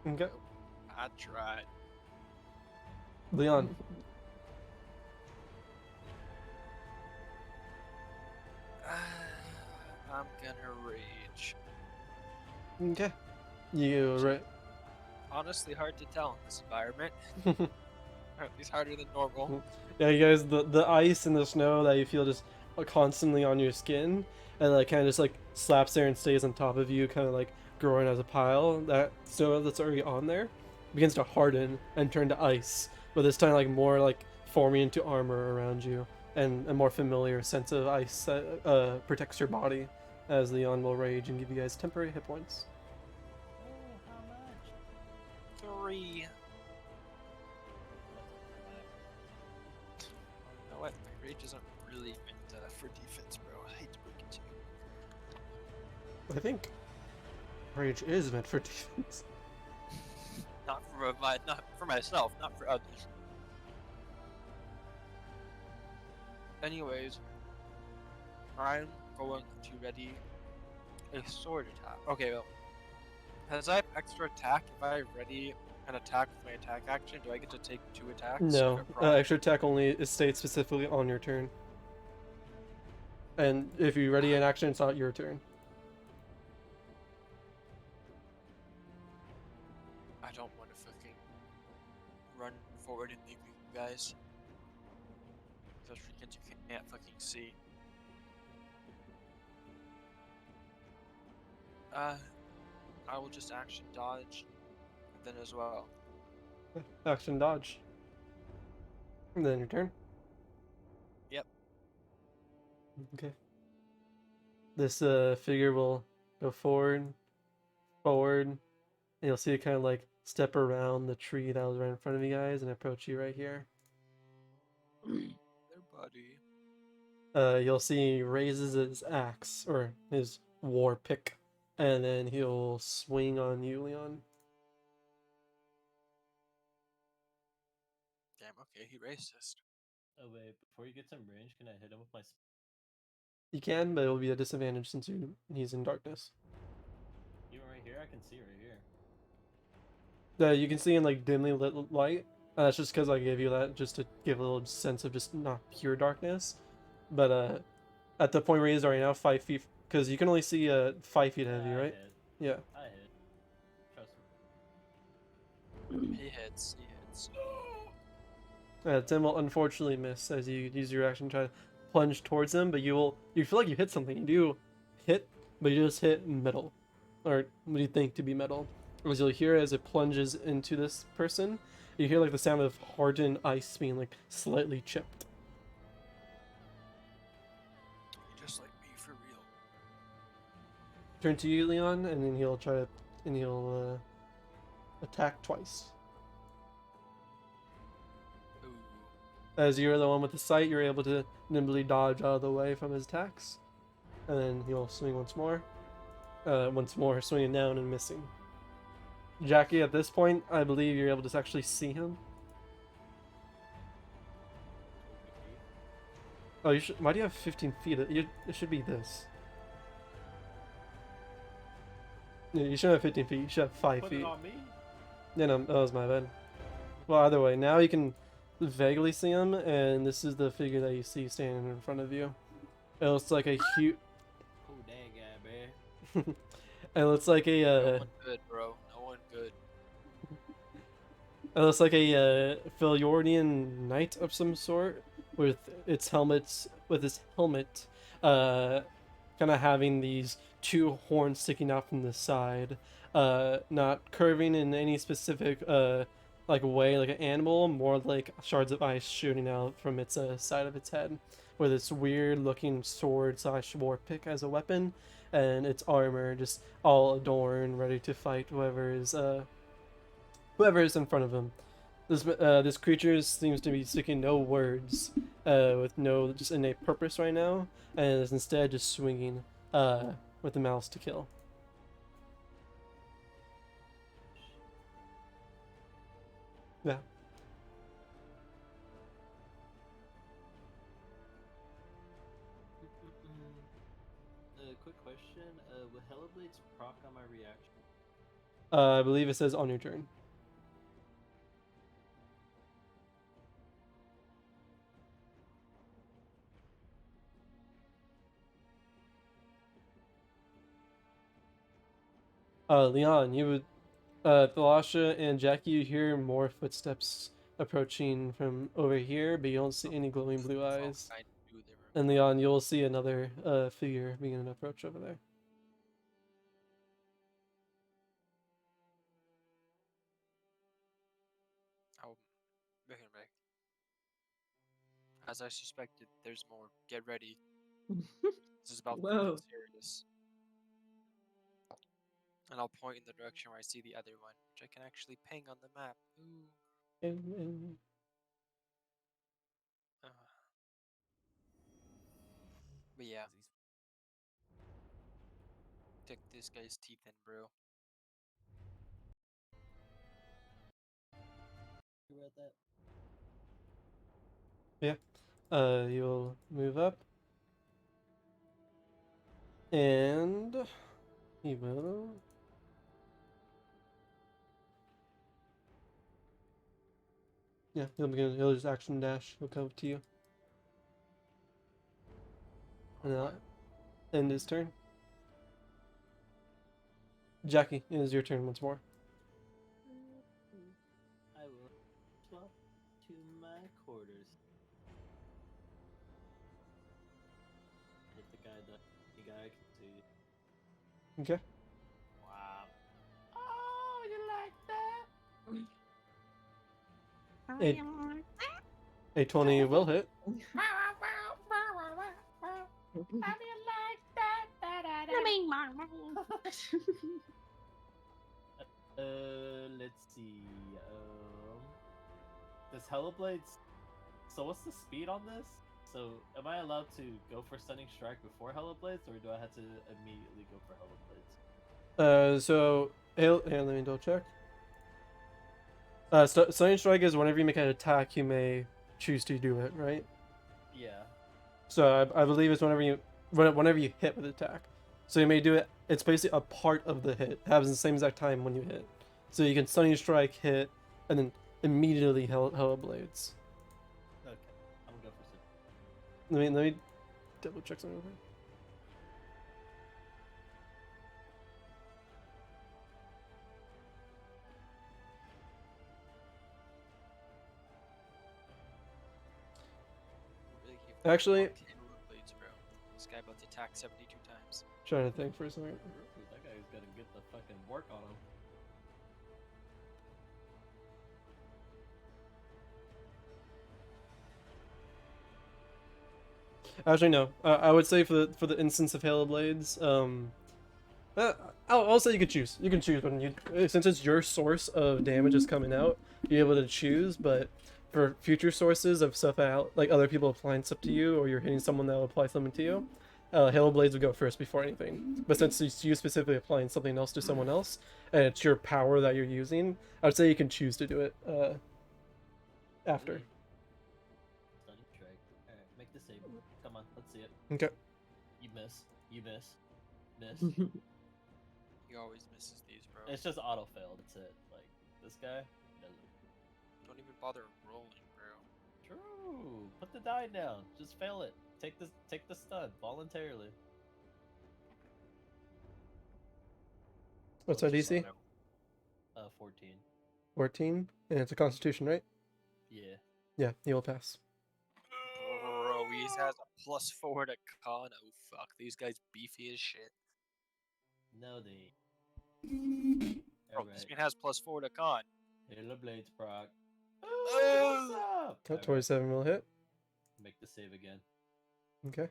Okay. I tried. Leon. I'm gonna rage. Okay. You right. Honestly, hard to tell in this environment. Or at least harder than normal. Yeah, you guys, the ice and the snow that you feel just constantly on your skin, and like kind of just like slaps there and stays on top of you, kind of like growing as a pile. That snow that's already on there begins to harden and turn to ice, but this time like more like forming into armor around you, and a more familiar sense of ice that protects your body. As Leon will rage and give you guys temporary hit points. Oh, how much? 3. You know what? My rage isn't really meant for defense, bro. I hate to break it to you. I think rage is meant for defense. Not for myself, not for others. Anyways, I'm going to ready a sword attack. Okay, well, as I have extra attack, if I ready an attack with my attack action, do I get to take 2 attacks? No, if it procs? extra attack only is states specifically on your turn. And if you ready an action, it's not your turn. I don't want to fucking run forward and leave you guys. Those freaking you can't fucking see. I will just action dodge, and then as well. Action dodge. And then your turn. Yep. Okay. This figure will go forward, and you'll see it kind of like step around the tree that was right in front of you guys and approach you right here. Their buddy. You'll see he raises his axe or his war pick, and then he'll swing on you, Leon. Okay, he racist. Oh wait, before you get to him range, can I hit him with my? You can, but it'll be a disadvantage since he's in darkness. Even right here, I can see right here. You can see in like dimly lit light. That's just because I gave you that just to give a little sense of just not pure darkness. But at the point where he is right now, 5 feet, because you can only see 5 feet ahead of you, I right? hit. Yeah. I hit. Trust me. He hits. He hits. Tim will unfortunately miss as you use your action to try to plunge towards him, but you feel like you hit something. You do hit, but you just hit metal, or what do you think to be metal? As you'll hear as it plunges into this person, you hear like the sound of hardened ice being like slightly chipped. Just like me for real. Turn to you, Leon, and then he'll attack twice. Ooh. As you're the one with the sight, you're able to nimbly dodge out of the way from his attacks. And then he'll swing once more. Swinging down and missing. Jackie, at this point, I believe you're able to actually see him. Oh, you should. Why do you have 15 feet? It should be this. Yeah, you shouldn't have 15 feet. You should have 5 Put feet. it on me. Yeah, no, that was my bad. Well, either way, now you can vaguely see him, and this is the figure that you see standing in front of you. It looks like a huge. Oh, that guy, man. It looks like a. No one good, bro. No one good. It looks like a Philordian knight of some sort, with its helmet, kind of having these two horns sticking out from the side, not curving in any specific like way, like an animal, more like shards of ice shooting out from its side of its head, with its weird-looking sword/war pick as a weapon, and its armor just all adorned, ready to fight whoever is in front of him. This creature seems to be speaking no words, with no just innate purpose right now, and is instead just swinging with the mouse to kill. Yeah. Quick question. Will Hellblades proc on my reaction? I believe it says on your turn. Leon, you would, Thalasha and Jackie, you hear more footsteps approaching from over here, but you don't see any glowing blue eyes. I knew they were. And Leon, you'll see another figure beginning to approach over there. Oh, back. As I suspected, there's more. Get ready. This is about to Whoa. get serious. And I'll point in the direction where I see the other one, which I can actually ping on the map. Ooh. Uh. But yeah. Take this guy's teeth in, bro. You read that? You'll move up. And he will. Yeah, he'll just action dash. He'll come to you. And that'll end his turn. Jackie, it is your turn once more. I will swap to my quarters. Hit the guy I can see. Okay. Wow. Oh, you like that? A 20 will hit. Let's see. Does Hellblades? So what's the speed on this? So am I allowed to go for Stunning Strike before Hellblades, or do I have to immediately go for Hellblades? So, hey, let me double check. Stunning strike is whenever you make an attack, you may choose to do it, right? Yeah. So I believe it's whenever you hit with attack. So you may do it. It's basically a part of the hit. It happens the same exact time when you hit. So you can stunning strike, hit, and then immediately Hella Blades. Okay. I'm gonna go for six. Let me double check something real quick. Really keep Actually- fucked in with blades, bro. This guy about to attack 72 times. Trying to think for a second. Ooh, that guy's gotta get the fucking work on him. Actually, no. I would say for the instance of Halo Blades, I'll say you can choose. You can choose when you since it's your source of damage is coming out, you're able to choose. But for future sources of stuff out, like other people applying stuff to you, or you're hitting someone that will apply something to you, Halo Blades would go first before anything. But since it's you specifically applying something else to someone else, and it's your power that you're using, I would say you can choose to do it after. Stunning strike. Alright, make the save. Come on, let's see it. Okay. You miss. You miss. Miss. He always misses these, bro. It's just auto fail. That's it. Like this guy doesn't. Don't even bother rolling, bro. True. Put the die down. Just fail it. Take the stun voluntarily. What's our DC? 14. 14, and it's a Constitution, right? Yeah. Yeah, he will pass. Bro, he has a +4 to con. Oh fuck, these guys beefy as shit. No, they. Bro, this man has +4 to con. Halo Blades proc. Oh! What's up? Oh, Alright, 27 will hit. make the save again. Okay.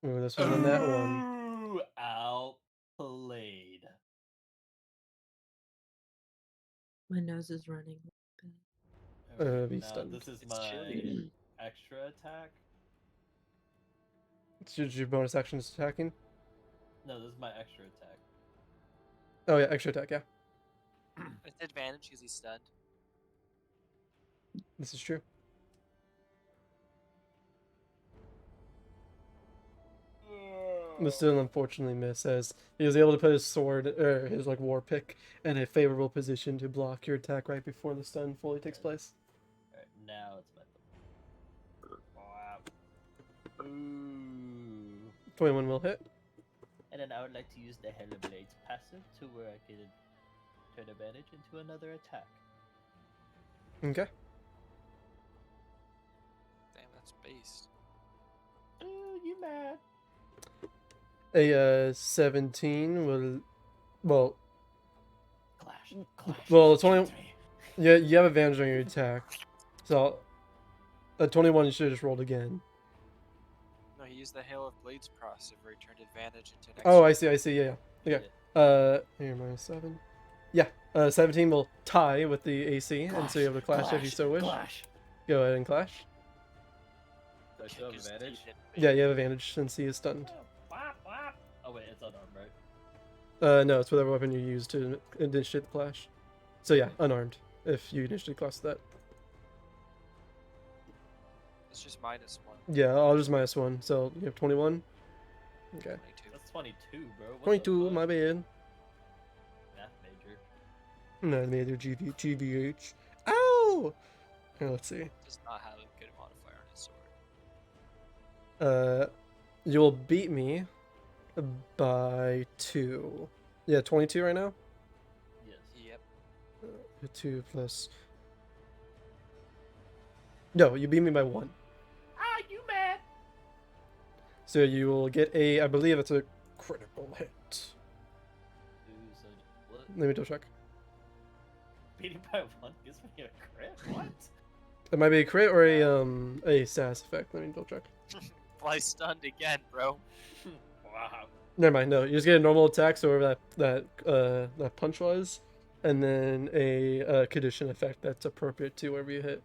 Ooh, this was on that one. Ooh, outplayed. My nose is running. Alright, be now stunned. this is It's my chilly. extra attack. It's your bonus action is attacking. No, this is my extra attack. Oh yeah, extra attack. Yeah, With advantage because he's stunned. this is true. But still, unfortunately, miss as he was able to put his sword or his like war pick in a favorable position to block your attack right before the stun fully takes place. Alright, now it's my turn. Wow. Ooh. 21 will hit. And then I would like to use the Hella Blades passive to where I can turn advantage into another attack. Okay. Damn, that's based. Ooh, you mad? A 17 will, well, Clash. Clash. Well, it's only- Shoot me. yeah, you have advantage on your attack. So, a 21 you should have just rolled again. No, he used the Hail of Blades passive where he turned advantage into next. Oh, I see. Yeah. You Okay. did it. Here, -7. Yeah. 17 will tie with the AC, and so you're able to clash if you so wish. Clash. Go ahead and clash. Do I still have Kick his advantage? teeth in. Yeah, you have advantage since he is stunned. Whap, whap. Oh wait, it's unarmed, right? No, it's whatever weapon you use to initiate the clash. So yeah, unarmed. If you initially clash that. It's just -1. Yeah, I'll just -1. So you have 21. Okay. 22. That's 22, bro. What the 22, fuck? my bad. Math major. No, neither GVH. Ow! Here, let's see. Does not have a good modifier on his sword. You'll beat me by 2. Yeah, 22 right now? Yes. Yep. 2 plus. No, you beat me by 1. Ah, you mad? So you will get I believe it's a critical hit. Ooh, so what? Let me double check. Beating by 1 gives me a crit? What? It might be a crit or a SAS effect. Let me double check. Fly stunned again, bro. Wow. Never mind. No, you just get a normal attack, so whatever that punch was, and then a condition effect that's appropriate to wherever you hit.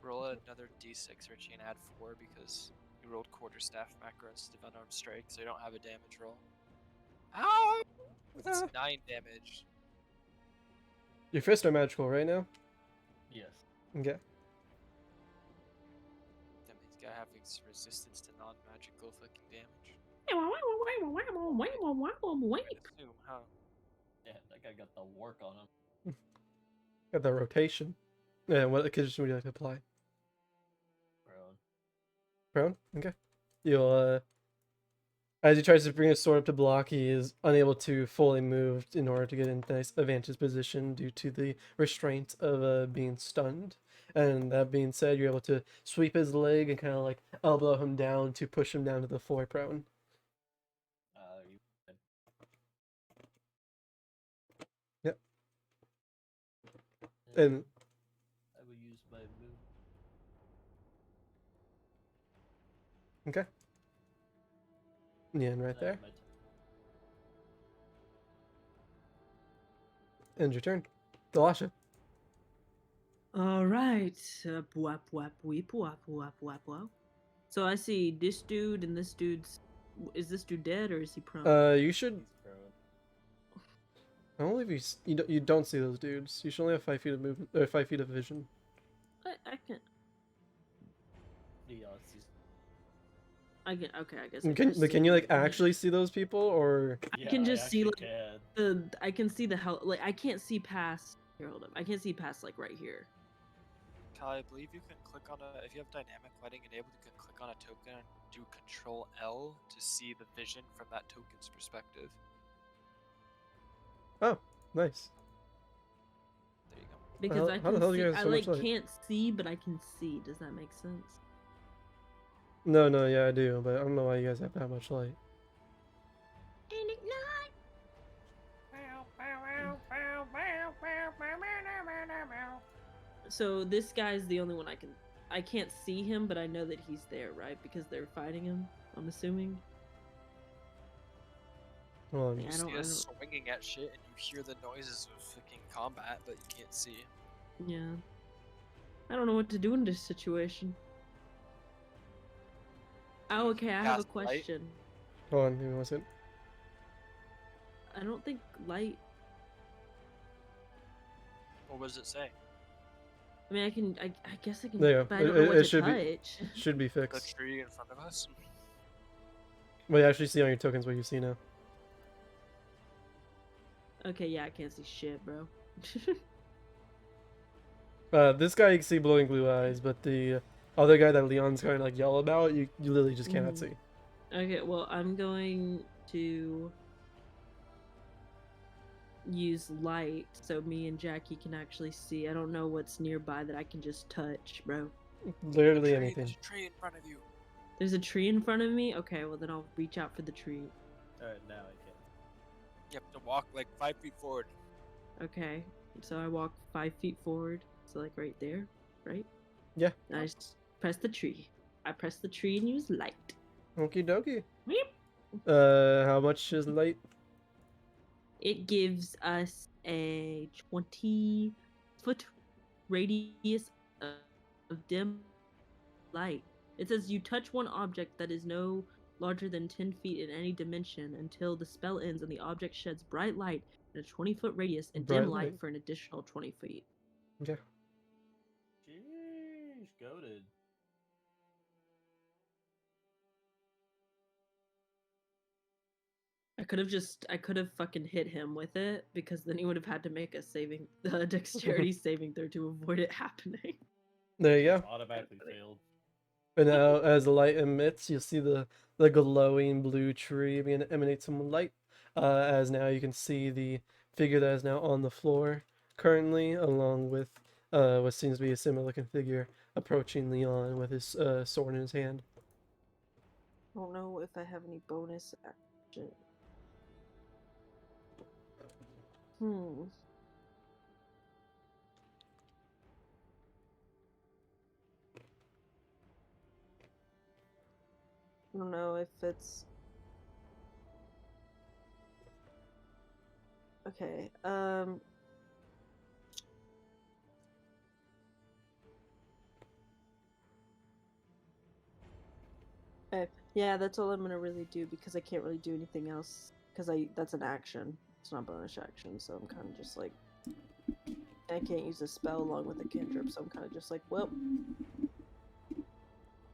Roll another d6, Richie, and add 4 because you rolled quarterstaff macro instead of unarmed strike, so you don't have a damage roll. Ow! It's 9 damage. Your fists are magical right now. Yes. Okay. That means gotta have resistance to non-magical fucking damage. Wait. I'd assume, huh? Yeah, that guy got the work on him. Got the rotation. Yeah. What condition would you like to apply? Bro. Prone. Okay. You'll as he tries to bring his sword up to block, he is unable to fully move in order to get in nice advantage position due to the restraint of being stunned. And that being said, you're able to sweep his leg and kind of like elbow him down to push him down to the floor prone. You Yep. And I will use my move. okay. Yeah, and right and I there. have my End your turn. Delasha. All right. Wap, wap, weep, wap, wap, wap, wap. So I see this dude and this dude's. Is this dude dead or is he prone? You should. He's prone. I don't believe you don't see those dudes. You should only have 5 feet of movement or 5 feet of vision. I can. Yeah, he's I can. Okay, I guess. Can you like actually see those people or? yeah, can just see, actually like, I can see the hell. Like I can't see past. Here, hold up. I can't see past like right here. Kyle, I believe you can click on a. If you have dynamic lighting enabled, you can click on a token and do Control L to see the vision from that token's perspective. Oh, nice. There you go. Because hell- I how the can hell do see. you have I so like much light? can't see, but I can see. Does that make sense? No, yeah, I do, but I don't know why you guys have that much light. And ignite. So this guy's the only one I can. I can't see him, but I know that he's there, right? Because they're fighting him. I'm assuming. Hold on. Yeah, You I see don't- us swinging at shit, and you hear the noises of fucking combat, but you can't see. Yeah. I don't know what to do in this situation. Oh, okay. I have a Cast light? question. Hold on, give me 1 second. I don't think light. What does it say? I mean, I can. I guess I can. There you go. But I don't know what It to should be- touch. Should be The fixed. tree in front of us. Well, you actually see on your tokens what you see now. Okay, yeah, I can't see shit, bro. This guy you can see glowing blue eyes, but the other guy that Leon's kind of like yell about, you literally just cannot Mhm. see. Okay, well, I'm going to use light so me and Jackie can actually see. I don't know what's nearby that I can just touch, bro. Literally Tree, anything. There's a tree in front of you. There's a tree in front of me? Okay, well, then I'll reach out for the tree. Alright, now I can. You have to walk like 5 feet forward. Okay, so I walk 5 feet forward. So, like, right there, right? Yeah. And I just press the tree. I press the tree and use light. Okie dokie. Weep. How much is light? It gives us a 20-foot radius of dim light. It says you touch one object that is no larger than 10 feet in any dimension until the spell ends and the object sheds bright light in a 20-foot radius and dim Bright light light. for an additional 20 feet. Yeah. Sheesh, goated. I could have fucking hit him with it because then he would have had to make a dexterity saving throw to avoid it happening. There you go. Automatically failed. And now, as the light emits, you'll see the glowing blue tree begin to emanate some light. As now you can see the figure that is now on the floor currently, along with what seems to be a similar looking figure approaching Leon with his sword in his hand. I don't know if I have any bonus action. I don't know if it's okay. Okay. Yeah, that's all I'm gonna really do because I can't really do anything else because that's an action. It's not bonus action, so I'm kind of just like I can't use a spell along with a cantrip, so I'm kind of just like, well.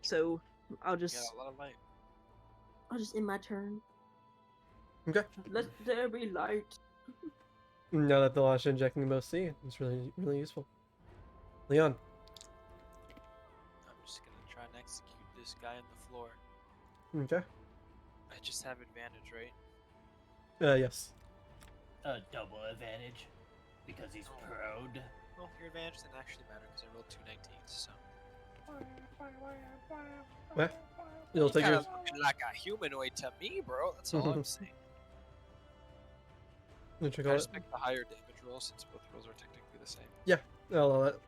So I'll Yeah, just a lot of light. end my turn. Okay. Let there be light. Now that the lash injecting both see, it's really useful. Leon. I'm just gonna try and execute this guy on the floor. Okay. I just have advantage, right? Yes. A double advantage because he's proud. Well, your advantage didn't actually matter because I rolled 2 19s, so. Yeah. You'll take Kinda your. looking like a humanoid to me, bro. That's all I'm saying. What you I call it? just picked the higher damage roll since both rolls are technically the same. Yeah. I'll allow that.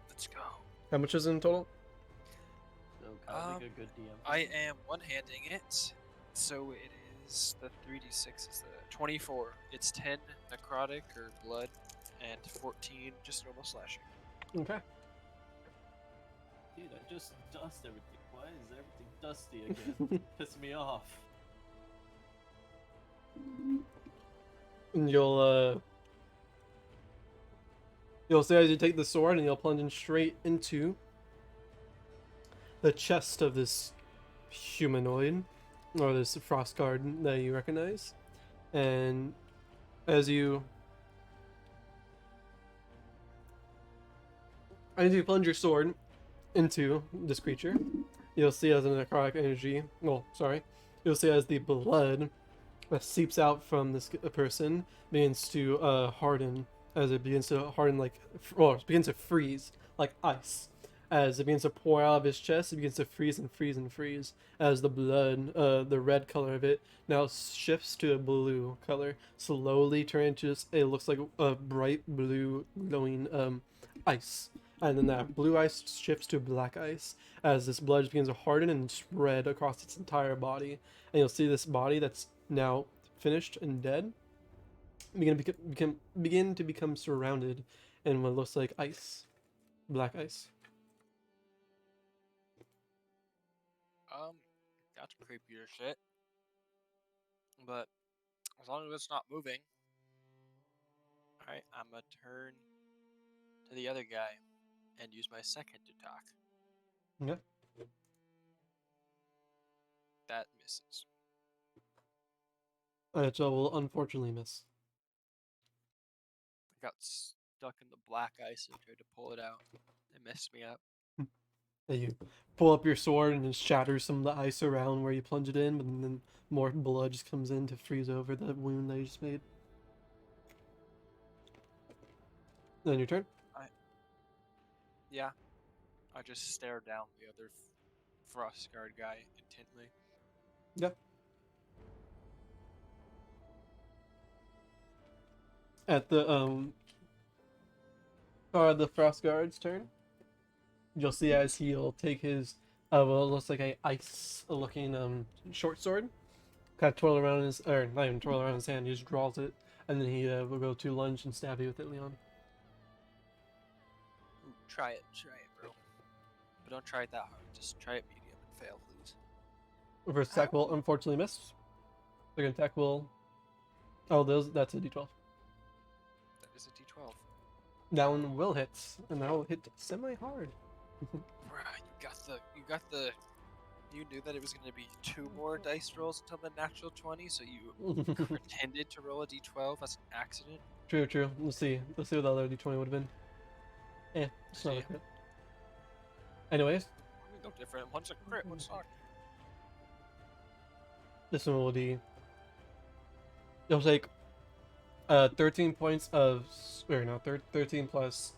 Let's go. How much is in total? So kind of like a good DM. I am one-handing it, so it is the 3d6 is the 24. It's 10 necrotic or blood, and 14 just normal slashing. Okay. Dude, I just dust everything. Why is everything dusty again? Piss me off. And you'll see as you take the sword and you'll plunge in straight into the chest of this humanoid, or this frost guard that you recognize. And as you plunge your sword into this creature, you'll see as the necrotic energy, you'll see as the blood that seeps out from this person begins to harden, as it begins to harden it begins to freeze like ice. As it begins to pour out of his chest, it begins to freeze and freeze and freeze. As the blood, the red color of it, now shifts to a blue color, slowly turning to just, it looks like a bright blue glowing ice. And then that blue ice shifts to black ice as this blood begins to harden and spread across its entire body. And you'll see this body that's now finished and dead begin to become surrounded in what looks like ice, black ice. That's creepier shit. But as long as it's not moving, alright, I'm gonna turn to the other guy and use my second attack. Okay. That misses. Alright, so will unfortunately miss. I got stuck in the black ice and tried to pull it out. It messed me up. And you pull up your sword and it shatters some of the ice around where you plunge it in, but then more blood just comes in to freeze over the wound that you just made. Then your turn. Yeah. I just stare down the other frost guard guy intently. Yeah. At the frost guard's turn, you'll see as he'll take his what looks like a ice looking short sword, kind of twirl around his, or not even twirl around his hand, he just draws it, and then he will go to lunge and stab you with it, Leon. Ooh, try it, bro. But don't try it that hard. Just try it medium and fail, please. First attack will unfortunately miss. Second attack will. Oh, that's a d12. That is a d12. That one will hit, and that will hit semi-hard. Bruh, you knew that it was going to be 2 more dice rolls until the natural 20, so you pretended to roll a d12 as an accident. True. Let's see what the other d20 would have been. It's not like that. Anyways, No different. One's a crit, one's not. this one will be. You'll take 13 points of, or no, 13 plus.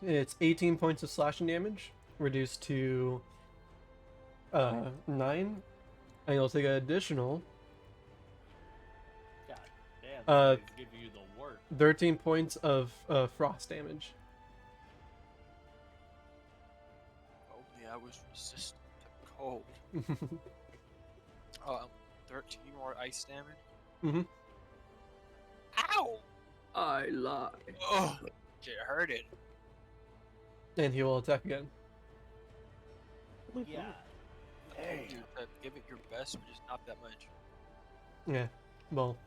It's 18 points of slashing damage, reduced to 9, and you'll take an additional God damn, Uh, this guy's giving you the work. 13 points of frost damage. Only I was resistant to cold. 13 more ice damage. Mhm. Ow! I lie. Oh, it hurted. And he will attack again. Yeah. Hey. Give it your best, but just not that much. Yeah. Well.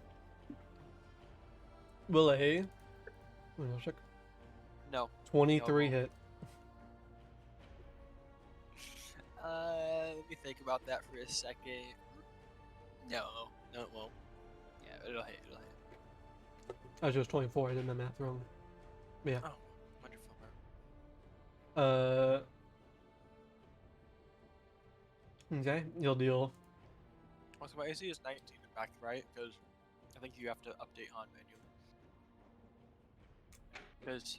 Will a Wait, I'll check. No. 23 No. hit. Let me think about that for a second. No, it won't. Yeah, it'll hit. I was just 24. I did my math wrong. Yeah. Oh, wonderful. Bro. Okay. You'll deal. Also, my AC is 19 in fact, right? Because I think you have to update Han manually. Because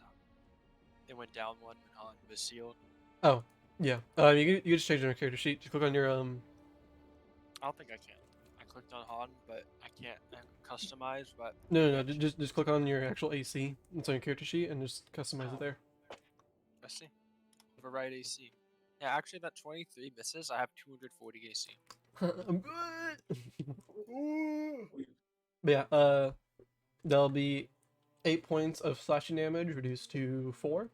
it went down one when Han was sealed. Oh, yeah. You can just change your character sheet. Just click on your I don't think I can. I clicked on Han, but I can't customize. But No. Just click on your actual AC. It's on your character sheet and just customize Oh. it there. I see. Override AC. Yeah, actually, that 23 misses. I have 240 AC. I'm good. But yeah. There'll be 8 points of slashing damage reduced to 4,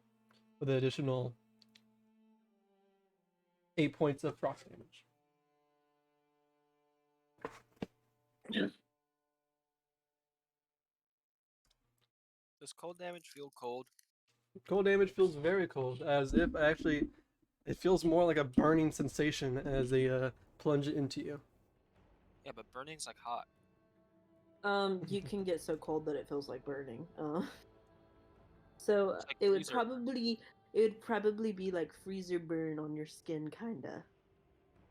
with an additional 8 points of frost damage. Does cold damage feel cold? Cold damage feels very cold, as if actually it feels more like a burning sensation as they plunge it into you. Yeah, but burning's like hot. You can get so cold that it feels like burning. So It's like it would freezer probably be like freezer burn on your skin, kinda.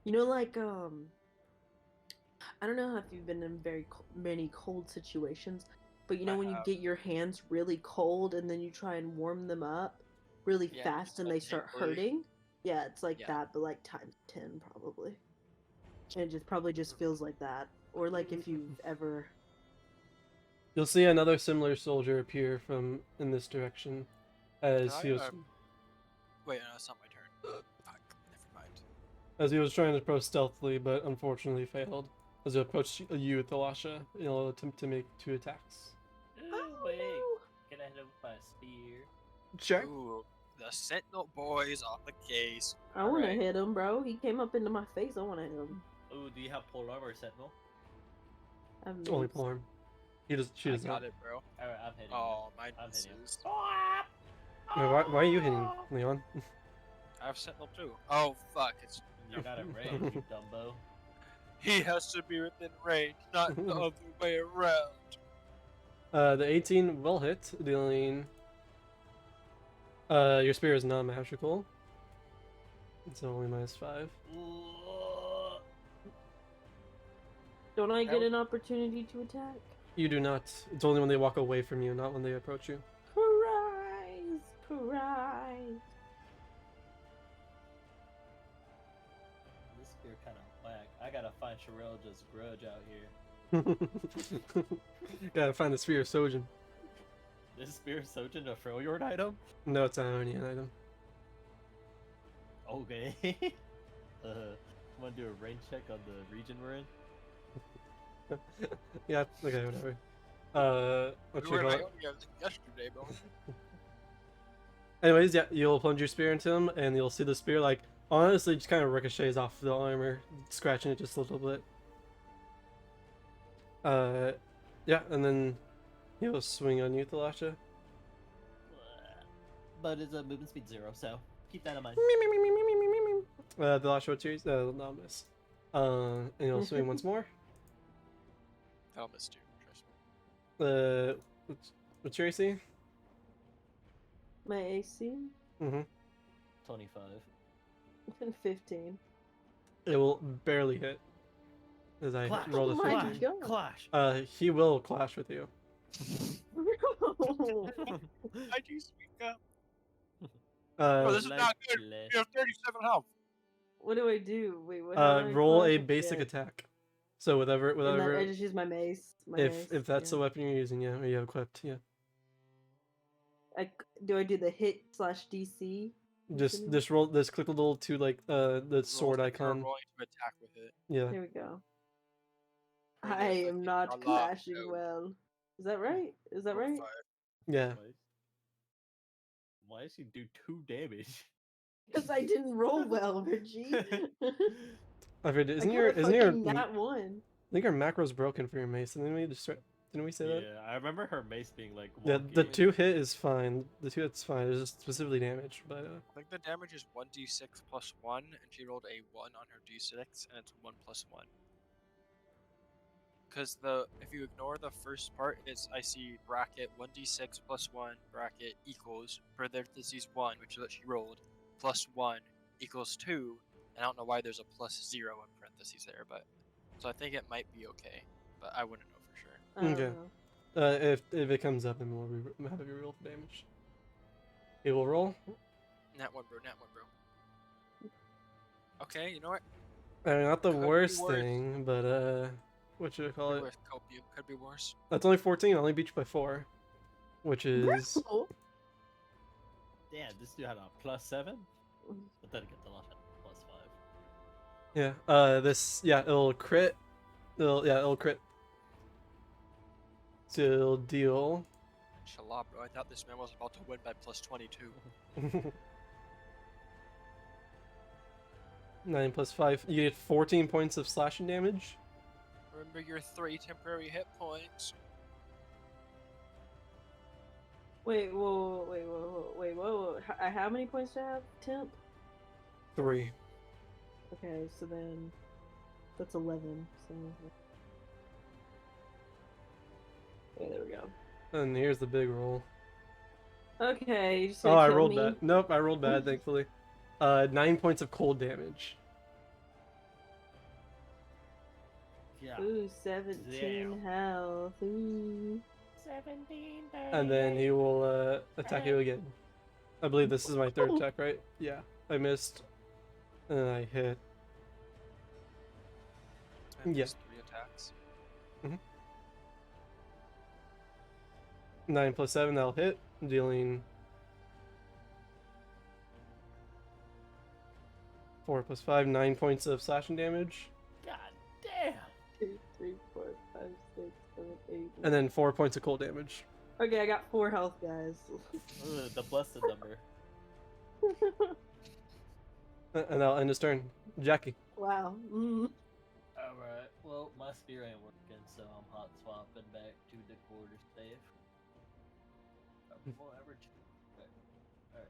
You know, like I don't know if you've been in many cold situations, but you know I when you have. get your hands really cold and then you try and warm them up really Yeah, fast it's and all they start tingly. hurting. Yeah, it's like Yeah. that, but like times 10 probably. And it just probably just feels like that. Or like if you've ever You'll see another similar soldier appear from in this direction, as Can he I, was Wait, no, it's not my turn. Fuck, never mind. as he was trying to approach stealthily, but unfortunately failed. As he approached you with Elisha, he'll attempt to make 2 attacks. Ooh, wait. Can I hit him with my spear? Check. Ooh, the Sentinel boys on the case. I want to Alright. hit him, bro. He came up into my face. I want to hit him. Ooh, do you have pole armor, Sentinel? I'm Only mates. polearm. She I does got not. it, bro. Alright, I'm hitting Oh, my I'm hitting. misses. Wait, why are you hitting, Leon? I have Sentinel too. Oh, fuck. It's you. You got it range, you Dumbo. He has to be within range, not the other way around. The 18 will hit, dealing. Your spear is not magical. It's only -5. Don't I get an opportunity to attack? You do not. It's only when they walk away from you, not when they approach you. Prize! Prize! This spear kind of whack. I gotta find Sherelja's grudge out here. Gotta find the spear of Sojin. This spear is Sojin a Freljord item? No, it's an Ionian item. Okay. I'm gonna do a range check on the region we're in. Yeah, okay, whatever. What We you were call like, it? oh, yeah, yesterday, bro. Anyways, yeah, you'll plunge your spear into him, and you'll see the spear, like, honestly just kind of ricochets off the armor, scratching it just a little bit. Yeah, and then he'll swing on you, Thalasha. But it's a movement speed 0, so keep that in mind. Thalasha, what's yours? No, miss. And he'll swing once more. I'll miss you. Trust me. What's your AC? My AC? Mm-hmm. 25. 15. It will barely hit. As I Clash! rolled a Oh my 15. God. Clash! He will clash with you. I do speak up. Uh, this is not good. You have 37 health. What do I do? Wait, what? How do I roll clash? a I basic forget. attack. So whatever, And that, whatever. I just use my mace. If that's the yeah. weapon you're using, yeah, or you have equipped, yeah. Do I do the hit / DC? Just roll. Just click a little to like the sword Rolls like you're icon. rolling to attack with it. Yeah. Here we go. Or I there's, like, am the not unlock clashing mode. well. Is that right? Is that right? Yeah. Why does he do 2 damage? Because I didn't roll well, Reggie. I forget. I Isn't got your a isn't your fucking nat 1. I think your macro's broken for your mace, and then we just Didn't we say that? Yeah, I remember her mace being like. Yeah, Wonky. the 2 hit is fine. The 2 hit's fine. It's just specifically damage, but I think the damage is 1d6 plus 1, and she rolled a 1 on her d6, and it's 1 plus 1. Because if you ignore the first part, it's I see bracket 1d6 plus 1 bracket equals parentheses 1, which is what she rolled, plus 1 equals 2, and I don't know why there's a plus 0 in parentheses there, but so I think it might be okay, but I wouldn't know for sure. I don't Okay. know. if it comes up, then we'll have you roll for damage. It will roll. Nat 1, bro. Nat 1, bro. Okay, you know what? Not the Could be worst worse. thing, but what should I call Could be it? worse. Could be worse. That's only 14. I only beat you by 4, which is Oh. Damn, this dude had a +7. But then get the last +5. yeah. It'll crit. It'll crit. So it'll deal. Shalab, bro. I thought this man was about to win by plus 22. 9 plus 5. You get 14 points of slashing damage. Remember your 3 temporary hit points. Wait, whoa. How many points do I have? Temp? 3. Okay, so then that's 11. So okay, there we go. And here's the big roll. Okay, you just Oh, gonna I kill rolled me? bad. Nope, I rolled bad, thankfully. 9 points of cold damage. Yeah. Ooh, 17 health. Ooh. 17. And then he will attack you again. I believe this is my third Oh. attack, right? Yeah, I missed. And I hit. I Yeah. missed 3 attacks. 9 plus 7, that'll hit. Dealing 4 plus 5, 9 points of slashing damage. God damn. 2, 3, 4, 5, 6, 7, 8. And then 4 points of cold damage. Okay, I got 4 health, guys. Ugh, the blessed number. And I'll end his turn. Jackie. Wow. Alright, well, my spear ain't working, so I'm hot swapping back to the quarterstaff. Whatever. Alright.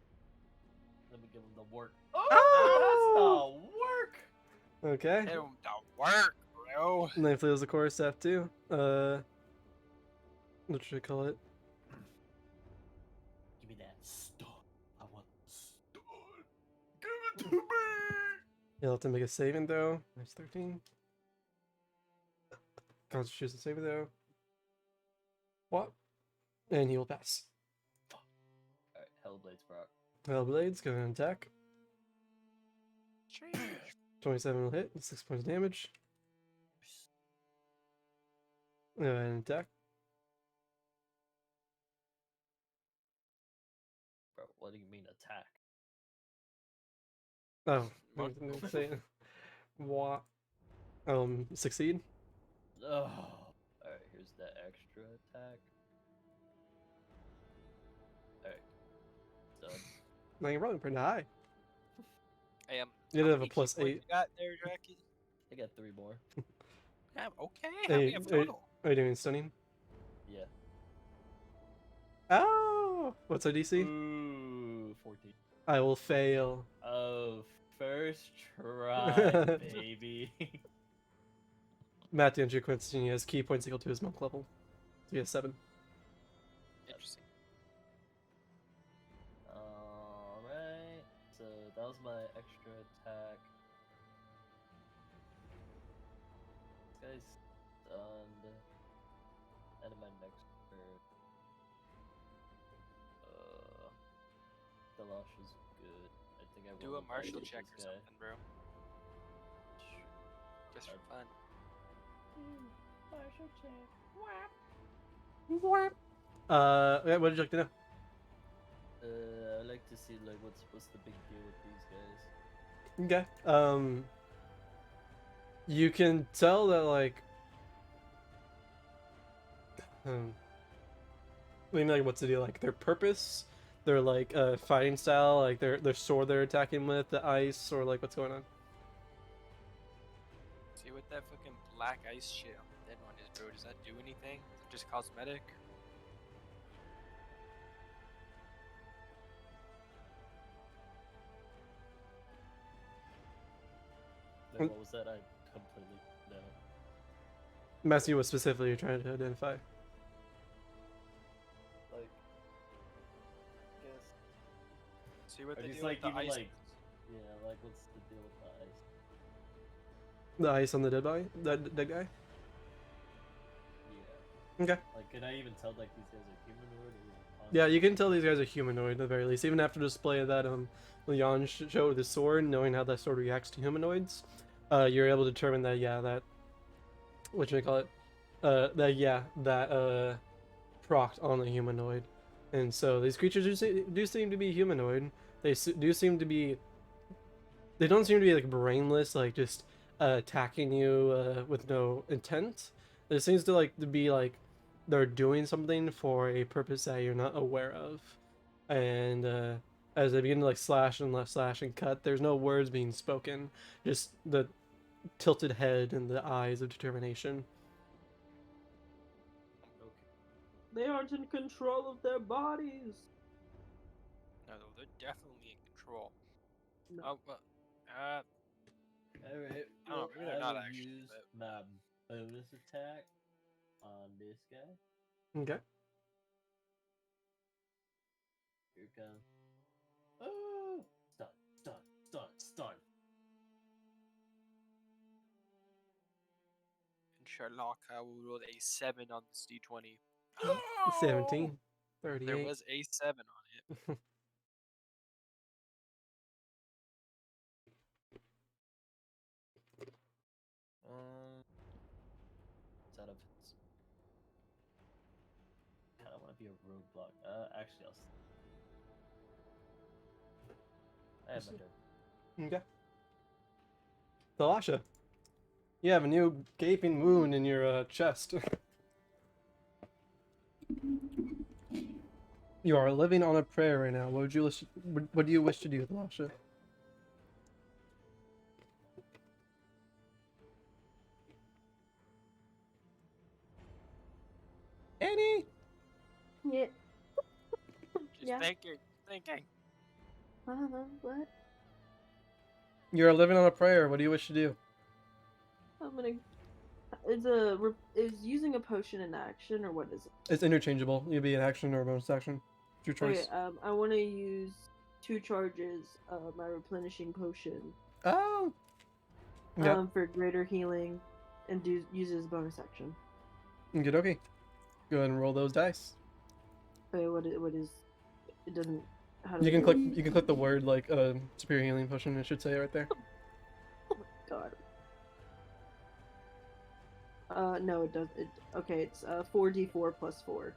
Let me give him the work. Oh, that's the work. Okay. Hit him to work, bro. And then fleels the chorus staff too. What should I call it? Give me that stuff. I want stuff. Give it to me. You'll have to make a saving throw. That's 13. Constitution saving throw. What? And he will pass. Alright, Hellblade's proc. Hellblade's going to attack. Sheesh. 27 will hit. 6 points of damage. And attack. Bro, what do you mean attack? Oh, I What? didn't say it. What? Succeed. Oh. Alright, here's the extra attack. Alright. Done. Now you're rolling pretty high. Hey, You how did have a many key plus points 8. You got there, Jackie? I got 3 more. Yeah, okay. How many have Hey, total? are you doing stunning? Yeah. Oh! What's our DC? Ooh, 14. I will fail. Oh, first try, baby. Matt, to answer your question, he has key points equal to his monk level. So he has 7. Interesting. Alright, so that was my extra attack. This guy's stunned. And my next turn. Galosh is good. I think I Do will a martial evaluate check or this guy. something, bro. Just for fun. Martial check. Yeah, what did you like to know? I'd like to see like what's the big deal with these guys. Okay. You can tell that like I mean, like, what's the deal? Like, their purpose, their like fighting style, like their sword they're attacking with, the ice, or like what's going on? See what that fucking black ice shit on the dead one is, bro. Does that do anything? Is it just cosmetic? Then what was that? I completely no. I'm asking you what specifically you're trying to identify. Like, guess. See what Are they these do like with the even ice. like Yeah, like what's the deal with the ice? The ice on the dead body? That dead guy? Yeah. Okay. Like, can I even tell like these guys are humanoid or Yeah, you can tell these guys are humanoid at the very least. Even after the display of that Leon showed with his sword, knowing how that sword reacts to humanoids, you're able to determine that that what should I call it? That procced on the humanoid, and so these creatures do seem to be humanoid. Do seem to be. They don't seem to be like brainless, like just attacking you with no intent. It seems to be like they're doing something for a purpose that you're not aware of, and as they begin to like slash and cut, there's no words being spoken, just the tilted head and the eyes of determination. Okay. They aren't in control of their bodies. No, they're definitely in control. No. Oh, well, Alright, I don't know, well, maybe they're I not will actually, use but my bonus attack on this guy. Okay. Here it comes. Oh! Stun, stun, stun, stun. and Sherlock, I will roll a 7 on this d20. 17, There 38. was a 7 on it. Is that a kind of want to be a roadblock. Actually, I have my turn. Okay. Thalasha, you have a new gaping wound in your chest. You are living on a prayer right now. What do you wish to do, Thalasha? Annie? Yeah. Just Yeah. thinking. What? You're living on a prayer. What do you wish to do? I'm gonna. Is using a potion an action or what is it? It's interchangeable. You'd be an action or a bonus action. It's your choice. Okay. I want to use 2 charges of my replenishing potion. Oh. Yeah. For greater healing, and use it as a bonus action. Good. Okay. Go ahead and roll those dice. Okay. What is? It doesn't. How You does can it click. work? You can click the word like superior healing potion. It should say it right there. Oh my god. No, it does. Okay, it's 4d4 plus 4.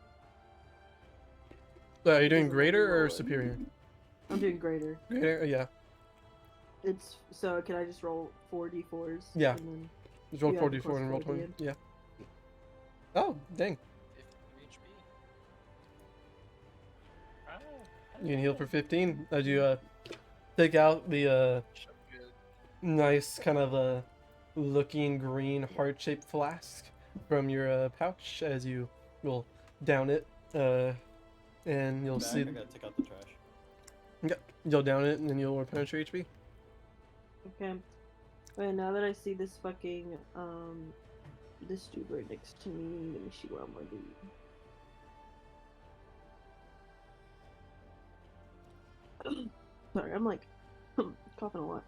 Are you doing Doesn't let me greater or roll it. superior? I'm doing greater. Greater. Yeah. It's so. Can I just roll 4d4s? Yeah. And then Just roll You add the 44 and roll +4 at 20. the Yeah. Oh, dang. 53 HP. You can heal for 15 as you take out the So good. nice kind of looking green heart-shaped flask from your pouch as you will down it and you'll back, see I gotta take out the trash. you'll down it and then you'll replenish your HP. Okay. Wait, now that I see this fucking this dude right next to me, let me see what I'm gonna do. Sorry, I'm like coughing a lot.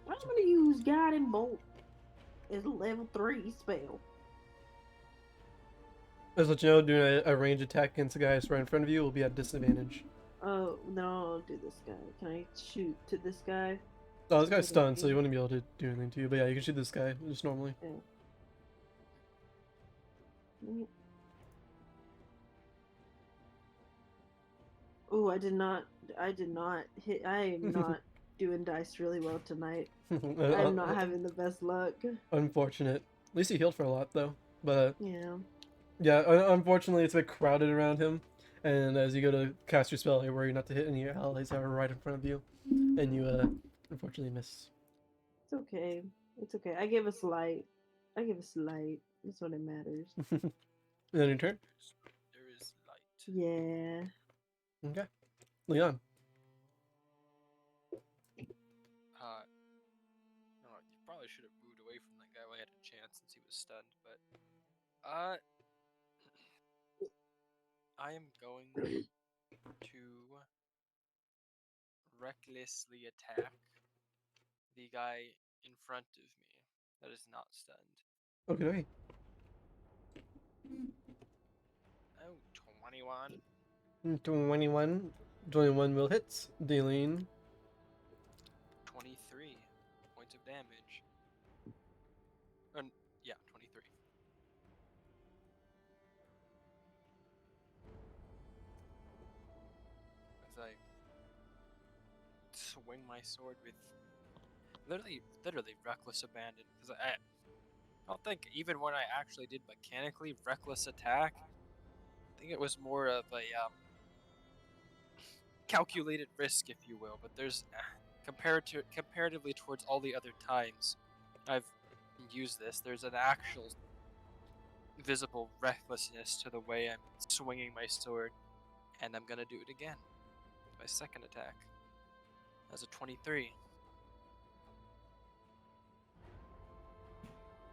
I'm gonna use Guiding Bolt as a level 3 spell. Just let you know, doing a range attack against the guys right in front of you will be at disadvantage. Oh, then I'll do this guy. Can I shoot to this guy? Oh, this guy's Okay. stunned, so you wouldn't be able to do anything to you. But yeah, you can shoot this guy just normally. Oh, I did not hit. I am not doing dice really well tonight. I'm not having the best luck. Unfortunate. At least he healed for a lot though. But Yeah. yeah, unfortunately it's a bit crowded around him. And as you go to cast your spell, you're worried not to hit any of your allies that are right in front of you. And you unfortunately miss. It's okay. It's okay. I give a slight. I give a slight. That's what it matters. Then your turn. There is light. Yeah. Okay. Leon. No, you probably should have moved away from that guy while I had a chance since he was stunned, but I am going to recklessly attack the guy in front of me that is not stunned. Okay. Oh, 21. 21. 21 will hit, dealing 23 points of damage. Yeah, 23. As I swing my sword with literally reckless abandon. Because I don't think even when I actually did mechanically reckless attack, I think it was more of a calculated risk, if you will. But there's comparatively towards all the other times I've used this, there's an actual visible recklessness to the way I'm swinging my sword, and I'm gonna do it again. My second attack. That's a 23.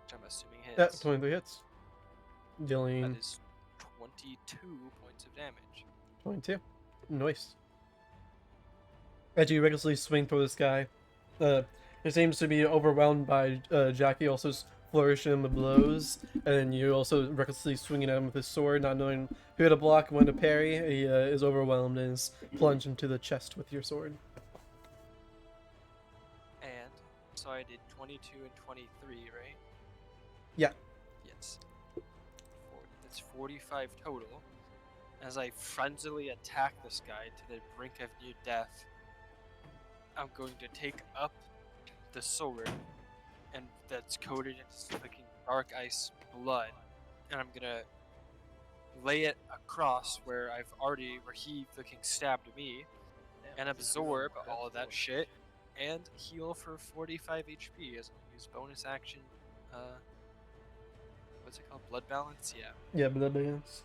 Which I'm assuming yeah, hits. 23 hits. Dealing That is 22 points of damage. 22. Nice. As you recklessly swing through this guy, he seems to be overwhelmed by Jackie also flourishing him with blows, and then you also recklessly swinging at him with his sword, not knowing who to block, when to parry. He is overwhelmed and is plunged into the chest with your sword. And so I did 22 and 23, right? Yeah. Yes. 40. That's 45 total. As I frenziedly attack this guy to the brink of near death, I'm going to take up the sword, and that's coated in fucking dark ice blood, and I'm gonna lay it across where he fucking stabbed me, Damn, and this is really absorb good all of that sword. shit, and heal for 45 HP as I use bonus action. What's it called? Blood balance? Yeah. Yeah, but that makes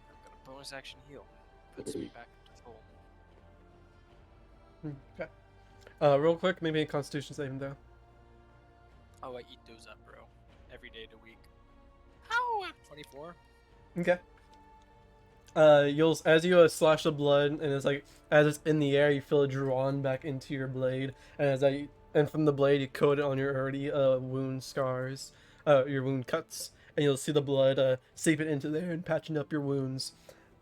I'm gonna bonus action heal. Puts me back to full. okay. Real quick, maybe a Constitution saving throw. Oh, I eat those up, bro. Every day of the week. How? 24. Okay. You'll as you slash the blood, and it's like as it's in the air, you feel it drawn back into your blade, and from the blade you coat it on your already wound scars, your wound cuts, and you'll see the blood seep it into there and patching up your wounds.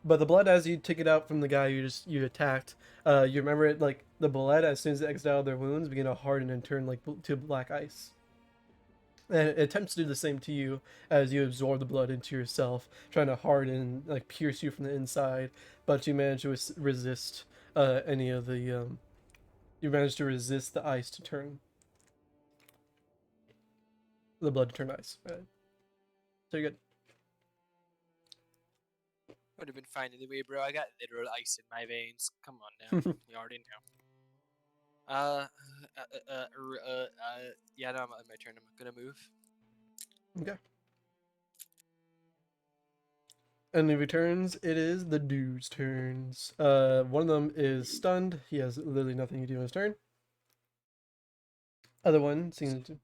But the blood, as you take it out from the guy you attacked, you remember it like the blood as soon as it exits out of their wounds begin to harden and turn like to black ice. And it attempts to do the same to you as you absorb the blood into yourself, trying to harden, like pierce you from the inside. But you manage to resist any of the. You manage to resist the ice to turn. The blood to turn ice. Right? So you're good. Would have been fine anyway, bro. I got literal ice in my veins. Come on now. You already know. Yeah, now I'm on my turn. I'm gonna move. Okay. And he returns. It is the dude's turns. One of them is stunned. He has literally nothing to do on his turn. Other one seems to.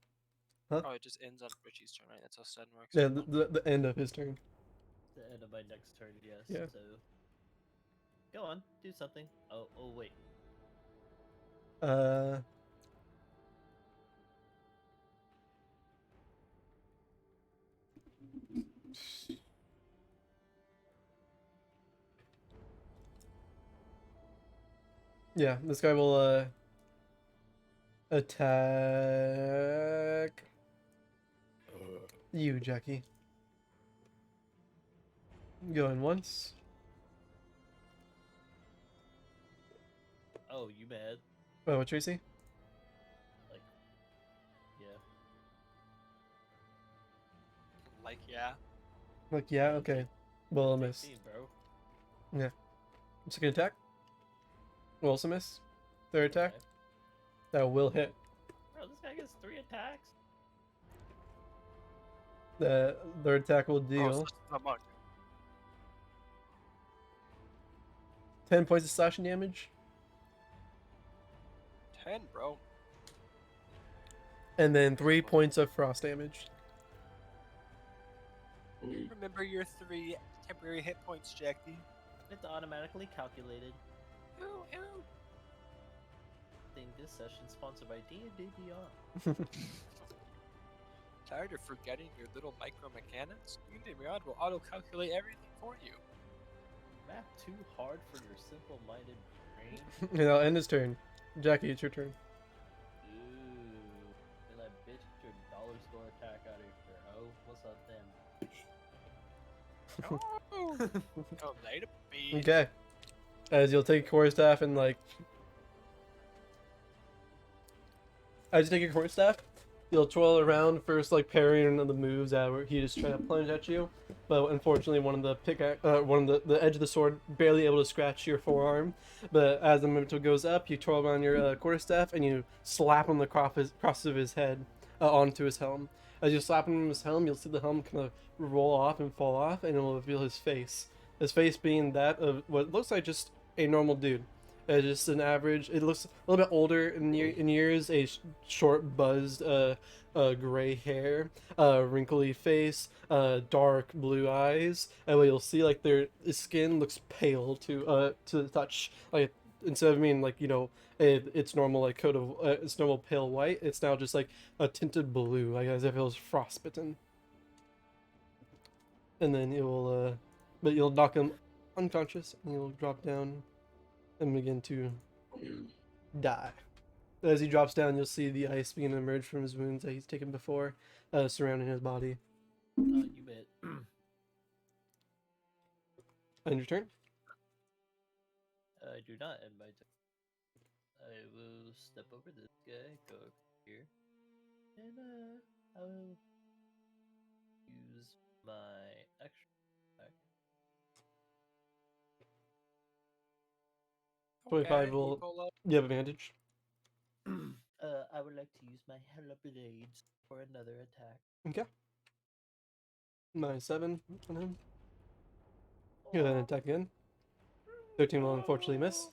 Huh? Oh, it just ends on Richie's turn, right? That's how stun works. Yeah, the end of his turn. The end of my next turn, yes. Yeah. So, go on, do something. Oh, wait. Uh. Yeah, this guy will attack you, Jackie. Going once. Oh, you mad? Oh, what Tracy? Like, yeah. Like, yeah. Like, yeah, Yeah, okay. Well, a Take miss. scene, bro. Second attack. Will also miss. Third attack. Okay. That will hit. Bro, this guy gets has 3 attacks. The third attack will Oh, deal so it's not much. 10 points of slashing damage, 10, bro. and then 3 points of frost damage. Remember your 3 temporary hit points, Jackie. It's automatically calculated. Ooh, ooh. I think this session sponsored by D&D Beyond. Tired of forgetting your little micro mechanics? D&D Beyond will auto-calculate everything for you. Math too hard for your simple-minded brain. And I'll end his turn. Jackie, it's your turn. Ooh. And I bitch your dollar store attack out of here. Oh, what's up then? Oh, later, bitch. Okay. As you'll take quarterstaff and like, as you take your quarterstaff, you'll twirl around first, like parrying one of the moves that where he just tried to plunge at you, but unfortunately one of the the edge of the sword barely able to scratch your forearm. But as the momentum goes up, you twirl around your quarterstaff and you slap him across of his head onto his helm. As you slap him on his helm, you'll see the helm kind of roll off and fall off, and it will reveal his face. His face being that of what looks like just a normal dude. Just an average. It looks a little bit older in years. A short, buzzed, gray hair, wrinkly face, dark blue eyes. And what you'll see, like their skin looks pale to the touch. Like instead of being like its normal like coat of its normal pale white, it's now just like a tinted blue, like as if it was frostbitten. And then it will, but you'll knock him unconscious, and he'll drop down and begin to die. As he drops down, you'll see the ice begin to emerge from his wounds that he's taken before, surrounding his body. You bet. End your turn. I do not end my turn. I will step over this guy, go over here, and I will use my extra attack. 25 Okay, will- you pull up. You have advantage. I would like to use my Hella Blades for another attack. Okay. -7 on him. Go ahead and attack again. 13 will unfortunately miss.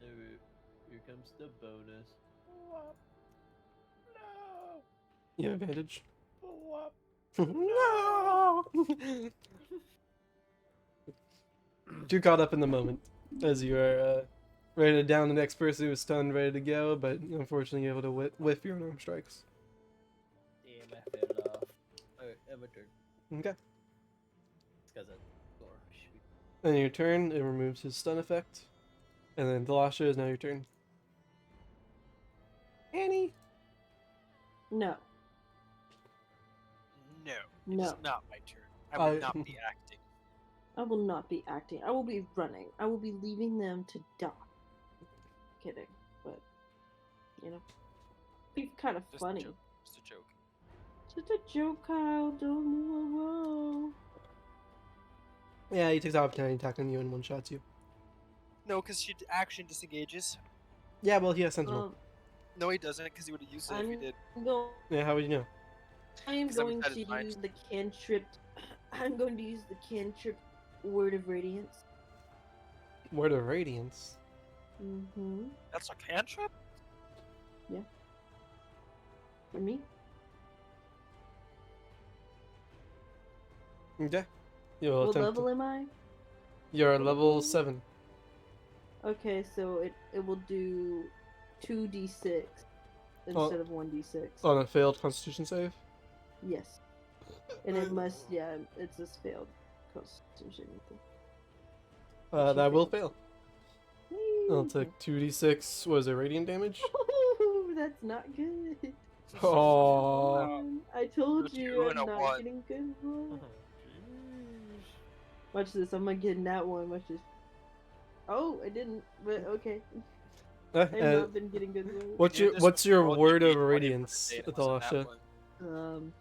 Here comes the bonus. No! You have advantage. No! No! Too caught up in the moment as you are ready to down the next person who is stunned, ready to go, but unfortunately you're able to whiff your unarmed strikes. Damn, I fell off. Alright, have a turn. Okay. This guy's a door. Shoot. And your turn, it removes his stun effect. And then Delasha is now your turn. Annie? No. No, No. it's not my turn. I will I- not be acting. I will not be acting. I will be running. I will be leaving them to die. Kidding, but be kind of Just funny. a joke. Just a joke. Just a joke, Kyle. Don't move around. Yeah, he takes the opportunity attack on you and one-shots you. No, because she action disengages. Yeah, well, he has Sentinel. No, he doesn't, because he would have used it if he did. Yeah, how would you know? I am 'Cause I'm going inside to his mind. use the cantrip. I'm going to use the cantrip Word of Radiance. Word of Radiance. Mm-hmm. That's a cantrip? For me? Okay. You'll What attempt level am I? You're level 7. Okay, so it will do 2d6 Oh. instead of 1d6. On a failed Constitution save. Yes. And it must, yeah, it's a failed constitution. That will fail. I'll Whee! take 2d6. Was it radiant damage? Ooh, that's not good. Oh. I told Two you I'm and a not one. getting good rolls. Watch this, I'm not getting that one. Watch this. Oh, I didn't, but okay. I've not been getting good rolls. What's You your just What's your rolled word the of D20 for the radiance, date, it wasn't that Atalasha? one.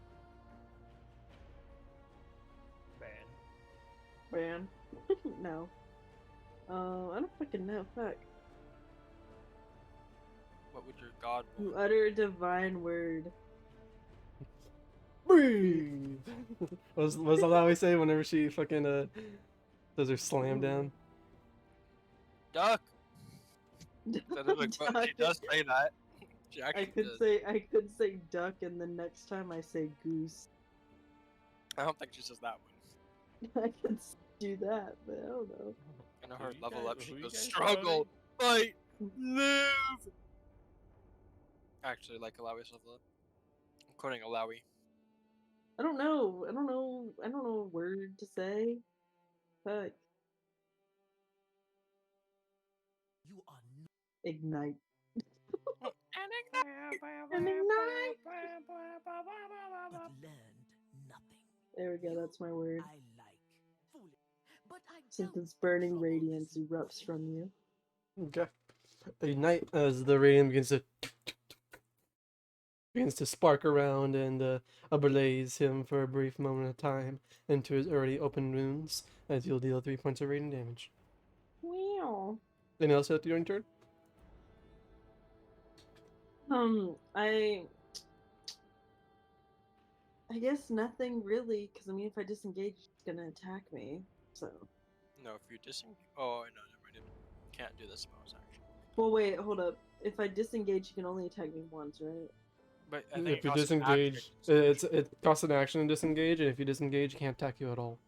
Bran. No. I don't fucking know. Fuck. What would your god You want? utter a divine word. Breathe. What's Alawi say whenever she fucking does her slam down? Duck. That is a Duck. she does say that. She actually does. I could say duck, and the next time I say goose. I don't think she says that one. I could do that, but I don't know. I know Who her you level guys- up. She who you goes guys struggle, fight, live. Actually, like Alawi's level up. I'm quoting Alawi. I don't know. I don't know a word to say. Fuck. You are not Ignite. And ignite. but learned nothing. There we go. That's my word. I like foolish, but I Since don't its burning trouble radiance this erupts boy. from you. Okay. Ignite as the radium begins to spark around and ablaze him for a brief moment of time into his already open wounds as you'll deal 3 points of radiant damage. Wow. Anything else at your turn? I guess nothing really, because I mean, if I disengage, it's gonna attack me. So. no, if you disengage. Oh no, never mind. Can't do this bonus action. Well, wait, hold up. If I disengage, you can only attack me once, right? But I think If it you costs an action disengage, to it costs an action to disengage, and if you disengage, it can't attack you at all.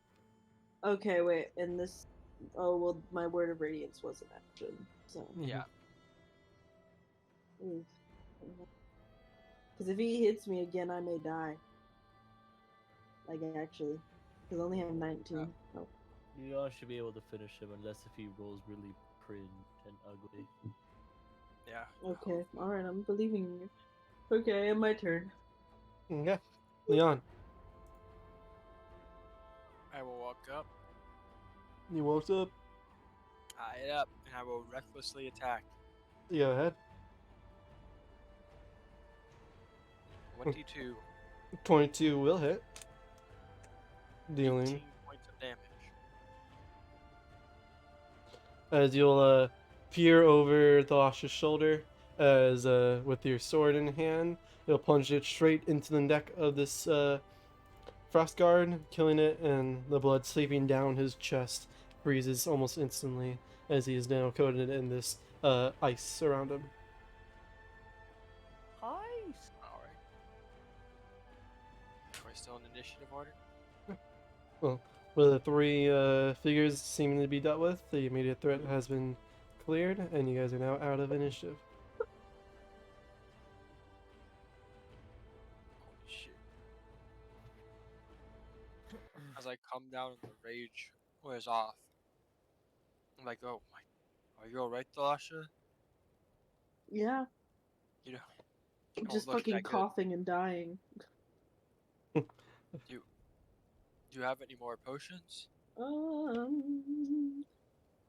Okay, wait, and this. Oh well, my word of radiance was an action, so. Yeah. Because if he hits me again, I may die. Like actually, because I only have 19. Oh. You all should be able to finish him unless if he rolls really cringe and ugly. Yeah. Okay, all right, I'm believing in you. Okay, my turn. Okay. Leon, I will walk up, you woke up. tie it up, and I will recklessly attack. Go ahead. 22, 22 will hit. 18 Dealing points of damage. as you'll peer over Thalash's shoulder as with your sword in hand, you'll plunge it straight into the neck of this frost guard, killing it, and the blood seeping down his chest freezes almost instantly as he is now coated in this ice around him. Ice! Alright. Are we still in initiative order? With the 3 figures seeming to be dealt with, the immediate threat has been cleared, and you guys are now out of initiative. Holy shit. As I come down and the rage wears off, I'm like, oh my. Are you alright, Thalasha? Yeah, You know, I'm don't just look fucking that good. coughing and dying. Do you have any more potions?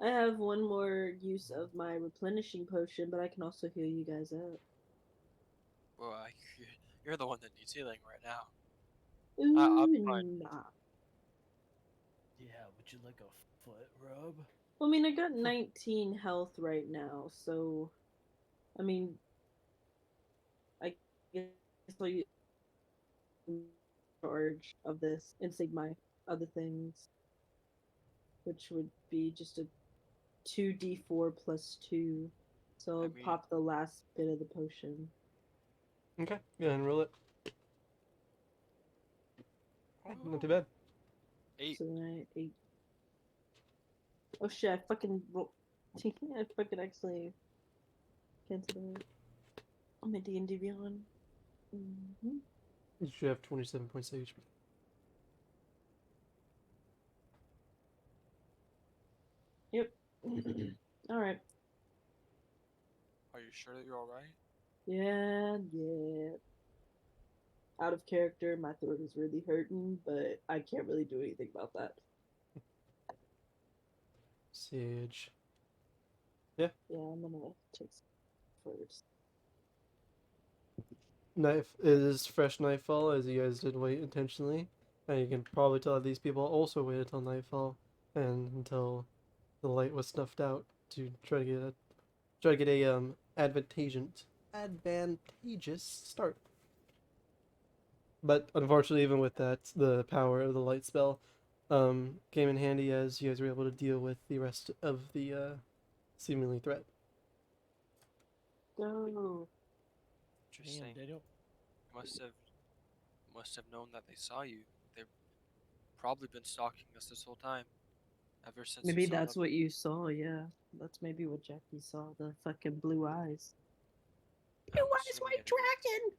I have one more use of my replenishing potion, but I can also heal you guys up. Well, you're the one that needs healing right now. Ooh, I'm fine. nah. Yeah, would you like a foot rub? Well, I mean, I got 19 health right now, so I mean, I guess I'll use charge of this and save my other things, which would be just a 2d4 plus 2. So I I'll mean- pop the last bit of the potion. Okay, go ahead and roll it. Not too bad. 8. So then I 8. Oh shit! I fucking I fucking actually canceled it on my D&D Beyond. Mm-hmm. You should have 27 points of HP. Yep. All right. Are you sure that you're alright? Yeah, yeah. Out of character, my throat is really hurting, but I can't really do anything about that. Sage. Yeah, I'm gonna take some first. It is fresh nightfall, as you guys did wait intentionally, and you can probably tell that these people also waited till nightfall and until the light was snuffed out to try to get a advantageous advantageous start. But unfortunately, even with that, the power of the light spell came in handy as you guys were able to deal with the rest of the seemingly threat. Go. Interesting. Daniel. Must have known that they saw you. They've probably been stalking us this whole time. Ever since Maybe you saw that's them. what you saw, yeah. That's maybe what Jackie saw, the fucking blue eyes. I'm Blue eyes, assuming white it is. dragon!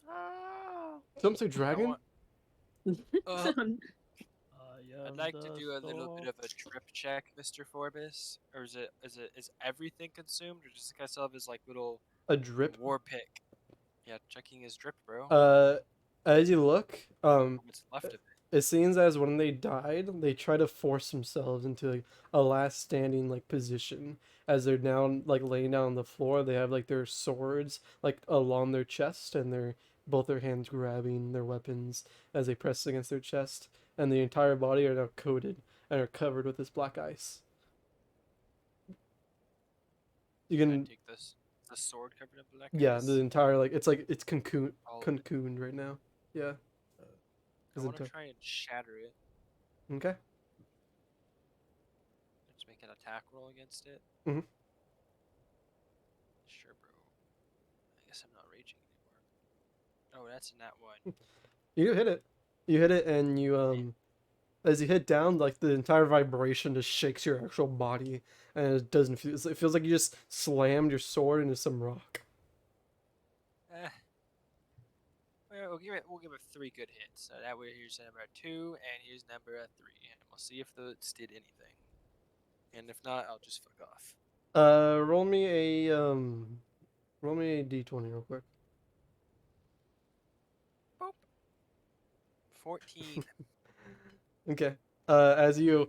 Ah. Some say I dragon? want. Uh, Son, I I'd am like to the do a little bit of a storm. trip check, Mr. Forbes. Or is everything consumed, or just like I still have his like little A drip? war pick? Yeah, checking his drip, bro. Uh, as you look, What's left of it seems as when they died, they try to force themselves into like a last standing like position as they're down like laying down on the floor. They have like their swords like along their chest, and their both their hands grabbing their weapons as they press against their chest, and the entire body are now coated and are covered with this black ice. You it. Can I can, take this? The sword covered in black yeah, ice. the entire like it's I'll, cocooned right now. Yeah. I Is want to it try and shatter it. okay? Let's make an attack roll against it. Mhm. Sure, bro. I guess I'm not raging anymore. Oh, that's a nat one. You hit it. You hit it, and you as you hit down, like the entire vibration just shakes your actual body, and it doesn't feel. It feels like you just slammed your sword into some rock. Eh. We'll give it 3 good hits. So that way, here's number 2, and here's number 3, and we'll see if those did anything. And if not, I'll just fuck off. Roll me a d20 real quick. Boop. 14. Okay. As you,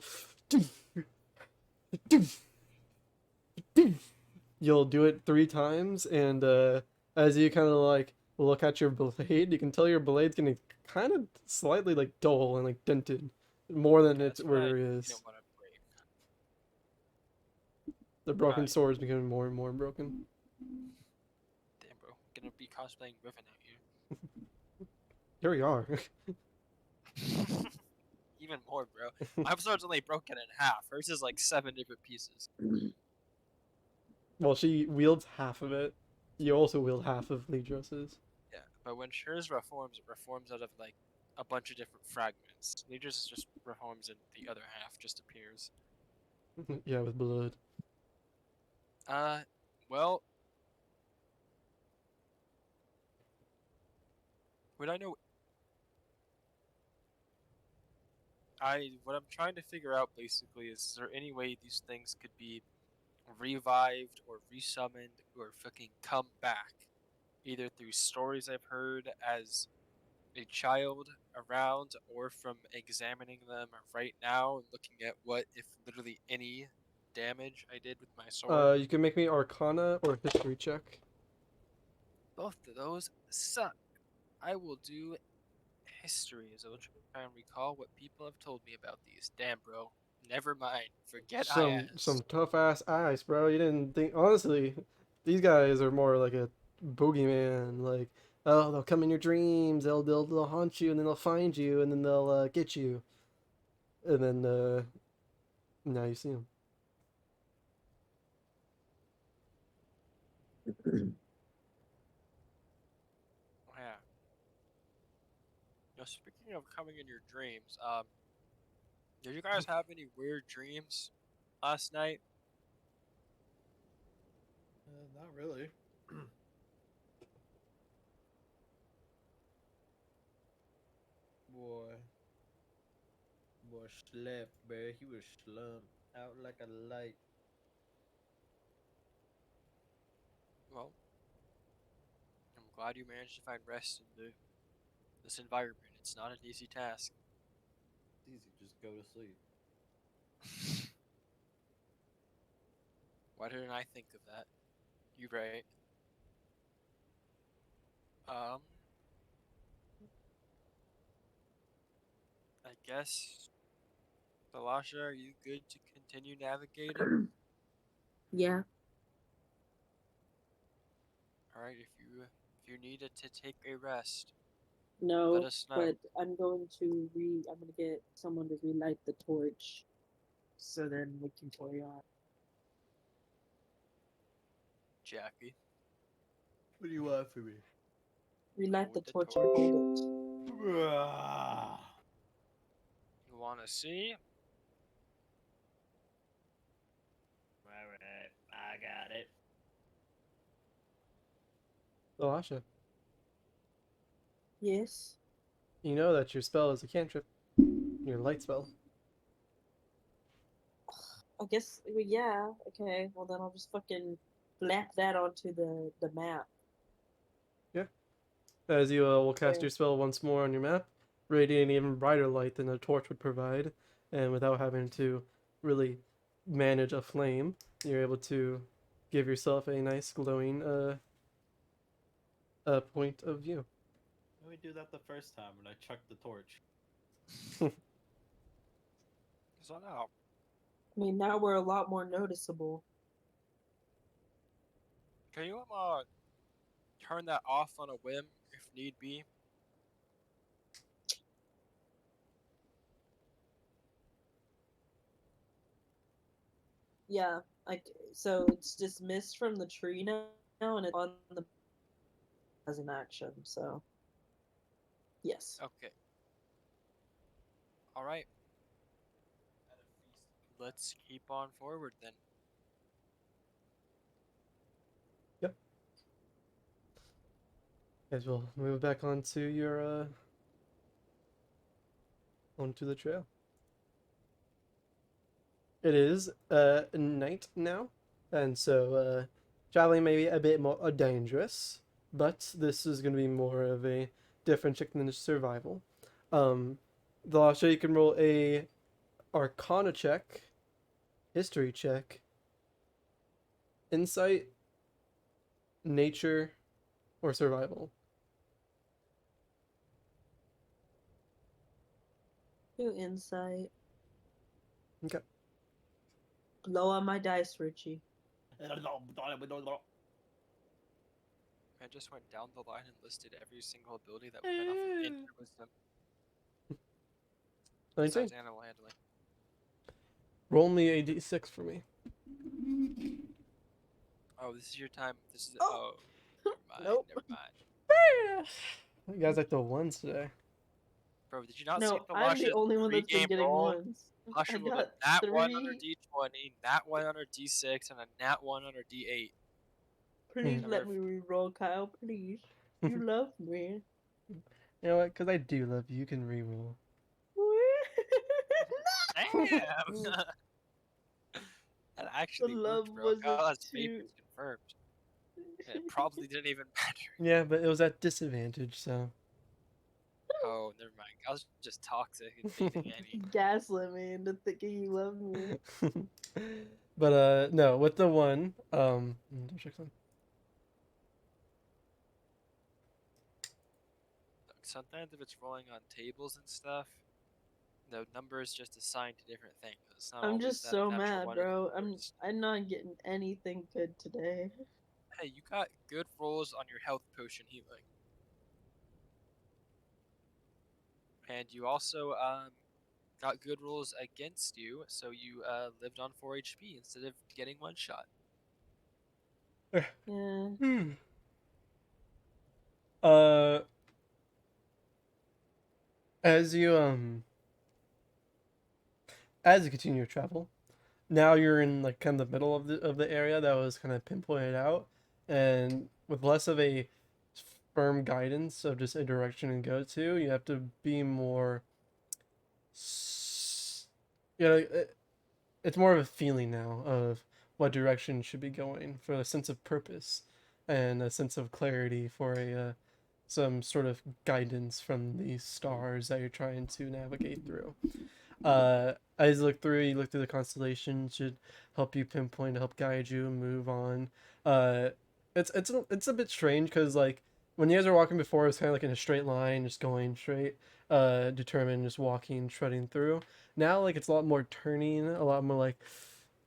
you'll do it 3 times, and as you kind of like look at your blade, you can tell your blade's getting kind of slightly like dull and like dented, more than Yeah, it's that's what where I it is. didn't want to break. The broken Alright. sword is becoming more and more broken. Damn, bro. Gonna be cosplaying Griffin out here. Here we are. Even more, bro. My sword's only broken in half. Hers is like 7 different pieces. Well, she wields half of it. You also wield half of Lidros's. Yeah, but when hers reforms, it reforms out of like a bunch of different fragments. Leaders just reforms and the other half just appears. Yeah, with blood. Well, would I know? What I'm trying to figure out basically is there any way these things could be revived or resummoned or fucking come back, either through stories I've heard as a child around or from examining them right now and looking at what, if literally any, damage I did with my sword. You can make me Arcana or History check. Both of those suck. I will do history as I will try and recall what people have told me about these. Damn, bro. Never mind. Forget I Some asked. tough ass ice, bro. You didn't think honestly. These guys are more like a boogeyman. Like, oh, they'll come in your dreams. They'll haunt you, and then they'll find you, and then they'll get you, and then now you see them. Yeah. Now, speaking of coming in your dreams, did you guys have any weird dreams last night? Not really. Boy. Boy slept, bro. He was slumped out like a light. Well, I'm glad you managed to find rest in this environment. It's not an easy task. It's easy, just go to sleep. Why didn't I think of that? You right. Um, I guess, Salasha, are you good to continue navigating? Yeah. Alright, if you needed to take a rest, No, let us know. but I'm going to I'm gonna get someone to relight the torch, so then we can carry on. Jackie. What do you want from me? Relight the Hold the torch and hold it. You wanna see? Alright, I got it. Alasha, Yes. you know that your spell is a cantrip. Your light spell. I guess. Well, yeah. Okay. Well, then I'll just fucking flap that onto the map. As you will cast There. your spell once more on your map, radiating even brighter light than a torch would provide, and without having to really manage a flame, you're able to give yourself a nice glowing point of view. Let me do that the first time when I chucked the torch. So now, I mean, now we're a lot more noticeable. can you turn that off on a whim if need be? Yeah. Like, so it's dismissed from the tree now, and it's on the as an action. So, yes. Okay. Alright. Let's keep on forward then. Yep. Guys, we'll move back onto your onto the trail. It is night now, and so traveling may be a bit more dangerous, but this is going to be more of a different chick than survival. I'll show you can roll a Arcana check, History check, Insight, Nature, or Survival. Do insight. Okay. Low on my dice, Richie. I just went down the line and listed every single ability that went off of Enter Wisdom. 19. Besides animal handling. Roll me a d6 for me. Oh, this is your time. This is Oh. never mind. Nope. Never mind. You guys like the ones today. Bro, did you not see No, I'm Thalash's the only one that's been pregame getting roll? ones. Tasha I rolled a got nat 1 on her 3. d20, nat 1 on her d6, and a nat 1 on her d8. Please Never let me re-roll, Kyle. Please. You love me. You know what? Because I do love you. You can reroll. Damn! That The actually love worked, bro. wasn't God's too. faith is confirmed. And it probably didn't even matter. Yeah, but it was at disadvantage, so. Oh, never mind. I was just toxic and dating Annie. Gaslit me into thinking you love me. But no, with the one, check some. Sometimes if it's rolling on tables and stuff, the number is just assigned to different things. It's not I'm always just that so natural mad, one is bro. the worst. I'm not getting anything good today. Hey, you got good rolls on your health potion healing. And you also got good rolls against you, so you lived on 4 HP instead of getting one shot. Yeah. Uh, as you continue your travel, now you're in like kind of the middle of the area that was kind of pinpointed out, and with less of a firm guidance of just a direction to go to, you have to be more. You know, it's more of a feeling now of what direction you should be going for a sense of purpose and a sense of clarity for a some sort of guidance from these stars that you're trying to navigate through. As you look through the constellations, should help you pinpoint, help guide you, and move on. Uh, it's a bit strange because like when you guys were walking before, it was kind of like in a straight line, just going straight, determined, just walking, treading through. Now like it's a lot more turning, a lot more like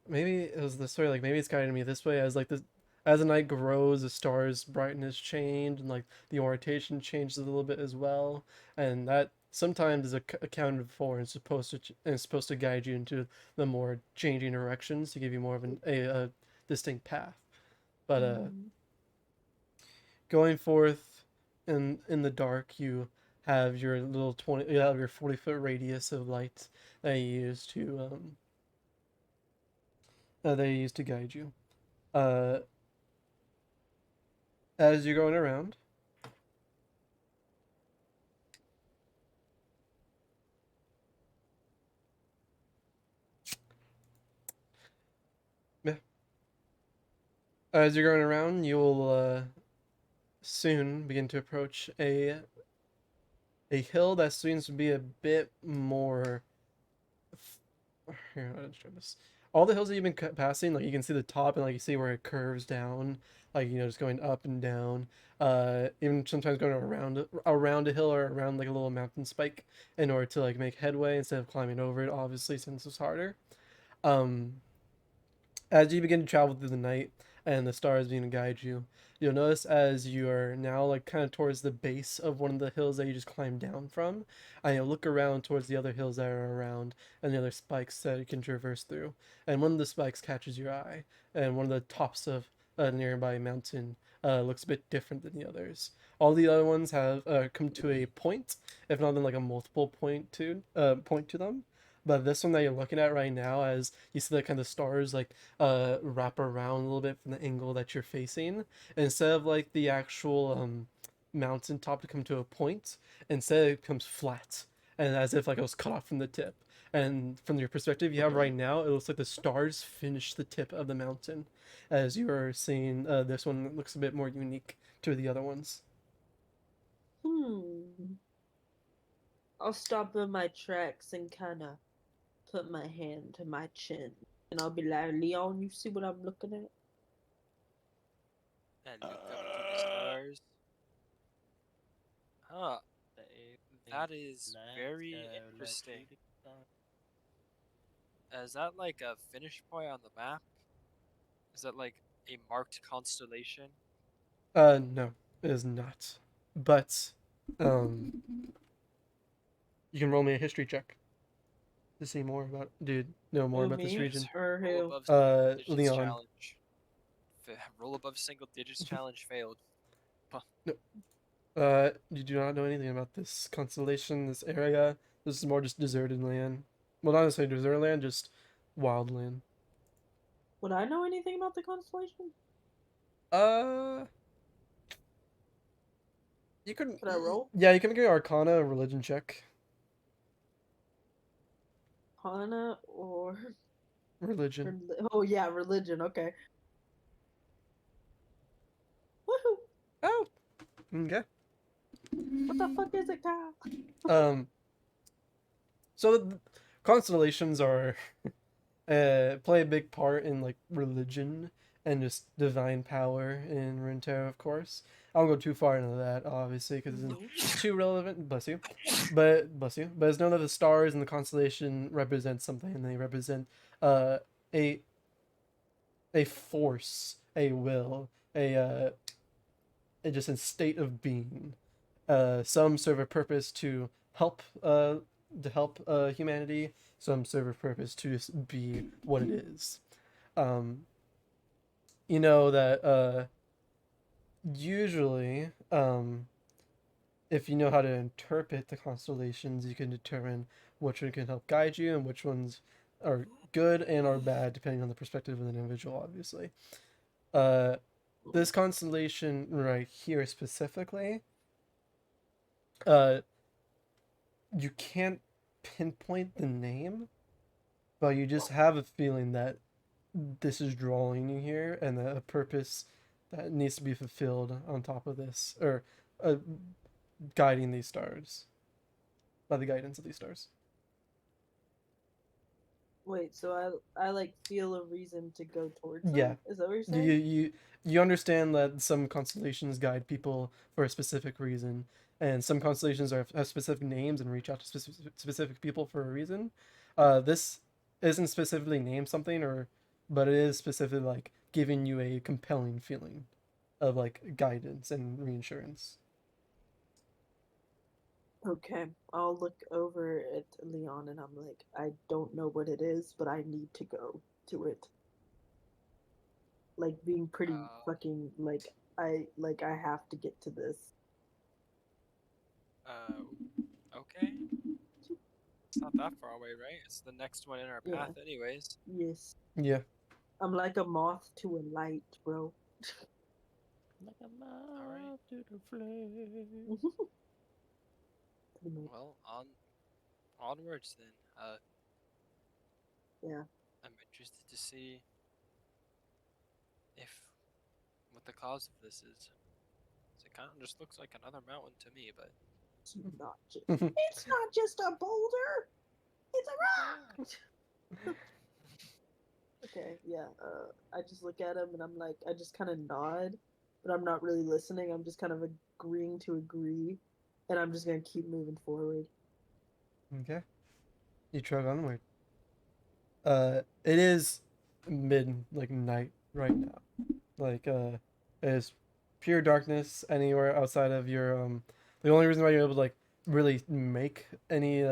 maybe it was this way, like maybe it's guiding me this way. As like this, as the night grows, the stars' brightness change, and like the orientation changes a little bit as well, and that sometimes is accounted for and supposed to guide you into the more changing directions to give you more of a distinct path. But going forth in the dark, you have your little 20, you have your 40-foot radius of light that you use to guide you. Uh, as you're going around, yeah, as you're going around, you'll soon begin to approach a hill that seems to be a bit more. Here, I'll show this. All the hills that you've been passing, like you can see the top and like you see where it curves down, like just going up and down. Even sometimes going around a hill or around like a little mountain spike in order to like make headway instead of climbing over it. Obviously, since it's harder. Um, as you begin to travel through the night and the stars begin to guide you, you'll notice as you are now like kind of towards the base of one of the hills that you just climbed down from, and you'll look around towards the other hills that are around and the other spikes that you can traverse through. And one of the spikes catches your eye, and one of the tops of a nearby mountain looks a bit different than the others. All the other ones have come to a point, if not then like a multiple point to them. But this one that you're looking at right now, as you see the kind of stars like wrap around a little bit from the angle that you're facing, instead of like the actual mountain top to come to a point, instead it comes flat and as if like it was cut off from the tip. And from your perspective you have right now, it looks like the stars finish the tip of the mountain. As you are seeing, this one looks a bit more unique to the other ones. I'll stop in my tracks and kind of put my hand to my chin, and I'll be like, Leon, you see what I'm looking at? And look up to the stars. Huh. That is very interesting. Is that like a finish point on the map? Is that like a marked constellation? No, it is not. But you can roll me a history check to see more about, dude, know more Who, about this me region. or Roll who? above single digits Leon. challenge. Roll above single digits challenge failed. You do not know anything about this constellation, this area. This is more just deserted land. Well, not necessarily deserted land, just wild land. Would I know anything about the constellation? Uh, you could. Could I roll? Yeah, you can make an Arcana religion check. Hana or Religion. oh yeah, religion. Okay. Woohoo! Oh, okay. What the fuck is it, Kyle? So the constellations are play a big part in like religion and just divine power in Runeterra, of course. I won't go too far into that, obviously, because it's too relevant. Bless you, bless you. But it's known that the stars and the constellation represent something, and they represent uh, a force, a will, a just a state of being. Some serve a purpose to help humanity. Some serve a purpose to just be what it is. Um, you know that usually, if you know how to interpret the constellations, you can determine which one can help guide you and which ones are good and are bad, depending on the perspective of an individual, obviously. This constellation right here specifically, you can't pinpoint the name, but you just have a feeling that this is drawing you here and that a purpose that needs to be fulfilled on top of this, or guiding these stars by the guidance of these stars. Wait, so I like feel a reason to go towards them? Yeah. Is that what you're You saying? you understand that some constellations guide people for a specific reason, and some constellations have specific names and reach out to specific people for a reason. This isn't specifically named something, but it is specifically like giving you a compelling feeling of like guidance and reassurance. Okay, I'll look over at Leon and I'm like, I don't know what it is, but I need to go to it. Like being pretty fucking like I have to get to this. Okay. It's not that far away, right? It's the next one in our Yeah. path, anyways. Yes. Yeah. I'm like a moth to a light, bro. Like a moth Alright. to the flame. Pretty much. Well, onwards then. Yeah. I'm interested to see if what the cause of this is. It kind of just looks like another mountain to me, but It's not just it's not just a boulder. It's a rock. Okay, yeah. I just look at him and I'm like, I just kind of nod, but I'm not really listening. I'm just kind of agreeing to agree, and I'm just gonna keep moving forward. Okay. You trudge onward. It is night right now. Like it's pure darkness anywhere outside of your The only reason why you're able to like really make any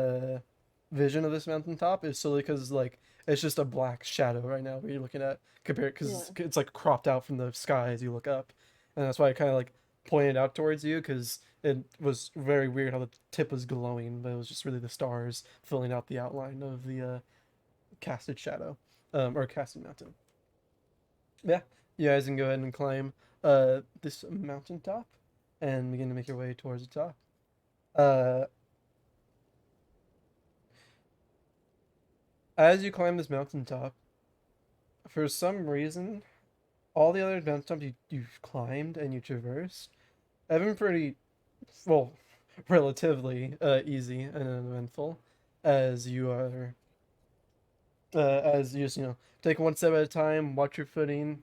vision of this mountaintop is solely because like it's just a black shadow right now where you're looking at compared because it's like cropped out from the sky as you look up, and that's why I kind of like pointed out towards you because it was very weird how the tip was glowing, but it was just really the stars filling out the outline of the casted shadow, or casted mountain. Yeah, you guys can go ahead and climb this mountaintop and begin to make your way towards the top. Uh, as you climb this mountaintop, for some reason, all the other mountaintops you've climbed and you traversed have been pretty, well, relatively easy and uneventful, as you are, as you just, take one step at a time, watch your footing,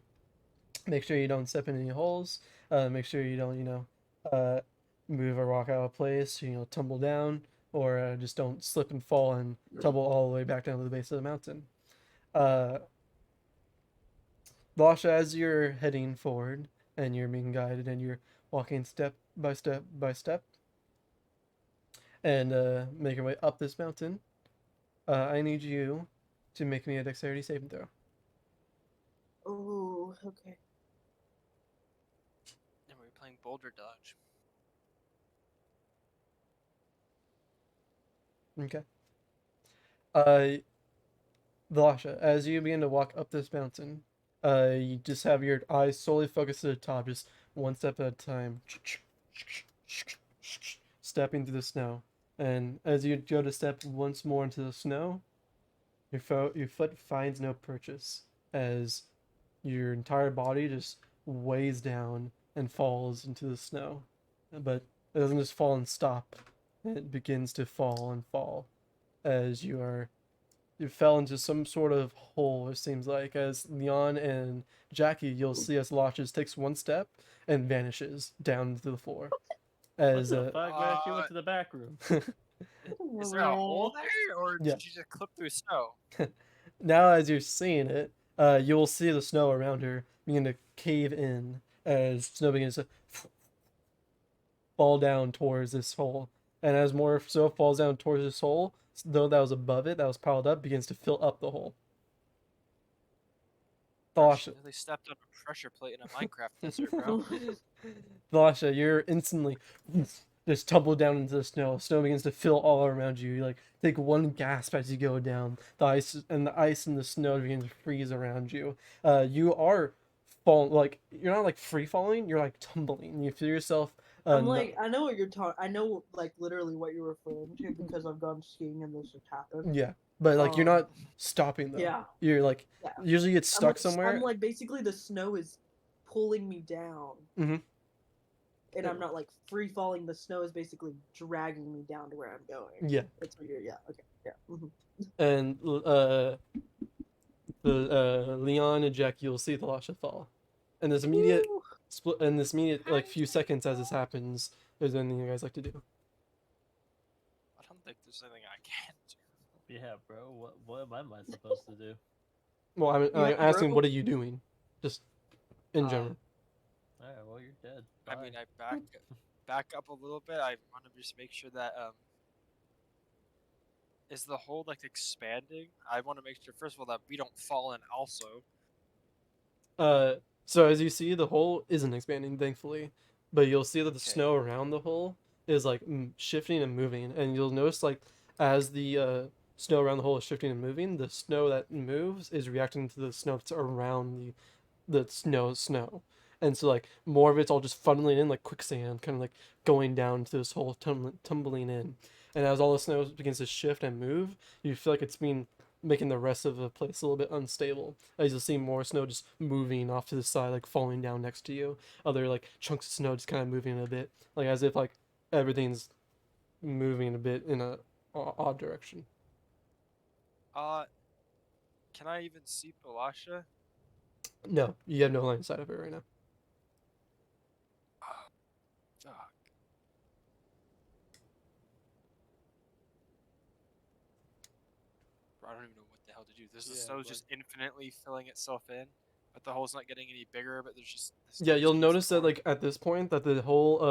make sure you don't step in any holes. Make sure you don't, move a rock out of place, tumble down, or just don't slip and fall and tumble all the way back down to the base of the mountain. Uh, Lasha, as you're heading forward and you're being guided and you're walking step by step by step and make your way up this mountain, I need you to make me a dexterity saving throw. Oh, okay. and we're playing Boulder Dodge. Okay. Uh, Velasha, as you begin to walk up this mountain, you just have your eyes solely focused to the top, just one step at a time, stepping through the snow. And as you go to step once more into the snow, your foot finds no purchase, as your entire body just weighs down and falls into the snow. But it doesn't just fall and stop; it begins to fall and fall as you fell into some sort of hole, it seems like. As Leon and Jackie, you'll see as Lodges takes one step and vanishes down to the floor. What As the fuck, man? She went to the back room. Is there a hole there, or Yeah. did you just clip through snow? Now as you're seeing it, you'll see the snow around her begin to cave in as snow begins to fall down towards this hole. And as more snow falls down towards this hole, though that was above it, that was piled up, begins to fill up the hole. Gosh, Thalasha, nearly stepped on a pressure plate in a Minecraft desert, bro. Thalasha, you're instantly just tumble down into the snow. Snow begins to fill all around you. You like take one gasp as you go down. The ice and the snow begin to freeze around you. You are falling, like you're not like free falling. You're like tumbling. You feel yourself. I'm like, I know what you're talking. I know like literally what you're referring to because I've gone skiing and this has happened. Yeah, but like you're not stopping though. Yeah. You're like Yeah. usually get stuck somewhere. I'm like basically the snow is pulling me down. Mhm. And I'm not like free falling. The snow is basically dragging me down to where I'm going. Yeah. That's what you're. Yeah. Okay. Yeah. And the Leon and Jack, you'll see Thalasha fall, and this immediate Woo! split, and this immediate like few seconds as this happens, is anything you guys like to do? I don't think there's anything I can do. Yeah, bro. What am I supposed to do? Well, I'm Yeah, asking, bro. what are you doing? just in Um, general. Alright, well, you're dead. I Bye. mean, I back up a little bit. I want to just make sure that is the hole like expanding? I want to make sure first of all that we don't fall in also. So as you see, the hole isn't expanding, thankfully, but you'll see that the Okay. snow around the hole is like shifting and moving, and you'll notice like as the snow around the hole is shifting and moving, the snow that moves is reacting to the snow that's around the snow. And so like more of it's all just funneling in like quicksand, kind of like going down to this hole, tumbling in. And as all the snow begins to shift and move, you feel like it's being making the rest of the place a little bit unstable. As you'll see more snow just moving off to the side, like falling down next to you. Other like chunks of snow just kind of moving a bit, like as if like everything's moving a bit in a odd direction. Can I even see Palasha? No, you have no line of sight of it right now. Fuck. Bro, I don't even know what the hell to do. This Yeah, snow's just infinitely filling itself in, but the hole's not getting any bigger. But there's just the snow Yeah, just you'll keeps notice that pouring. like at this point that the whole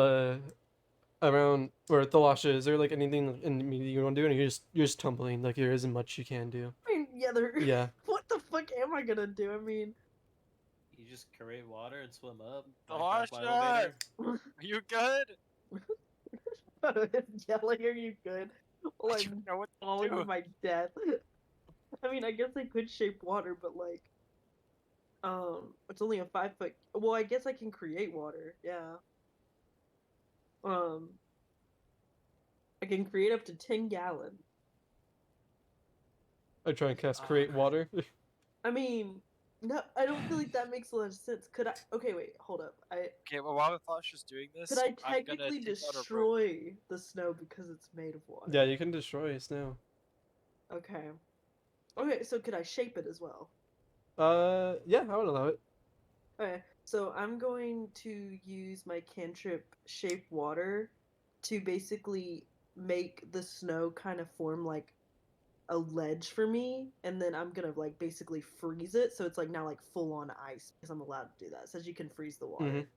around where Thalasha, is there like anything in me you want to do, and you're just tumbling, like there isn't much you can do. I mean, yeah, there. Yeah. What the fuck am I gonna do? I mean, You just create water and swim up. Talasha! Minecraft elevator. Are you good? yelling, "Are you good?" Well, I I'm don't know what to falling do. to my death. I mean, I guess I could shape water, but like, it's only a 5 foot. Well, I guess I can create water. Yeah. I can create up to 10 gallon. I try and cast create water. I mean, no, I don't feel like that makes a lot of sense. Could I? Okay, wait, hold up. Okay, well, while Talasha's doing this, Could I I'm gonna technically take out a rope. destroy the snow because it's made of water? Yeah, you can destroy snow. Okay. Okay, so could I shape it as well? Yeah, I would allow it. Okay, so I'm going to use my cantrip shape water to basically make the snow kind of form like a ledge for me, and then I'm gonna like basically freeze it so it's like now like full on ice because I'm allowed to do that. It says you can freeze the water. Mhm.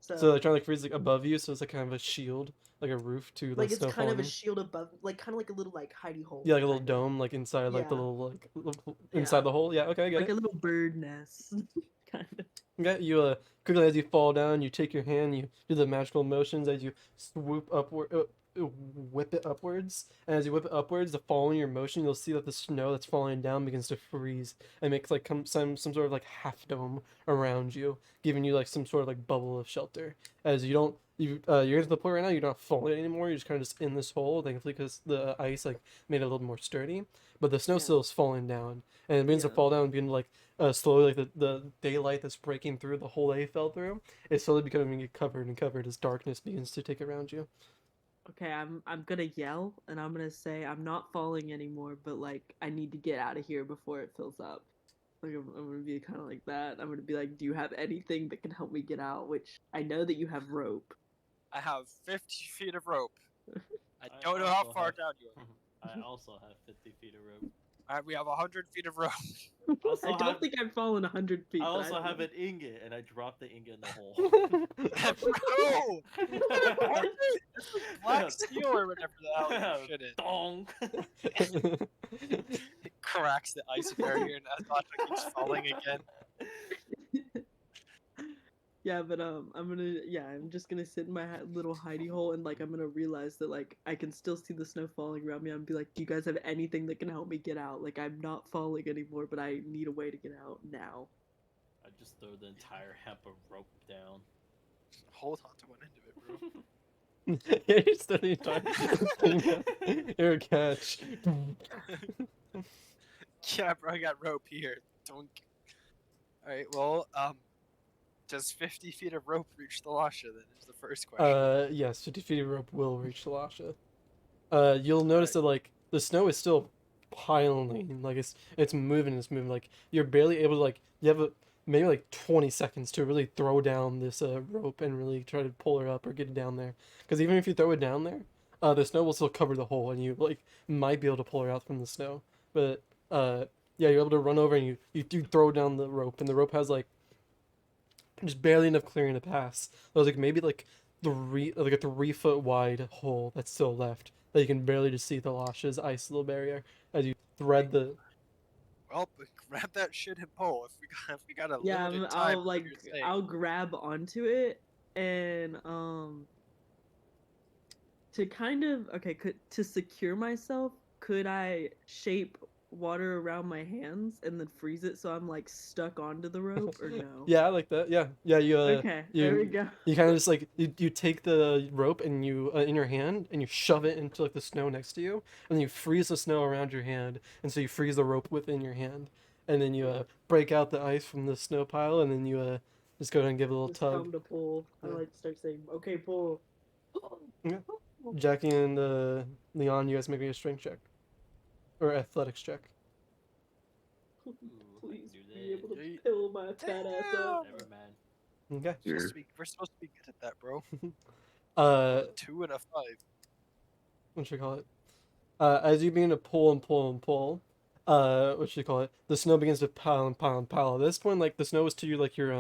So, So they're trying to like freeze like above you, so it's like kind of a shield, like a roof to the like it's snow kind of falling a in. shield above, like kind of like a little like hidey hole. Yeah, like a little kinda. dome, like inside, like the Yeah. little inside Yeah. the hole. Yeah, okay, I get Like it. a little bird nest, kind of. Okay, you quickly as you fall down, you take your hand, you do the magical motions as you swoop upward, whip it upwards, and as you whip it upwards, the following your motion, you'll see that the snow that's falling down begins to freeze and makes like some sort of like half dome around you, giving you like some sort of like bubble of shelter. As you don't you're into the point right now, you're not falling anymore. You're just kind of just in this hole, thankfully, because the ice like made it a little more sturdy. But the snow Yeah. still is falling down, and it begins to Yeah. fall down and begin to like slowly like the daylight that's breaking through the hole they fell through is slowly becoming covered and covered as darkness begins to take around you. Okay, I'm gonna yell and I'm gonna say I'm not falling anymore, but like I need to get out of here before it fills up. Like I'm gonna be kind of like that. I'm gonna be like, do you have anything that can help me get out? Which I know that you have rope. I have 50 feet of rope. I I don't know how also far have- down you are. I also have 50 feet of rope. Alright, we have 100 feet of rope. Also I don't have- think I've fallen 100 feet. I but also don't have know. an ingot, and I dropped the ingot in the hole. Bro! Black steel or whatever the hell your shit is. Dong. It cracks the ice barrier and Asasha keeps falling again. Yeah, but I'm just gonna sit in my little hidey hole and like I'm gonna realize that like I can still see the snow falling around me. I'm gonna be like, do you guys have anything that can help me get out? Like I'm not falling anymore, but I need a way to get out now. I just throw the entire hemp of rope down. Hold on to one end of it, bro. Yeah, you're studying time. You're a catch. Yeah, bro, I got rope here. Don't. Alright, well, does 50 feet of rope reach the Lasha then? Is the first question. Yes, 50 feet of rope will reach Lasha. You'll notice that like the snow is still piling, like it's moving, like you're barely able to like you have maybe like 20 seconds to really throw down this rope and really try to pull her up or get it down there. Because even if you throw it down there, the snow will still cover the hole and you like might be able to pull her out from the snow. But yeah, you're able to run over and you throw down the rope, and the rope has like just barely enough clearing to pass. There's like maybe like a 3 foot wide hole that's still left that you can barely just see the Lash's ice little barrier as you thread the. Well, grab that shit and pull. If we got a Yeah, limited time, I'll do like your thing. I'll grab onto it and to kind of to secure myself, could I shape water around my hands and then freeze it so I'm like stuck onto the rope or no? Yeah, I like that. Yeah, yeah. Okay, there we go. You kind of just like you take the rope and you in your hand and you shove it into like the snow next to you, and then you freeze the snow around your hand, and so you freeze the rope within your hand, and then you break out the ice from the snow pile, and then you just go ahead and give it a little Just tug. come to pull. I Yeah. like to start saying, "Okay, pull." Yeah. Jackie and Leon, you guys make me a strength check or athletics check. Ooh, I Please can do be able to Yeet. pill my fat ass up. Never mind. Okay. We're supposed to be good at that, bro. Uh, 2 and a 5. what should we call it? As you begin to pull and pull and pull, what should you call it? The snow begins to pile and pile and pile. At this point, like the snow is to you like your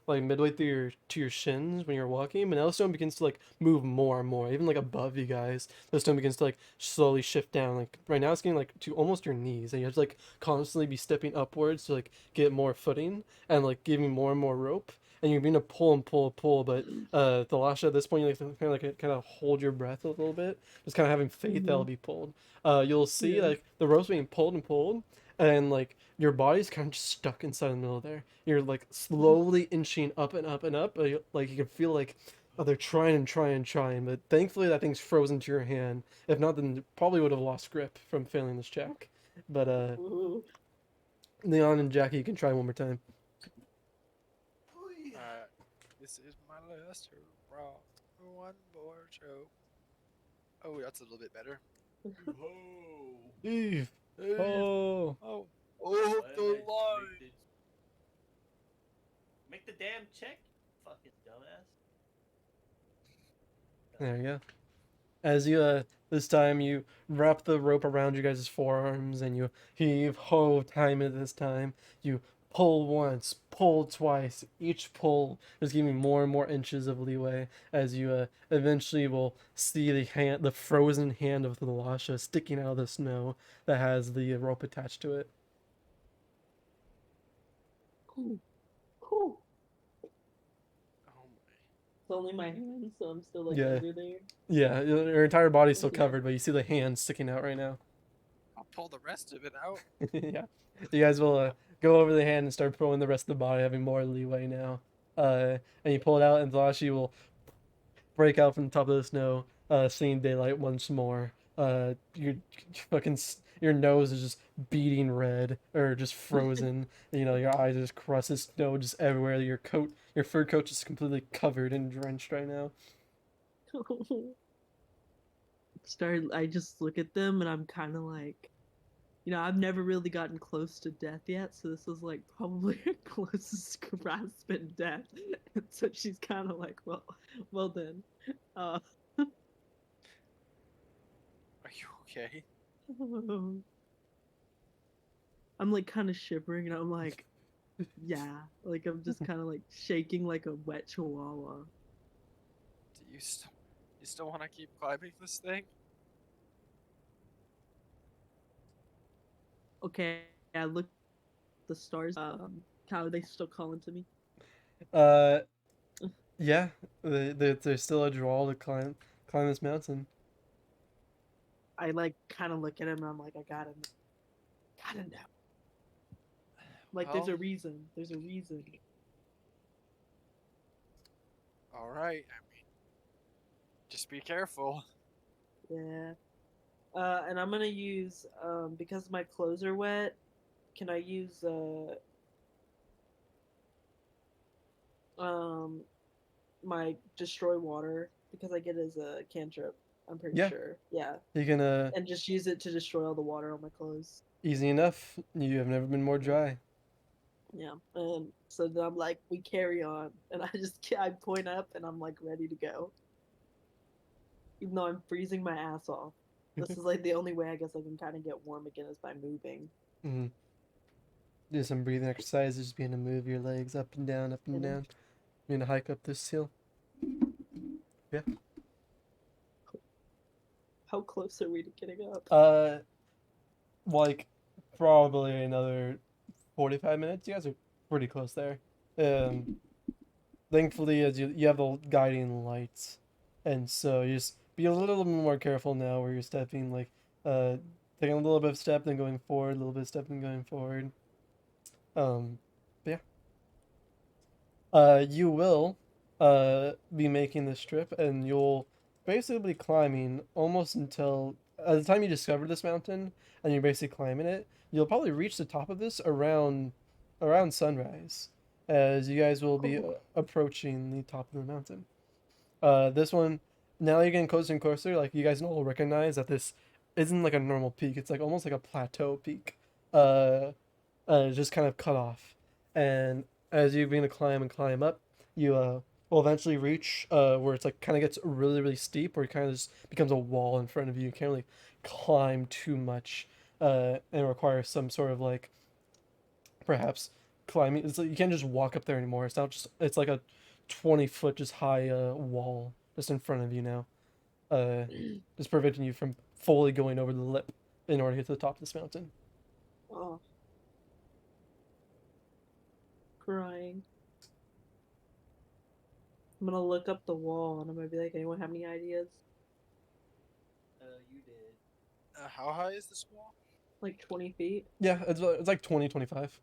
like midway through your shins when you're walking, but now the snow begins to like move more and more, even like above you guys. The snow begins to like slowly shift down. Like right now, it's getting like to almost your knees, and you have to like constantly be stepping upwards to like get more footing and like giving more and more rope. And you're being to pull and pull and pull, but the Lasha at this point, you like kind of hold your breath a little bit, just kind of having faith that it'll be pulled. You'll see Yeah. like the rope's being pulled and pulled, and like your body's kind of just stuck inside the middle there. You're like slowly inching up and up and up. Like you can feel like they're trying and trying and trying, but thankfully that thing's frozen to your hand. If not, then you probably would have lost grip from failing this check. But Ooh. Leon and Jackie, you can try one more time. This is my last hurrah. One more show. Oh, that's a little bit better. Eve. Oh. Oh. Oh, Why the did I line. Make the damn check, fucking dumbass. There you go. As you this time you wrap the rope around you guys' forearms and you heave ho time at this time. You pull once, pull twice. Each pull is giving more and more inches of leeway as you eventually will see the frozen hand of the Lasha sticking out of the snow that has the rope attached to it. Cool. Cool. Oh my. It's only my hands, so I'm still like Yeah. under there. Yeah, your entire body's still Okay. covered, but you see the hand sticking out right now. I'll pull the rest of it out. Yeah. You guys will go over the hand and start pulling the rest of the body, having more leeway now. And you pull it out, and Zalashi will break out from the top of the snow, seeing daylight once more. Your your nose is just beating red or just frozen. You know, your eyes are just crusted, snow just everywhere. Your fur coat is completely covered and drenched right now. I just look at them and I'm kind of like, I've never really gotten close to death yet, so this is like probably her closest grasp at death. And so she's kind of like, well then. Are you okay? I'm like kind of shivering and I'm like, yeah, like I'm just kind of like shaking like a wet chihuahua. Do you still want to keep climbing this thing? Okay, I look at the stars. How are they still calling to me? Uh, yeah, there's still a draw to climb this mountain. I like kind of look at him and I'm like, I gotta know. Like, there's a Well, reason. There's a reason. all right. I mean, just be careful. Yeah. And I'm gonna use because my clothes are wet. Can I use my destroy water because I get it as a cantrip. I'm pretty Yeah. sure. Yeah. You can And just use it to destroy all the water on my clothes. easy enough. You have never been more dry. Yeah. And so then I'm like, we carry on, and I point up and I'm like ready to go. Even though I'm freezing my ass off. This is like the only way I guess I can kind of get warm again is by moving. Mm-hmm. Do some breathing exercises, just being to move your legs up and down, up and And down. mean to hike up this hill. How close are we to getting up? Like probably another 45 minutes. You guys are pretty close there. Thankfully, as you have the guiding lights, and so you just be a little bit more careful now where you're stepping, like taking a little bit of step, then going forward, a little bit of step, then going forward. But yeah. You will be making this trip, and you'll basically be climbing almost until at the time you discover this mountain, and you're basically climbing it. You'll probably reach the top of this around sunrise, as you guys will be Cool. approaching the top of the mountain. This one, now you're getting closer and closer. Like you guys all recognize that this isn't like a normal peak. It's like almost like a plateau peak. Uh, just kind of cut off. And as you begin to climb and climb up, you will eventually reach where it's like kind of gets really really steep, where it kind of just becomes a wall in front of you. You can't really climb too much, and requires some sort of like perhaps climbing. It's like you can't just walk up there anymore. It's not just it's like a 20 foot just high wall just in front of you now, uh, just preventing you from fully going over the lip in order to get to the top of this mountain. Oh. Crying. I'm gonna look up the wall and I'm gonna be like, anyone have any ideas? You did. How high is this wall? Like 20 feet? Yeah, it's like 20, 25.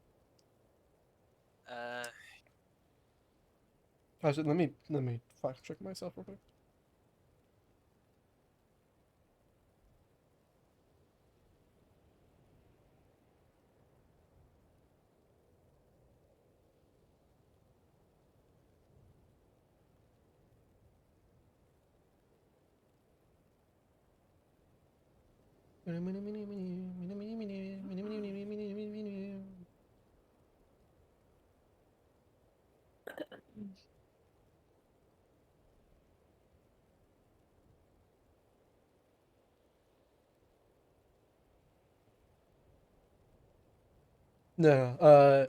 Actually, let me fact check myself real quick. No,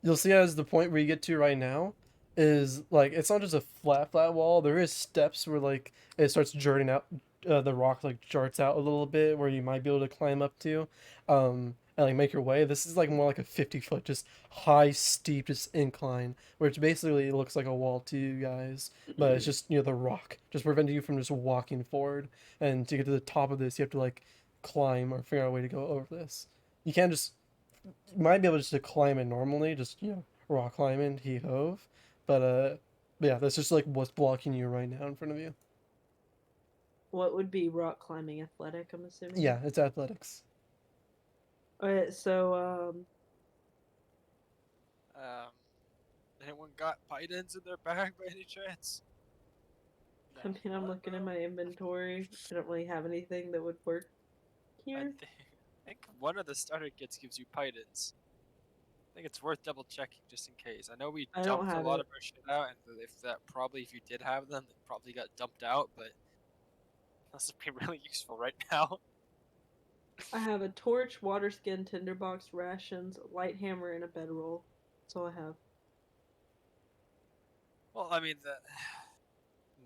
you'll see as the point where you get to right now is like it's not just a flat wall. There is steps where like it starts jutting out, the rock like jarts out a little bit where you might be able to climb up to, and like make your way. This is like more like a 50 foot just high steep just incline, which basically looks like a wall to you guys, but it's just the rock just preventing you from just walking forward. And to get to the top of this, you have to like climb or figure out a way to go over this. You can't just you might be able just to climb it normally, just rock climbing, he hove. But yeah, that's just like what's blocking you right now in front of you. What would be rock climbing athletic, I'm assuming? Yeah, it's athletics. Alright, so Anyone got pythons in their bag by any chance? I mean I'm looking at my inventory. I don't really have anything that would work I here. think one of the starter kits gives you pythons. I think it's worth double checking just in case. I know we I don't dumped a have lot it. of our shit out, and if you did have them, they probably got dumped out. But this would be really useful right now. I have a torch, water skin, tinderbox, rations, a light hammer, and a bedroll. That's all I have. Well, I mean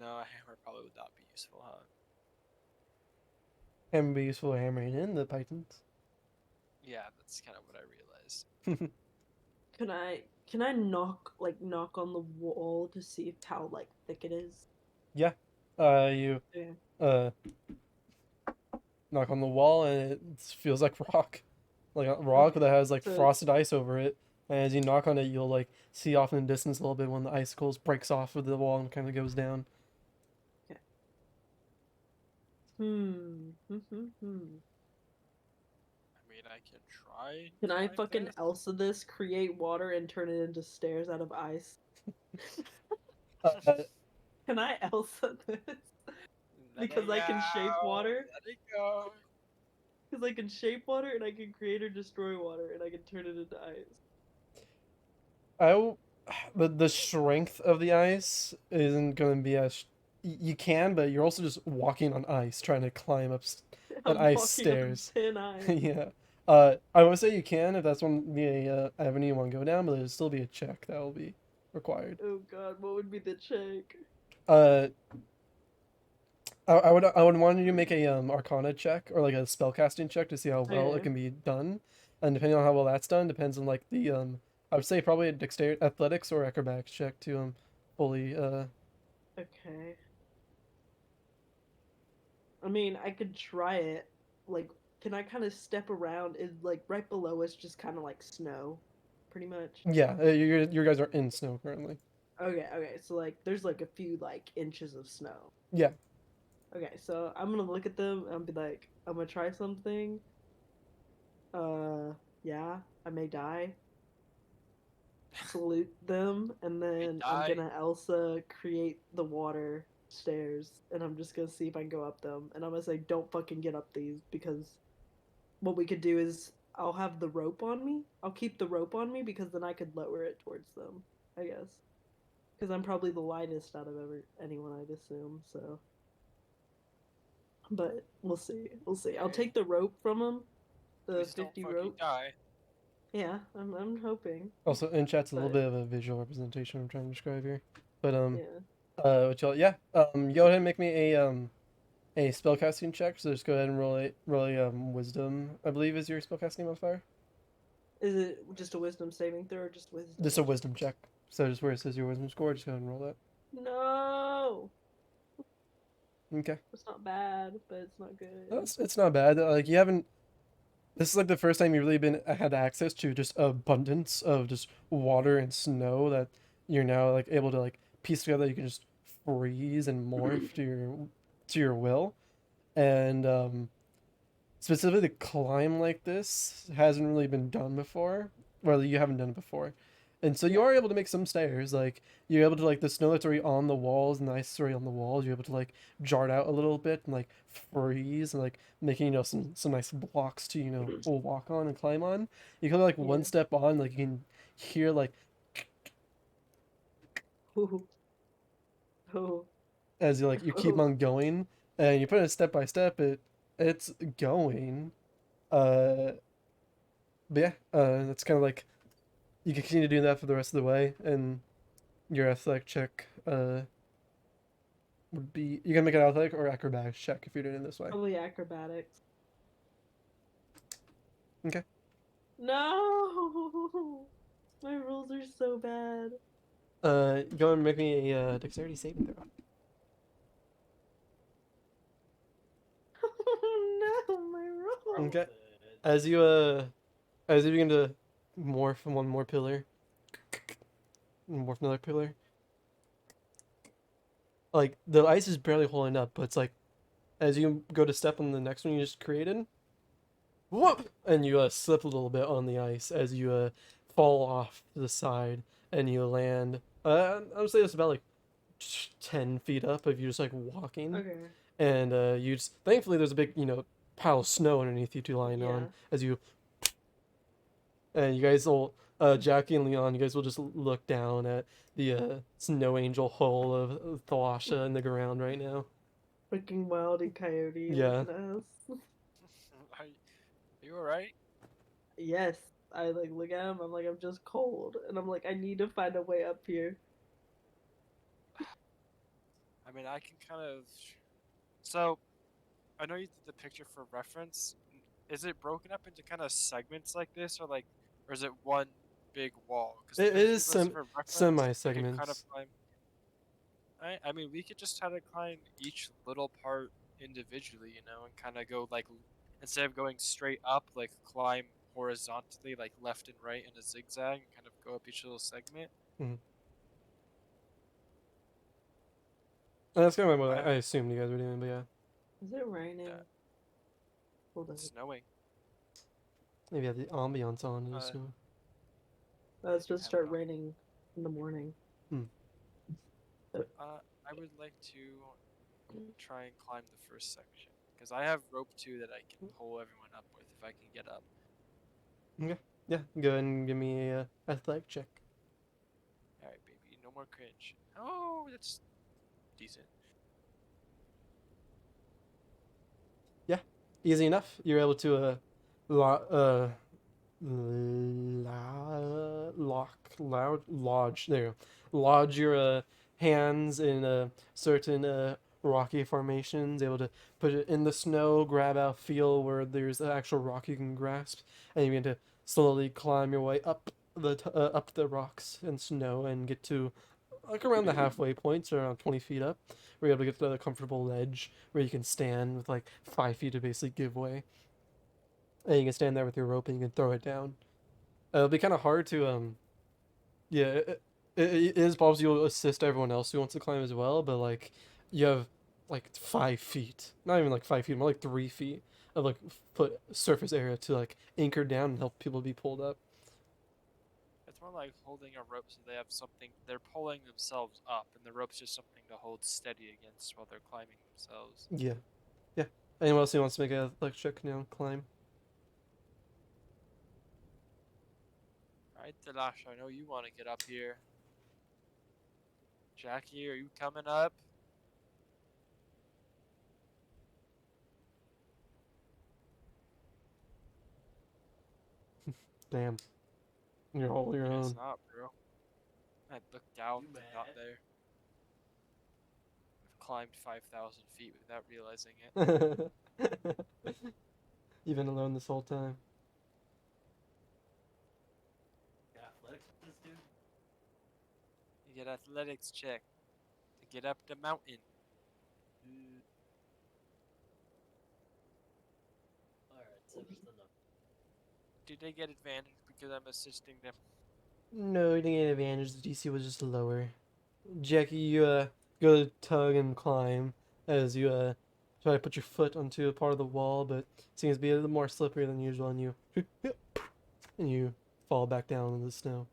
no, a hammer probably would not be useful, huh? Hammer be useful for hammering in the pythons. Yeah, that's kind of what I realized. Can I knock on the wall to see how like thick it is? Yeah. You Yeah. knock on the wall and it feels like rock, like a rock that has like So- frosted ice over it. And as you knock on it, you'll like see off in the distance a little bit when the icicles breaks off of the wall and kind of goes down. Hmm. I mean, I can try. Can I climb fucking this. Elsa this, create water, and turn it into stairs out of ice? Uh, Can I Elsa this? Because I can shape water? Let it go. Because I can shape water, and I can create or destroy water, and I can turn it into ice. the strength of the ice isn't going to be as you can, but you're also just walking on ice trying to climb up I'm ice walking stairs. on thin ice. Yeah. I would say you can if that's one the avenue you want to go down, but there'll still be a check that will be required. Oh god, what would be the check? Uh, I would want you to make a Arcana check or like a spellcasting check to see how well it Okay. can be done, and depending on how well that's done, depends on like the I would say probably a dexterity, athletics, or acrobatics check to fully Okay. I mean, I could try it. Like, can I kind of step around? Is like right below us just kind of like snow, pretty much. Yeah, your guys are in snow currently. Okay, okay. So like, there's like a few like inches of snow. Yeah. Okay, so I'm gonna look at them and be like, I'm gonna try something. Yeah, I may die. Salute them, and then I'm die. gonna Elsa create the water stairs, and I'm just gonna see if I can go up them. And I'm gonna say, don't fucking get up these, because what we could do is I'll have the rope on me. I'll keep the rope on me because then I could lower it towards them, I guess. Because I'm probably the lightest out of anyone, I'd assume. So, but we'll see. We'll see. I'll Okay. take the rope from them, the Please don't 50 fucking rope. die. Yeah, I'm hoping. Also, in chat's a little But bit of a visual representation I'm trying to describe here, but yeah. what y'all, yeah, go ahead and make me a spellcasting check. So just go ahead and roll a wisdom. I believe is your spellcasting modifier. Is it just a wisdom saving throw or just wisdom? Just a wisdom check. So just where it says your wisdom score, just go ahead and roll that. No, Okay. it's not bad, but it's not good. No, it's not bad. Like you haven't. This is like the first time you've really been had access to just abundance of just water and snow that you're now like able to like piece together. You can just freeze and morph to your will, and specifically to climb like this hasn't really been done before. Well, you haven't done it before, and so you Yeah. are able to make some stairs. Like you're able to like the snow that's already on the walls and the ice that's already on the walls. You're able to like jar it out a little bit and like freeze and like making some nice blocks to walk on and climb on. You can like one Yeah. step on, like you can hear like Oh. Oh. as you keep on going, and you put it step by step. It's going. Uh, but yeah, it's kind of like you can continue doing that for the rest of the way, and your athletic check would be you can make an athletic or acrobatics check if you're doing it this way. Probably acrobatics. Okay. No, my rolls are so bad. Go and make me a dexterity saving throw. No, my rolls. Okay. As you begin to morph from one more pillar, morph another pillar. Like the ice is barely holding up, but it's like as you go to step on the next one you just created, whoop, and you slip a little bit on the ice as you fall off to the side and you land. I would say it's about like 10 feet up if you're just like walking, Okay. and you just thankfully there's a big pile of snow underneath you two lying Yeah. on as you. And you guys will, Jackie and Leon, you guys will just look down at the snow angel hole of Thalasha in the ground right now. Freaking wild and coyote. Yeah. Looking at us. Are you alright? Yes. I like look at him. I'm like, I'm just cold, and I'm like, I need to find a way up here. I mean, I can kind of. So, I know you did the picture for reference. Is it broken up into kind of segments like this, or is it one big wall? Because It is semi-segments. Kind of climb. I mean, we could just try to climb each little part individually, and kind of go like, instead of going straight up, like climb horizontally, like left and right in a zigzag, and kind of go up each little segment. And that's kind of what I- I assumed you guys were doing, but yeah. Is it raining? Yeah. Hold on. It's snowing. Maybe have the ambiance on and just It's supposed to have start it on. raining in the morning. I would like to try and climb the first section because I have rope too that I can pull everyone up with if I can get up. Yeah, go ahead and give me a athletic check. All right, baby, no more cringe. Oh, that's decent. Easy enough. You're able to lodge there you lodge your hands in certain rocky formations, able to put it in the snow, grab out, feel where there's an actual rock you can grasp, and you begin to slowly climb your way up the rocks and snow and get to like around the halfway point, so around 20 feet up, where you're able to get to a comfortable ledge where you can stand with like 5 feet to basically give way, and you can stand there with your rope and you can throw it down. It'll be kind of hard to yeah, it is possible you'll assist everyone else who wants to climb as well, but like you have like 5 feet, not even like 5 feet, more like 3 feet of like foot surface area to like anchor down and help people be pulled up. It's more like holding a rope so they have something. They're pulling themselves up, and the rope's just something to hold steady against while they're climbing themselves. Yeah, yeah. Anyone else who wants to make a like check now, climb? Alright, Delash, I know you want to get up here. Jackie, are you coming up? Damn, you're all your Guess own. not, bro. I looked down, You but not mad? there. I've climbed 5,000 feet without realizing it. You've been alone this whole time. Yeah, athletics with this dude. You get athletics check to get up the mountain. Alright, 7's the number. Do they get advantage because I'm assisting them? No, you didn't get an advantage. The DC was just lower. Jackie, you go to tug and climb as you try to put your foot onto a part of the wall, but it seems to be a little more slippery than usual, and you fall back down in the snow.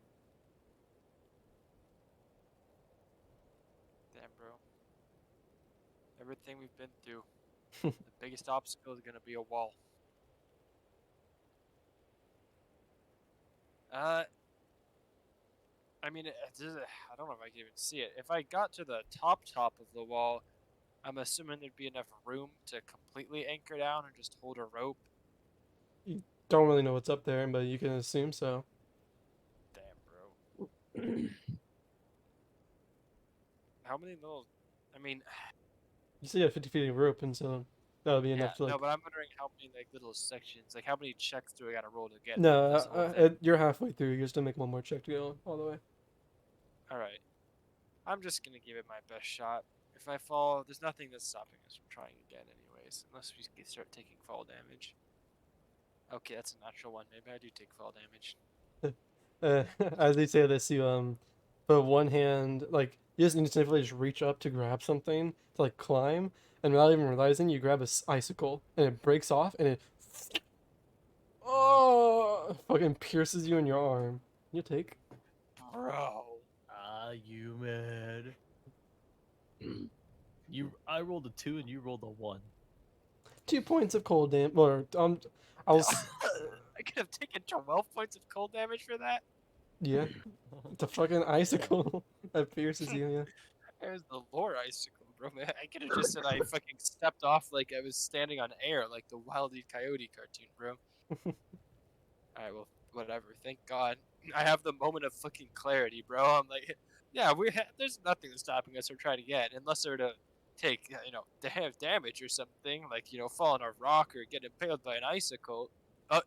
Damn, bro. Everything we've been through. The biggest obstacle is gonna be a wall. I mean, I don't know if I can even see it. If I got to the top of the wall, I'm assuming there'd be enough room to completely anchor down and just hold a rope. Don't really know what's up there, but you can assume so. Damn, bro. How many little? I mean, You still have 50 feet of rope, and so that'll be yeah, enough to like. no, but I'm wondering how many like little sections, like how many checks do I gotta roll to get No, this whole thing? you're halfway through. You just to make one more check to go all the way. All right, I'm just gonna give it my best shot. If I fall, there's nothing that's stopping us from trying again, anyways, unless we start taking fall damage. Okay, that's a natural one. Maybe I do take fall damage. As they say this, you put one hand like you just instinctively just reach up to grab something to like climb, and without even realizing, you grab a icicle and it breaks off and it fucking pierces you in your arm. You take. Bro. Ah, you mad? I rolled a 2 and you rolled a 1. 2 points of cold damage. Or I'll I could have taken 12 points of cold damage for that. yeah, it's a fucking icicle that pierces you. Yeah. There's the lore icicle, bro. Man, I could have just said I fucking stepped off like I was standing on air, like the Wile E. Coyote cartoon, bro. Alright, well, whatever. Thank God. I have the moment of fucking clarity, bro. I'm like, yeah, there's nothing that's stopping us from trying again, unless they're to take, to have damage or something, like, fall on a rock or get impaled by an icicle. Oh,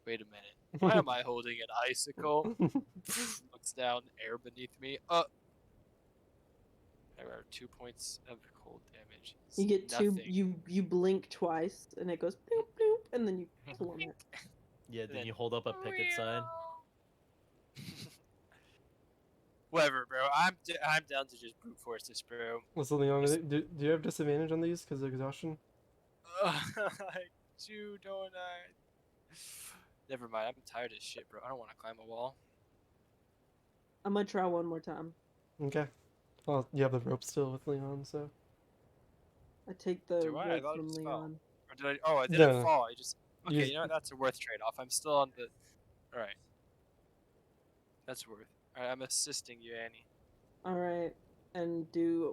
wait a minute. Why am I holding an icicle? Looks down, air beneath me. There are 2 points of cold damage. It's You get two. nothing. You blink twice, and it goes bloop bloop, and then you kill him. Yeah, then Then- you hold up a picket sign. Whatever, bro. I'm down to just brute force this, bro. What's the Leon? Do you have disadvantage on these because of exhaustion? I do, don't I? Never mind. I'm tired as shit, bro. I don't want to climb a wall. I'm gonna try one more time. Okay. Well, you have the rope still with Leon, so. I take the Do I? I rope thought it from was fell. Leon. Or did I? Oh, I No, didn't no. fall. I just. You Okay, just- you know what? That's a worth trade-off. I'm still on the. All right. That's worth. All right, I'm assisting you, Annie. All right, and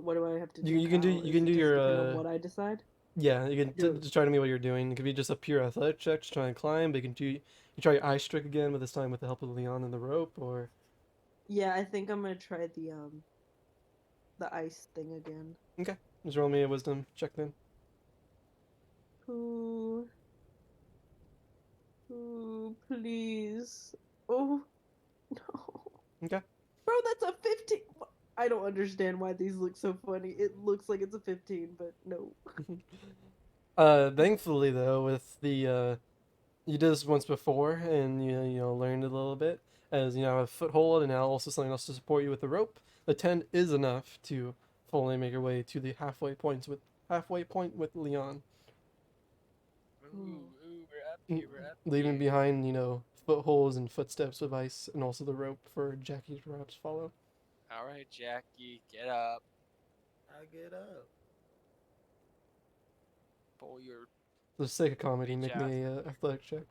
what do I have to do? You can do- Kyle? you Is can it do just your, depend on what I decide. Yeah, you can Do- just try to me what you're doing. It could be just a pure athletic check to try and climb, but you try your ice trick again, but this time with the help of Leon and the rope, or Yeah, I think I'm gonna try the ice thing again. Okay. Just roll me a wisdom check then. Ooh. Ooh, please. Oh, no. Okay. Bro, that's a 15. I don't understand why these look so funny. It looks like it's a 15, but no. Thankfully though, with the you did this once before, and learned a little bit, as you now have a foothold, and now also something else to support you with the rope. The 10 is enough to fully make your way to the halfway point with Leon, Ooh, we're up here, we're up leaving here. behind footholds and footsteps of ice, and also the rope for Jackie to perhaps follow. All right, Jackie, get up. I get up. Pull your For the sake of comedy, Reach make out. me a athletic check.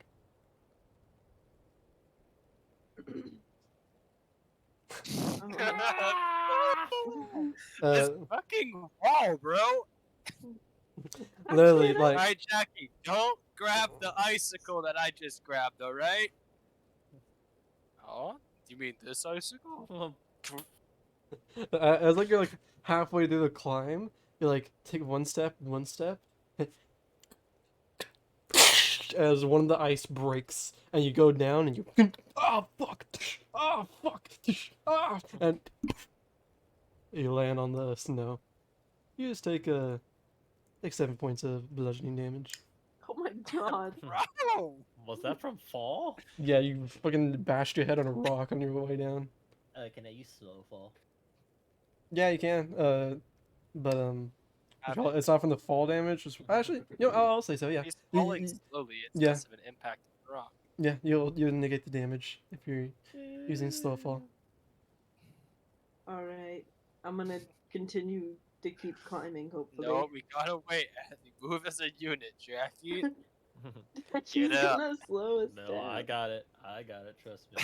This Uh, fucking wall, bro. literally, All like right, Jackie, don't grab the icicle that I just grabbed, all right? Oh, you mean this icicle? as like you're like halfway through the climb, you like take one step, as one of the ice breaks, and you go down, and you oh fuck, oh fuck, and you land on the snow. You just take 7 points of bludgeoning damage. Oh my god. Bro! Was that from fall? Yeah, you fucking bashed your head on a rock on your way down. Can I use slow fall? Yeah, you can. But Have it's not from the fall damage. Actually, I'll say so. Yeah. He's You- falling you- slowly. It's yeah. less of an impact of the rock. Yeah, you'll negate the damage if you're using slow fall. Alright. I'm gonna continue to keep climbing, hopefully. No, we gotta wait. Move as a unit, Jackie. She's Get up. gonna slow us No, I got it. I got it. Trust me.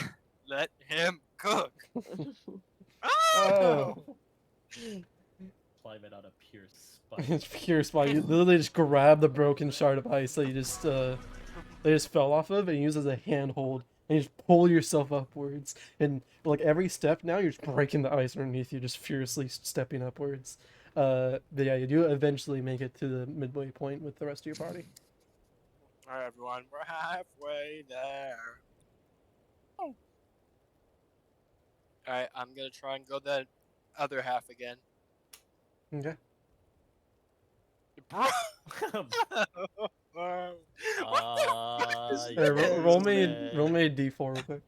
Let him cook. Oh. Climb it out of pure spite. It's pure spot. You literally just grab the broken shard of ice that you just fell off of, and use as a handhold, and you just pull yourself upwards. And like every step now, you're just breaking the ice underneath you, just furiously stepping upwards. But yeah, you do eventually make it to the midway point with the rest of your party. All right, everyone, we're halfway there. Oh. All right, I'm gonna try and go the other half again. Okay. Bro. Hey, roll me man. roll me a d4 real quick.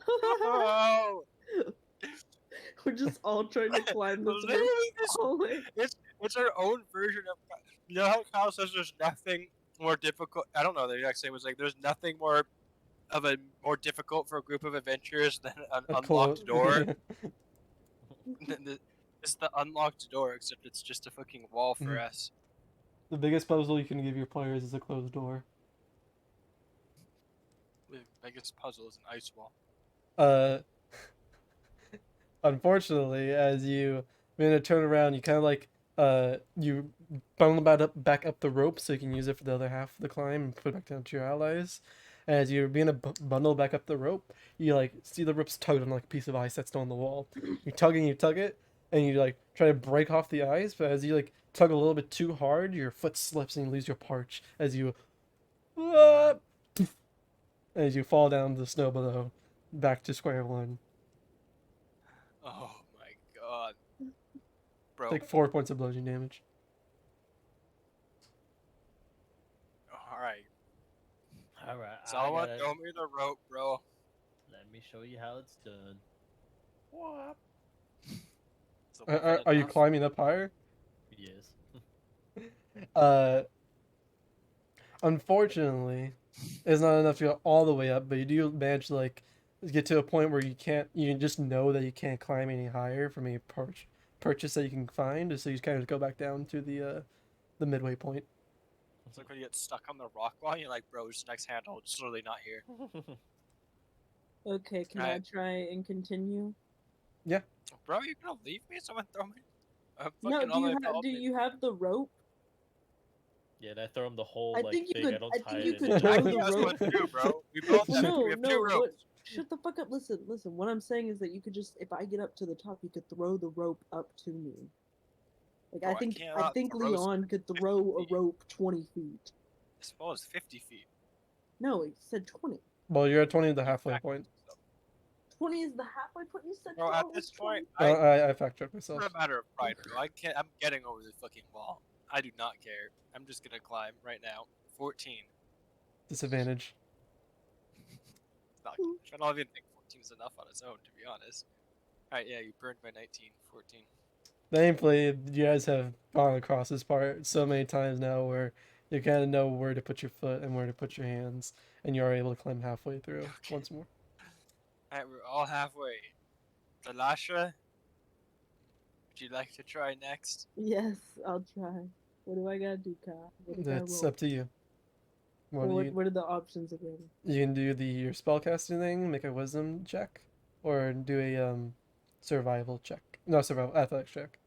Oh. We're just all trying to climb this Literally this- hallway. It's our own version of. You know how Kyle says there's nothing more difficult. I don't know. The exact same was like there's nothing more difficult for a group of adventurers than an unlocked door. This is the unlocked door, except it's just a fucking wall for us. The biggest puzzle you can give your players is a closed door. The biggest puzzle is an ice wall. Unfortunately, as you begin to turn around, you kind of like you bundle back up the rope so you can use it for the other half of the climb and put it back down to your allies. And as you're being to bundle back up the rope, you like see the ropes tugged on like a piece of ice that's still on the wall. You tug it, and you like try to break off the ice, but as you like tug a little bit too hard, your foot slips and you lose your parch as you as you fall down to the snow below, back to square one. Oh my god, bro! Take 4 points of bludgeoning damage. All right, Alright, someone throw me the rope, bro. Let me show you how it's done. What? Is it Are you enough? climbing up higher? Yes. Unfortunately, it's not enough to go all the way up, but you do manage to like get to a point where you just know that you can't climb any higher from a purchase that you can find, so you kind of go back down to the midway point. It's like when you get stuck on the rock wall, you're like, bro, just next handhold, it's literally not here. Okay, can I Right. try and continue? Bro, you gonna leave me? Someone throw me? I'm No, fucking on my belt. do you have the rope? Yeah, and I throw him the whole I like think you thing. could- I don't I think tie you it could in. throw Jackie the has rope. one too, bro. We both have. No, We have two no, ropes. Shut the fuck up. Listen, listen. What I'm saying is that you could just, if I get up to the top, you could throw the rope up to me. Like Bro, I think, I cannot think throw Leon could 50 throw a feet. rope 20 feet. This ball is 50 feet. No, he said 20. Well, you're at 20 the You halfway fact point. yourself. 20 is the halfway point. You said Bro, 12 at was this 20. point, I fact checked it's myself. not a matter of pride, bro. I'm getting over the fucking wall. I do not care. I'm just gonna climb right now. 14. Disadvantage. It's not good. I don't even think 14 is enough on its own, to be honest. Alright, yeah, you burned my 19. 14. Thankfully, you guys have gone across this part so many times now where you kind of know where to put your foot and where to put your hands, and you are able to climb halfway through Okay. once more. Alright, we're all halfway. Talasha, would you like to try next? Yes, I'll try. What do I gotta do, Kyle? What do I That's roll? up to you. What do What, you what are the options again? you can do your spellcasting thing, make a wisdom check, or do a survival check. No, survival athletics check.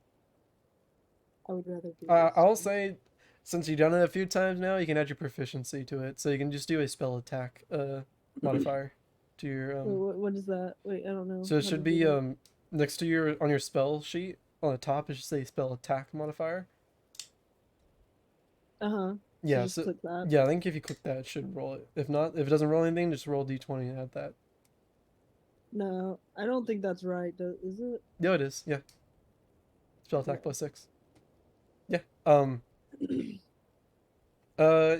I would rather do I'll this. say, since you've done it a few times now, you can add your proficiency to it, so you can just do a spell attack modifier to your Wait, what is that? Wait, I don't know. So it How should does it be work? next to your on your spell sheet on the top. It should say spell attack modifier. Uh-huh. Yeah, just click that. yeah, I think if you click that, it should roll it. If not, if it doesn't roll anything, just roll d20 and add that. No, I don't think that's right. Is it? Yeah, it is. Yeah, spell attack Yeah. +6. Yeah.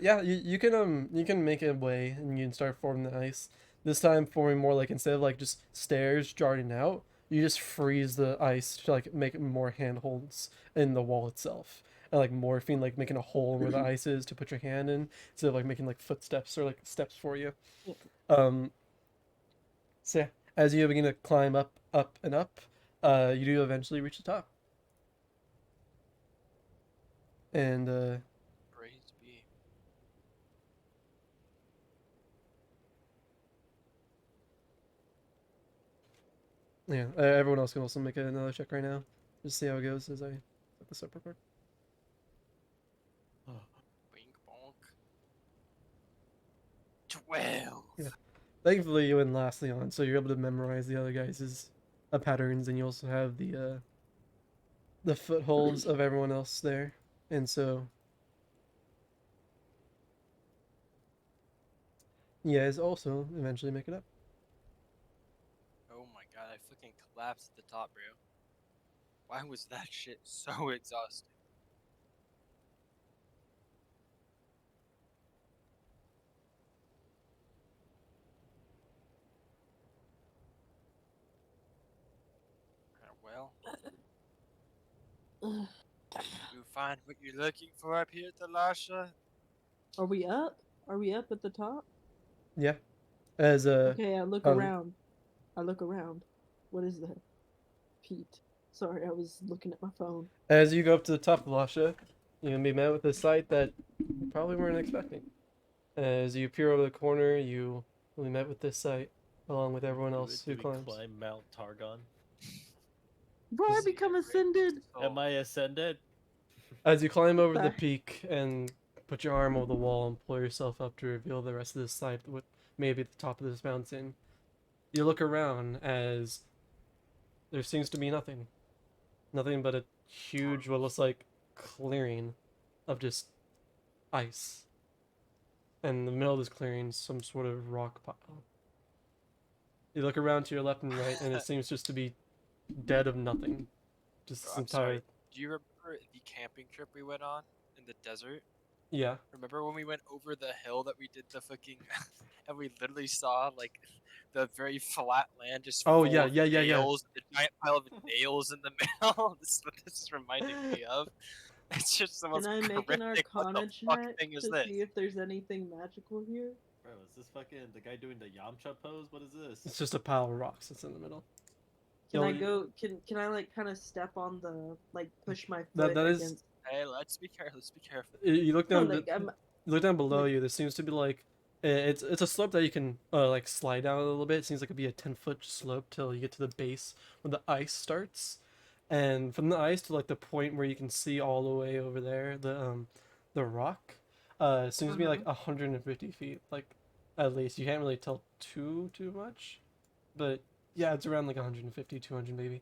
Yeah. You can make a way and you can start forming the ice. This time forming more like instead of like just stairs jutting out, you just freeze the ice to like make more handholds in the wall itself. And like morphine, like making a hole where the ice is to put your hand in, instead of like making like footsteps or like steps for you. Yeah. Um, so yeah, as you begin to climb up, up, and up, you do eventually reach the top. And Praise be. yeah, everyone else can also make another check right now. Just see how it goes as I set this up real quick. Bink bonk. 12. Yeah. Thankfully, you went lastly on, so you're able to memorize the other guys' patterns, and you also have the footholds of everyone else there, and so you guys also eventually make it up. Oh my god, I fucking collapsed at the top, bro. Why was that shit so exhausting? Well, you find what you're looking for up here, Talasha? Are we up? Are we up at the top? Yeah, as Okay, I look um, around. I look around. What is that? Pete. Sorry, I was looking at my phone. as you go up to the top of Lasha, you're gonna be met with a sight that you probably weren't expecting. As you peer over the corner, you will be met with this sight, along with everyone else Do who we climbs. climb Mount Targon? Bro, I This- become Great ascended. soul. Am I ascended? As you climb over the the- peak and put your arm over the wall and pull yourself up to reveal the rest of this site, with maybe at the top of this mountain, you look around as there seems to be nothing. Nothing but a huge, what looks like clearing of just ice. And in the middle of this clearing, some sort of rock pile. You look around to your left and right, and it seems just to be dead of nothing. Just Bro, this I'm entire. sorry. Do you remember the camping trip we went on in the desert? Yeah. Remember when we went over the hill that we did the fucking, and we literally saw like the very flat land just Oh, full yeah, of yeah, yeah, yeah. nails, the giant pile of nails in the middle. This is what this is reminding me of. It's just the Can most I make an cryptic. What the Arcana fuck check thing is to this? see if there's anything magical here? Bro, is this fucking the guy doing the Yamcha pose? What is It's this? just a pile of rocks that's in the middle. Can I You'll- go? Can I like kind of step on the like push my That- foot that is- against? Hey, let's be careful. Let's be careful. You look No, down. like I'm. You look down below like- you. There seems to be like it's a slope that you can like slide down a little bit. It seems like it'd be a 10-foot slope till you get to the base where the ice starts, and from the ice to like the point where you can see all the way over there, the rock, it seems to be like 150 feet, like at least. You can't really tell too much, but yeah, it's around like 150, 200 maybe.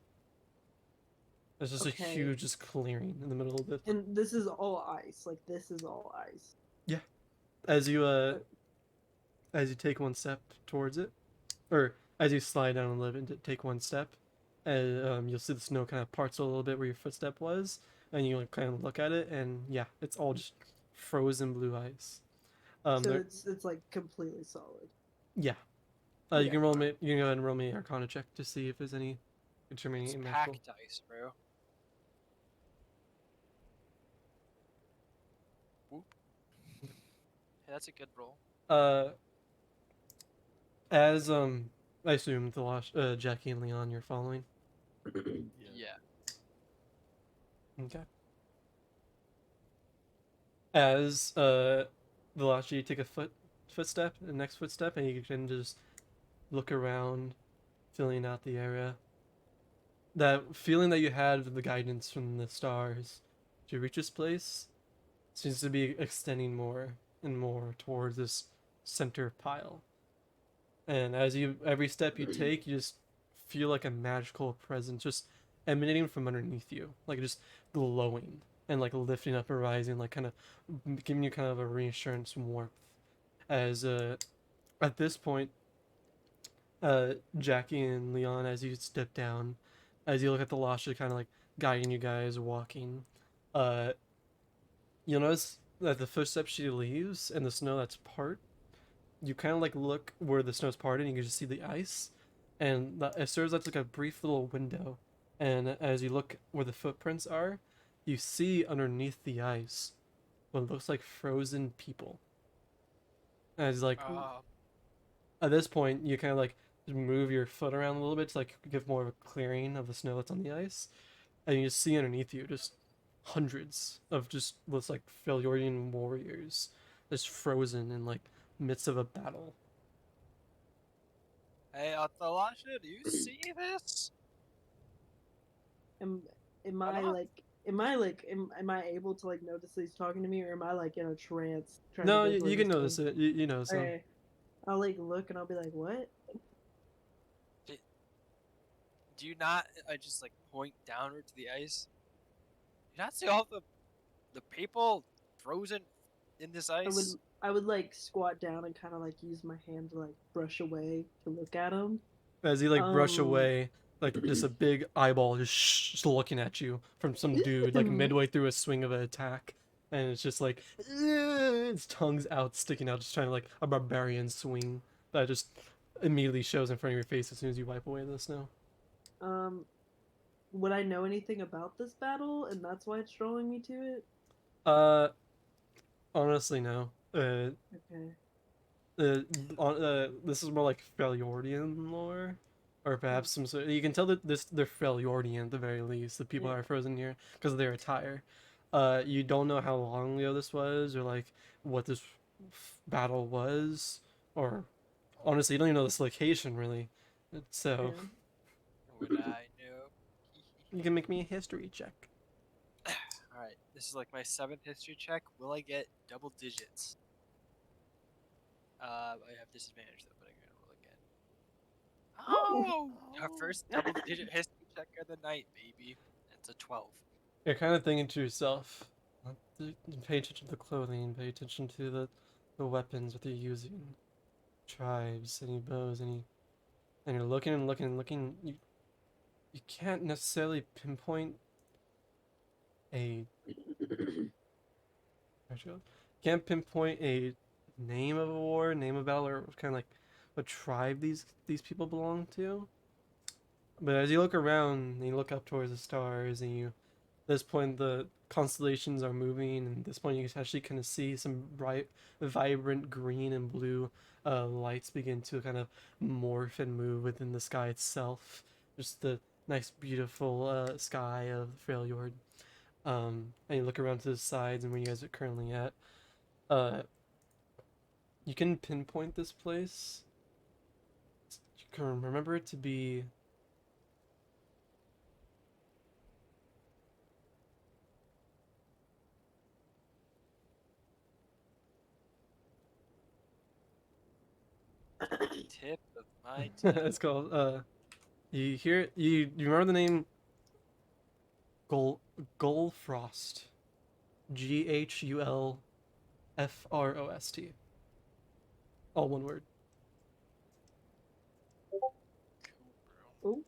There's just a Okay. huge just clearing in the middle of it. And this is all ice. Like this is all ice. As you take one step towards it, or as you slide down a little bit and take one step, and you'll see the snow kind of parts a little bit where your footstep was, and you like, kind of look at it, and yeah, it's all just frozen blue ice. So There- it's like completely solid. yeah. You Okay. can roll me. You can go ahead and roll me Arcana check to see if there's any determining It's magical. packed ice, bro. Whoop. Hey, that's a good roll. Uh, as I assume the lost Jackie and Leon you're following. Yeah. Okay. As the last you take a footstep, the next footstep, and you can just look around, filling out the area. That feeling that you had with the guidance from the stars to reach this place seems to be extending more and more towards this center pile. And as you every step you take, you just feel like a magical presence just emanating from underneath you, like just glowing and like lifting up and rising, like kind of giving you kind of a reassurance and warmth. As at this point, Jackie and Leon, as you step down, as you look at the Lasha kind of like guiding you guys walking, uh, you'll notice that the footsteps she leaves and the snow that's part, you kind of like look where the snow's parted and you can just see the ice, and it serves as like a brief little window. And as you look where the footprints are, you see underneath the ice what looks like frozen people. As like at this point, you kind of like move your foot around a little bit to like give more of a clearing of the snow that's on the ice, and you see underneath you just hundreds of just looks like Freljordian warriors, just frozen in like midst of a battle. Hey, Athalasha, do you see this? Am am I'm I not- like am I able to like notice that he's talking to me, or am I like in a trance trying No, to guess what you he's can notice saying? it. You notice them. Okay. I'll like look and I'll be like, what? Do you not? I just like point downward to the ice. Do you not see all the people frozen in this I would ice? I would like squat down and kind of like use my hand to like brush away to look at him. As you like brush Um, away, like just a big eyeball just looking at you from some dude like midway through a swing of an attack, and it's just like its tongue's out, sticking out, just trying to like a barbarian swing that just immediately shows in front of your face as soon as you wipe away the snow. um, would I know anything about this battle, and that's why it's drawing me to it? Uh, honestly, no. Okay. This is more like Freljordian lore, or perhaps some sort. You can tell that they're Freljordian at the very least. The people Yeah. that are frozen here because of their attire. You don't know how long ago this was, or like what this battle was, or honestly, you don't even know this location really. So Yeah. Would I know? you can make me a history check. All right, this is like my 7th history check. Will I get double digits? I have disadvantage though, but I'm gonna roll again. Oh, our first double-digit history check of the night, baby. It's a 12. You're kind of thinking to yourself, pay attention to the clothing, pay attention to the weapons that they're using, tribes, any bows, any, and you're looking and looking and looking. You can't necessarily pinpoint a can't pinpoint a name of a war, name of battle, or kind of like what tribe these people belong to. But as you look around and you look up towards the stars, and you, at this point, the constellations are moving, and at this point, you can actually kind of see some bright, vibrant green and blue lights begin to kind of morph and move within the sky itself. Just the nice, beautiful sky of Freljord. And you look around to the sides and where you guys are currently at. Uh, you can pinpoint this place. You can remember it to be Tip of my toe. It's called. You hear it? You remember the name Gullfrost? Ghulfrost. All one word. Cool, bro. Oh,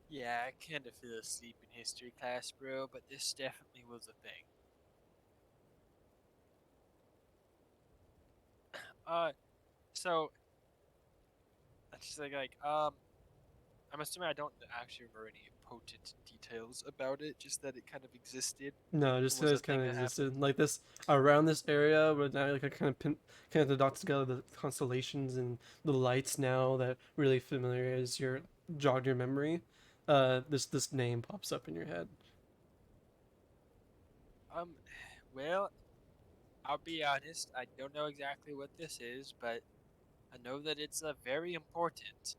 Yeah, I kind of fell asleep in history class, bro, but this definitely was a thing. So I just I'm assuming I don't actually remember any potent details about it, just that it kind of existed. No, just Was a as kind thing of that existed like this around this area, but now like I kind of the dots together, the constellations and the lights now that really familiarize your jogged your memory. This name pops up in your head. Um, well, I'll be honest, I don't know exactly what this is, but I know that it's very important,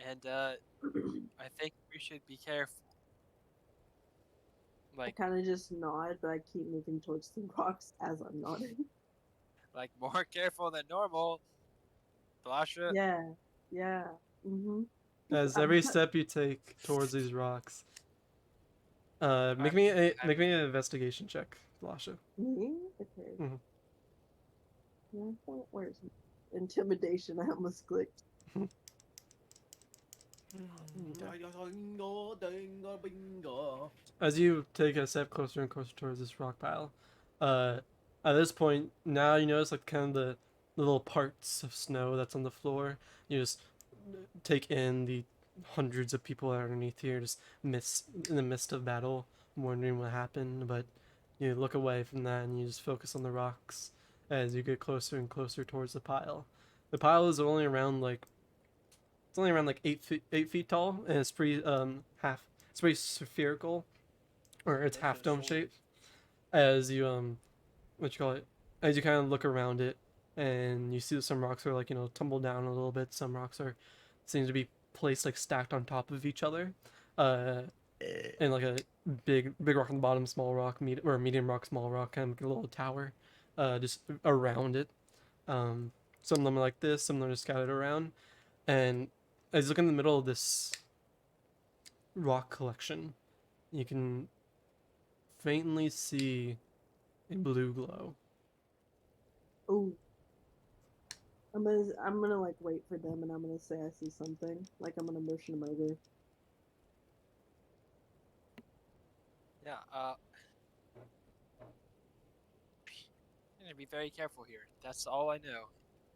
and I think we should be careful. I Like, kind of just nod, but I keep moving towards the rocks as I'm nodding. like more careful than normal. Thalasha, Yeah, yeah. Mm-hmm. As every step you take towards these rocks, I make me an investigation check, Lasha. Me? Okay. Mhm. Yeah, where's intimidation? I almost clicked. As you take a step closer and closer towards this rock pile, uh, at this point, now you notice like kind of the little parts of snow that's on the floor. You just take in the hundreds of people that are underneath here, just miss in the midst of battle, wondering what happened. But you look away from that and you just focus on the rocks as you get closer and closer towards the pile. The pile is only around like it's only around like 8 feet tall, and it's pretty it's pretty spherical, or it's half dome shaped. As you what you call it, as you kind of look around it, and you see that some rocks are like tumbled down a little bit. Some rocks are seem to be placed like stacked on top of each other, uh, and like a big rock on the bottom, small rock, medium rock, small rock, kind of like a little tower, just around it. Some of them are like this, some of them are scattered around, and as you look in the middle of this rock collection, you can faintly see a blue glow. Oh, I'm gonna like wait for them, and I'm gonna say I see something. Like I'm gonna motion them over. yeah, I'm gonna be very careful here. That's all I know.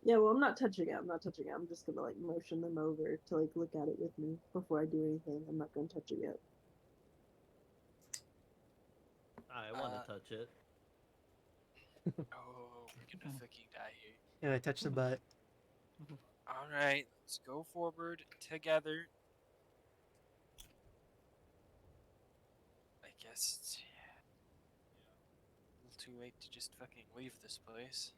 Yeah, well, I'm not touching it. I'm not touching it. I'm just gonna like motion them over to like look at it with me before I do anything. I'm not gonna touch it yet. I want Uh, to touch it. oh, we're gonna fucking die here. And I touch the butt. All right, let's go forward together. I guess it's a little too late to just fucking leave this place.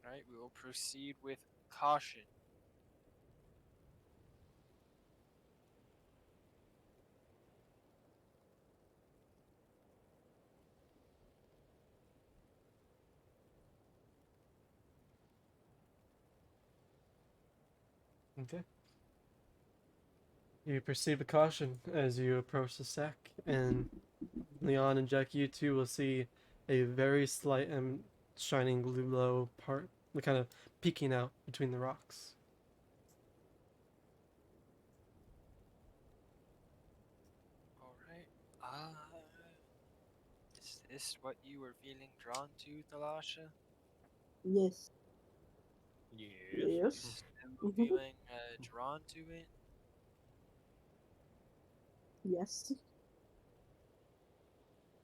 All right, we will proceed with caution. Okay. You proceed with caution as you approach the stack, and Leon and Jack, you two will see a very slight and shining blue glow part, kind of peeking out between the rocks. All right. Is this what you were feeling drawn to, Thalasha? Yes. Yes. Yes. Still feeling drawn to it? Yes.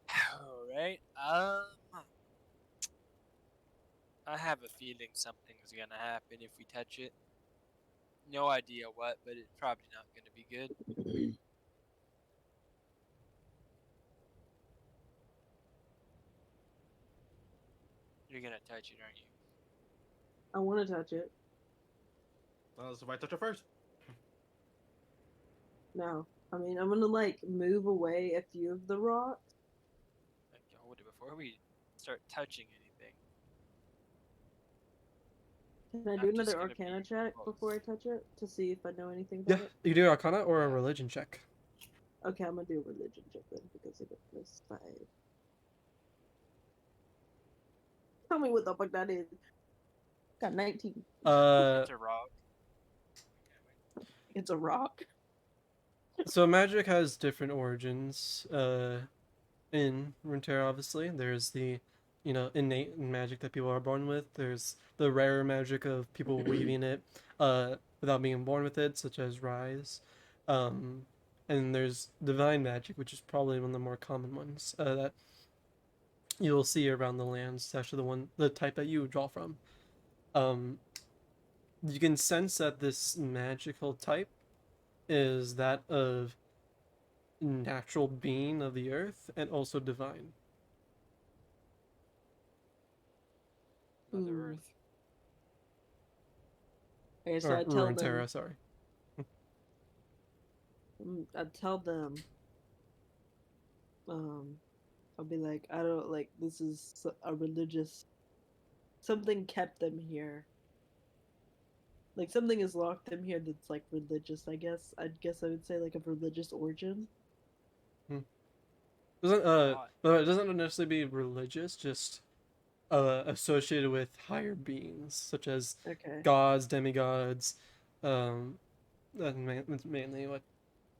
All right. I have a feeling something's gonna happen if we touch it. No idea what, but it's probably not gonna be good. You're gonna touch it, aren't you? I want to touch it. So if I touch it first. No. I mean, I'm gonna like move away a few of the rocks. Like, hold it before we start touching anything. Can I I'm do just another gonna Arcana be check close. before I touch it to see if I know anything Yeah, about it? you can do Arcana or a Yeah. religion check. Okay, I'm gonna do a religion check then because I got plus 5. Tell me what the fuck that is. Got 19. Uh, It's a rock. It's a rock. so magic has different origins. In Runeterra, obviously, there's the, innate magic that people are born with. There's the rare magic of people weaving it, without being born with it, such as Rise. Um, and there's divine magic, which is probably one of the more common ones, that you'll see around the lands. It's actually the type that you draw from. Um, you can sense that this magical type is that of natural being of the earth and also divine. Mother Ooh. Earth. Okay, so Or I tell Runeterra, them. sorry. I tell them. Um, I'll be like, I don't like. This is a religious. Something kept them here. Like something has locked them here that's like religious. I guess I would say like of religious origin. Doesn't Uh, but it doesn't necessarily be religious, just associated with higher beings such as Okay. gods, demigods. That's mainly what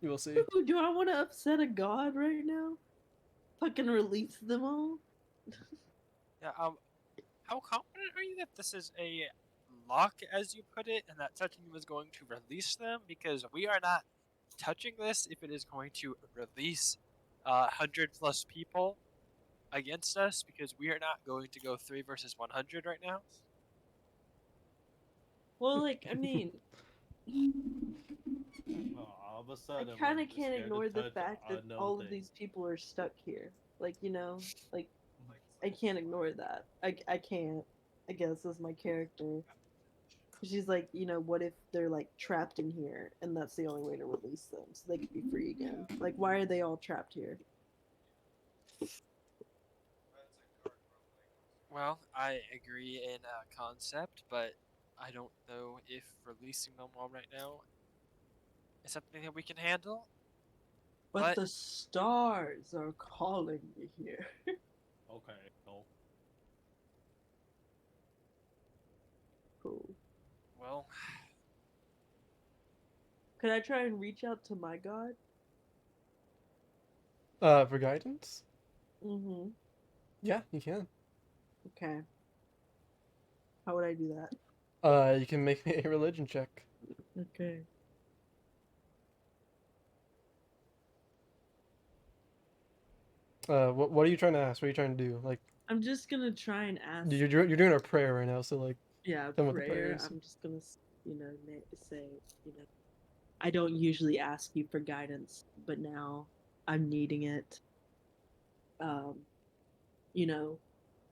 you will see. Ooh, do I want to upset a god right now? Fucking release them all. yeah. How confident are you that this is a lock, as you put it, and that touching them is going to release them? Because we are not touching this if it is going to release 100+ people against us, because we are not going to go 3 versus 100 right now. Well, like I mean, All of a I sudden, kind we're of just can't scared to ignore the touch fact that unknown all of things. these people are stuck here. Like I can't ignore that. I can't. I guess as my character. She's like, what if they're like trapped in here and that's the only way to release them so they can be free again? Like, why are they all trapped here? Well, I agree in concept, but I don't know if releasing them all right now is something that we can handle. But But the stars are calling me here. Okay, no. Cool. well, Could I try and reach out to my god? For guidance? Mm-hmm. Yeah, you can. Okay. How would I do that? You can make me a religion check. Okay. What are you trying to ask? What are you trying to do? Like, I'm just gonna try and ask. you're doing a prayer right now, so like, Yeah, tell me what the prayer prayer. is. I'm just gonna, say, I don't usually ask you for guidance, but now I'm needing it. Um,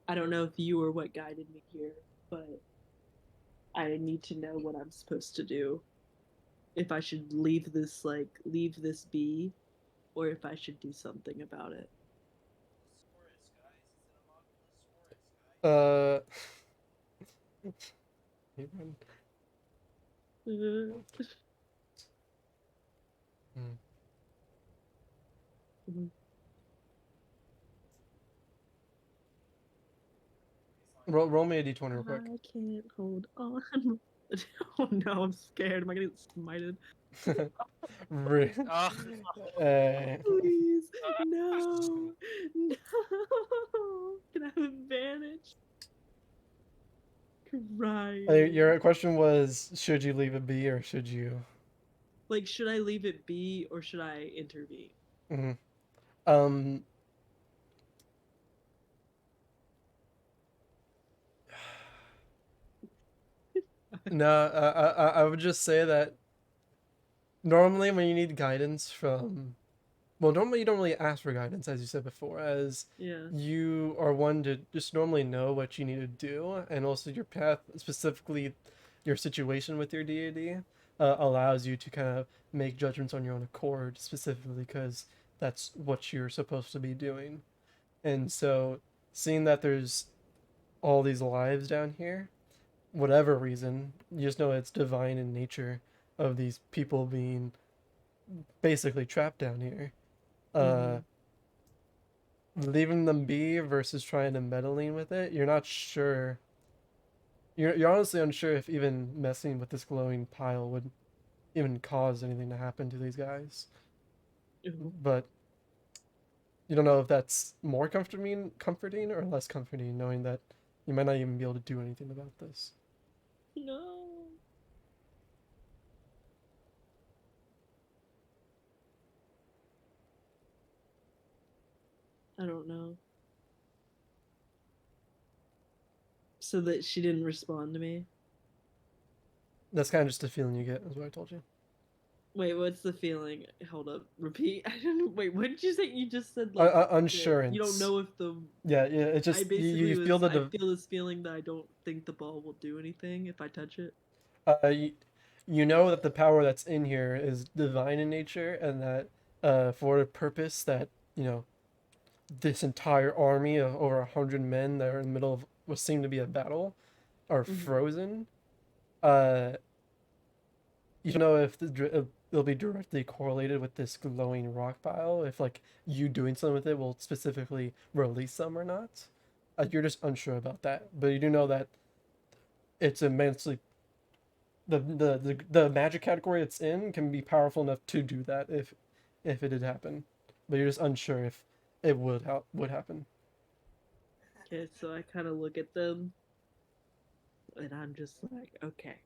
I don't know if you were what guided me here, but I need to know what I'm supposed to do. If I should leave this be, or if I should do something about it. Uh, Mhm. roll me a d20 real quick. I can't hold on. Oh no, I'm scared. Am I gonna get smited? Re- uh, Please, no, no. Can I have advantage? Crying. your question was, should you leave it be or should you? Like, should I leave it be or should I intervene? hmm Um, no, I would just say that normally when you need guidance from, well, normally you don't really ask for guidance, as you said before, as Yeah. you are one to just normally know what you need to do and also your path, specifically your situation with your deity. allows you to kind of make judgments on your own accord, specifically because that's what you're supposed to be doing. And so, seeing that there's all these lives down here, whatever reason, you just know it's divine in nature of these people being basically trapped down here. Uh, Leaving them be versus trying to meddling with it, you're not sure. You're honestly unsure if even messing with this glowing pile would even cause anything to happen to these guys. But you don't know if that's more comforting or less comforting, knowing that you might not even be able to do anything about this. No. I don't know. So that she didn't respond to me. That's kind of just a feeling you get, is what I told you. Wait, what's the feeling? Hold up, repeat. I don't know. Wait, what did you say? You just said like Unsurance. you don't know if the. Yeah, it's I just basically you feel was. the I feel this feeling that I don't think the ball will do anything if I touch it. you know that the power that's in here is divine in nature, and that for a purpose that this entire army of over 100 men that are in the middle of what seemed to be a battle are frozen. Uh, you don't know if it'll be directly correlated with this glowing rock pile. If like you doing something with it will specifically release them or not. You're just unsure about that, but you do know that it's immensely the magic category it's in can be powerful enough to do that if it did happen, but you're just unsure if it would happen. Okay, so I kind of look at them, and I'm just like, okay.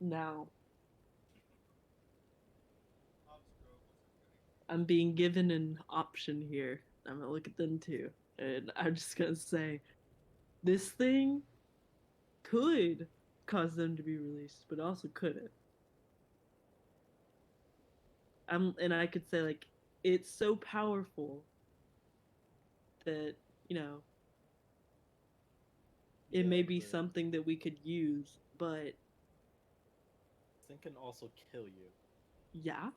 Now, I'm being given an option here. I'm gonna look at them too, and I'm just gonna say, this thing could cause them to be released, but also couldn't. And I could say like, it's so powerful that you know it may be but something that we could use, but this thing can also kill you. yeah,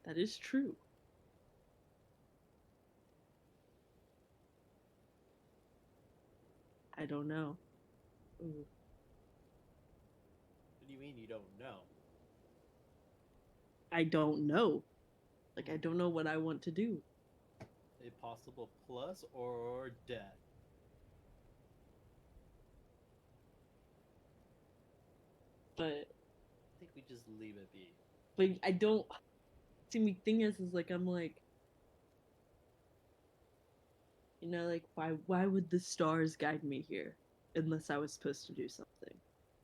that is true. I don't know. Ooh. What do you mean you don't know? I don't know. Like, I don't know what I want to do. A possible plus or death? But I think we just leave it be. I don't. See, the thing is like I'm like, like why would the stars guide me here unless I was supposed to do something?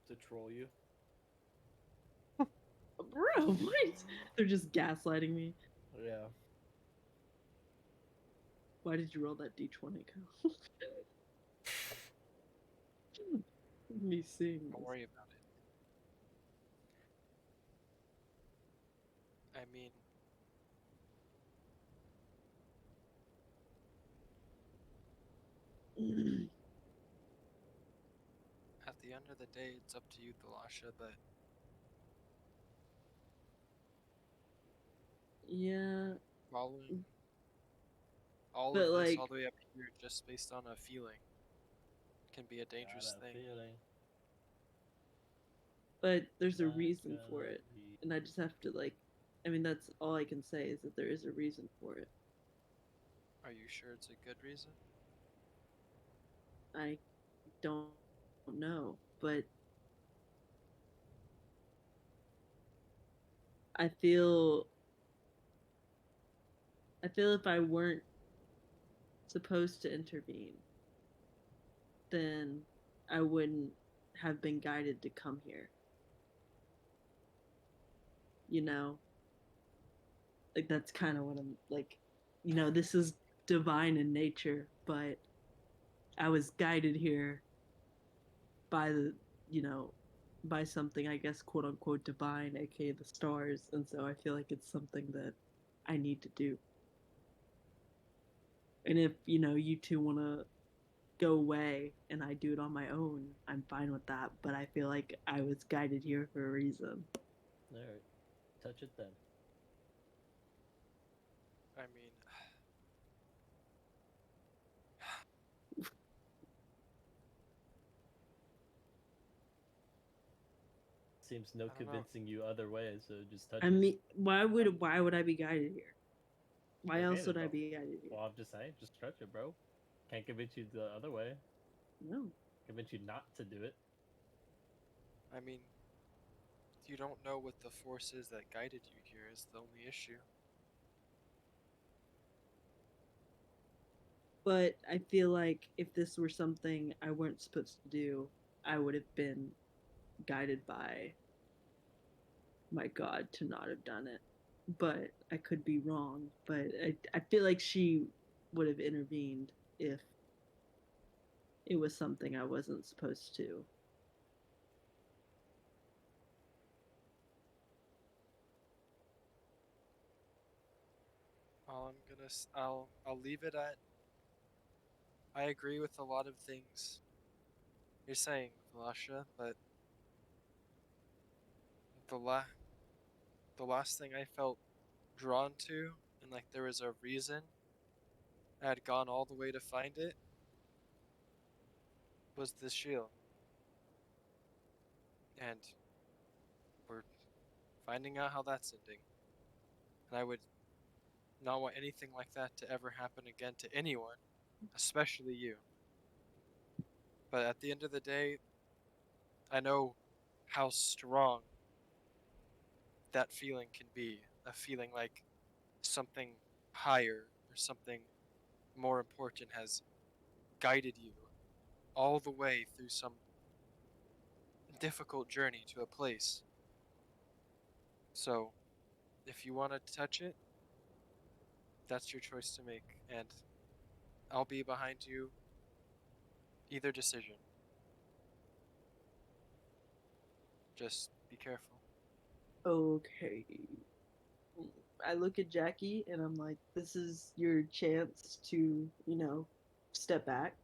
To troll you? Bro, what? They're just gaslighting me. Yeah. Why did you roll that d20? Me seeing Don't this. worry about it. I mean, at the end of the day, it's up to you, Thalasha, but Yeah, following all but of this like, all the way up here just based on a feeling can be a dangerous Got a thing. feeling. but there's a Not reason gonna for it, be- and I just have to like. I mean, that's all I can say is that there is a reason for it. Are you sure it's a good reason? I don't know, but I feel if I weren't supposed to intervene, then I wouldn't have been guided to come here. You know? Like that's kind of what I'm like, this is divine in nature, but I was guided here by you know, by something I guess quote unquote divine, aka the stars, and so I feel like it's something that I need to do. And if, you two want to go away and I do it on my own, I'm fine with that. But I feel like I was guided here for a reason. Alright. Touch it then. I mean, Seems no I don't know. convincing you other way, so just touch I it. mean, why would I be guided here? Why Okay else would then, I bro. be guided here? Well, I'm just saying, just touch it, bro. Can't convince you the other way. No. Convince you not to do it. I mean, you don't know what the force is that guided you here is the only issue. But I feel like if this were something I weren't supposed to do, I would have been guided by my God to not have done it. But I could be wrong. But I feel like she would have intervened if it was something I wasn't supposed to. All I'm gonna, I'll leave it at. I agree with a lot of things you're saying, Velasha, but the la, the last thing I felt drawn to, and like there was a reason I had gone all the way to find it, was this shield. And we're finding out how that's ending. And I would not want anything like that to ever happen again to anyone, especially you. But at the end of the day, I know how strong that feeling can be. A feeling like something higher or something more important has guided you all the way through some difficult journey to a place. So, if you want to touch it, that's your choice to make, and I'll be behind you either decision. Just be careful. Okay. I look at Jackie and I'm like, this is your chance to, step back.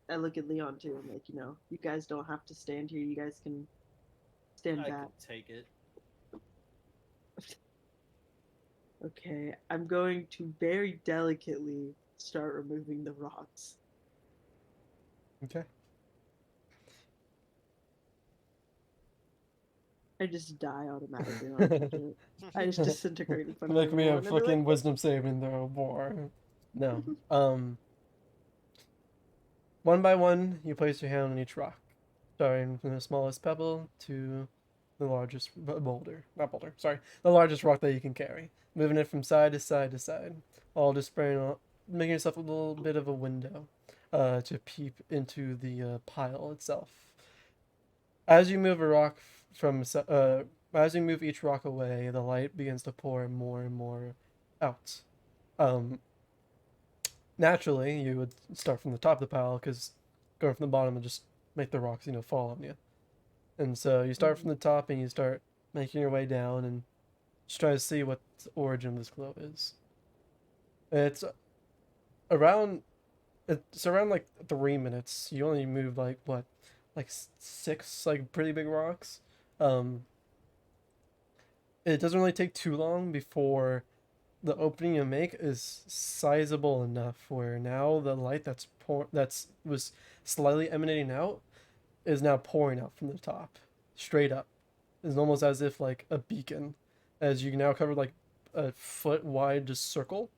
I look at Leon too. I'm like, you guys don't have to stand here. You guys can stand I back. could take it. Okay, I'm going to very delicately start removing the rocks. Okay. I just die automatically when I touch it. I just disintegrate in front of Make me a everyone. And they're fucking like, wisdom saving throw, war. No. One by one, you place your hand on each rock, starting from the smallest pebble to the largest boulder. Not boulder, sorry. The largest rock that you can carry. Moving it from side to side to side. All just spraying on, making yourself a little bit of a window to peep into the pile itself. As you move a rock from, as you move each rock away, the light begins to pour more and more out. Um, Naturally, you would start from the top of the pile because going from the bottom would just make the rocks, fall on you. And so you start from the top and you start making your way down and just try to see what the origin of this glow is. It's around it's around like 3 minutes. You only move like what, like six like pretty big rocks. Um, it doesn't really take too long before the opening you make is sizable enough where now the light that's was slightly emanating out is now pouring out from the top, straight up. It's almost as if like a beacon, as you now cover like a foot wide just circle.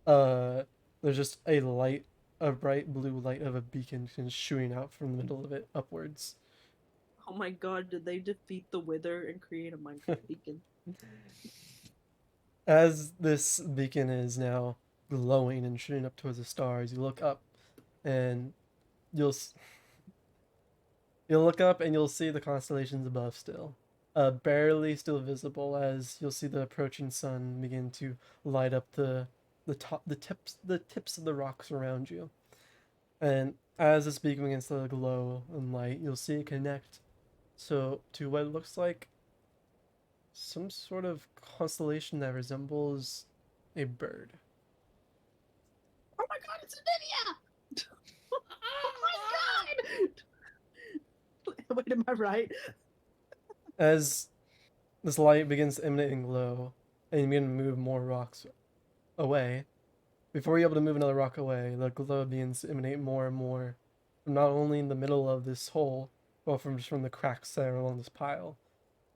Uh, there's just a bright blue light of a beacon just shooting out from the middle of it upwards. oh my god, did they defeat the Wither and create a Minecraft beacon? As this beacon is now glowing and shooting up towards the stars, you look up and you'll you'll look up and you'll see the constellations above still, barely still visible as you'll see the approaching sun begin to light up the tips of the rocks around you. And as this beacon begins to glow and light, you'll see it connect to what looks like some sort of constellation that resembles a bird. Oh my god, it's Lydia! Wait, am I right? As this light begins to emanate and glow, and you begin to move more rocks away, before you're able to move another rock away, the glow begins to emanate more and more, from not only in the middle of this hole, but from just from the cracks that are along this pile.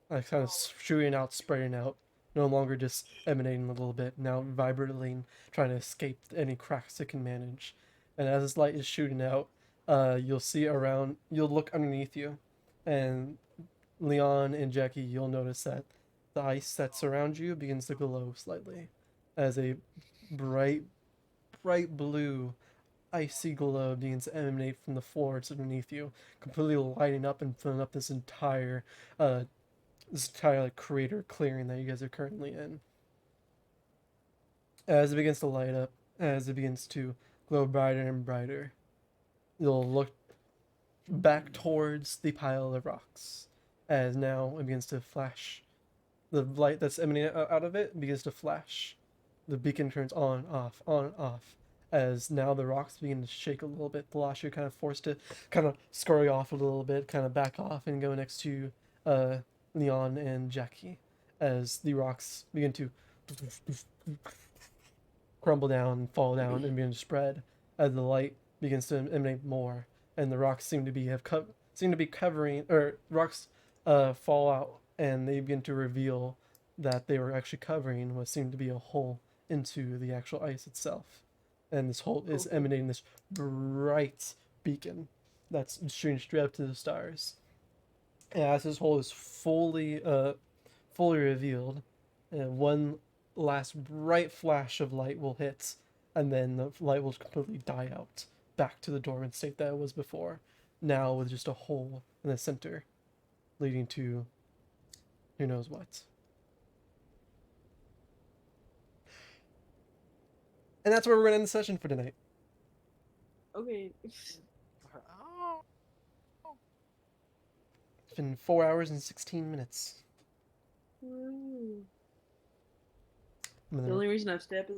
Like kind of shooting out, spreading out, no longer just emanating a little bit, now vibrating, trying to escape any cracks it can manage. And as this light is shooting out, you'll see around, you'll look underneath you, and Leon and Jackie, you'll notice that the ice that surrounds you begins to glow slightly, as a bright, bright blue, icy glow begins to emanate from the floors underneath you, completely lighting up and filling up uh, this entire like crater clearing that you guys are currently in. As it begins to light up, as it begins to glow brighter and brighter, you'll look back towards the pile of rocks, as now it begins to flash. The light that's emanating out of it begins to flash. The beacon turns on, off, as now the rocks begin to shake a little bit. Losh, you're kind of forced to kind of scurry off a little bit, kind of back off and go next to Leon and Jackie, as the rocks begin to crumble down and fall down and begin to spread as the light begins to emanate more, and the rocks seem to be covering, or rocks fall out and they begin to reveal that they were actually covering what seemed to be a hole into the actual ice itself, and this hole is Okay. emanating this bright beacon that's shooting straight up to the stars. And as this hole is fully revealed, one last bright flash of light will hit, and then the light will completely die out back to the dormant state that it was before, now with just a hole in the center, leading to who knows what. And that's where we're gonna end the session for tonight. Okay. Oh. It's been 4 hours and 16 minutes. Woo. I'm The gonna only reason I've stayed up is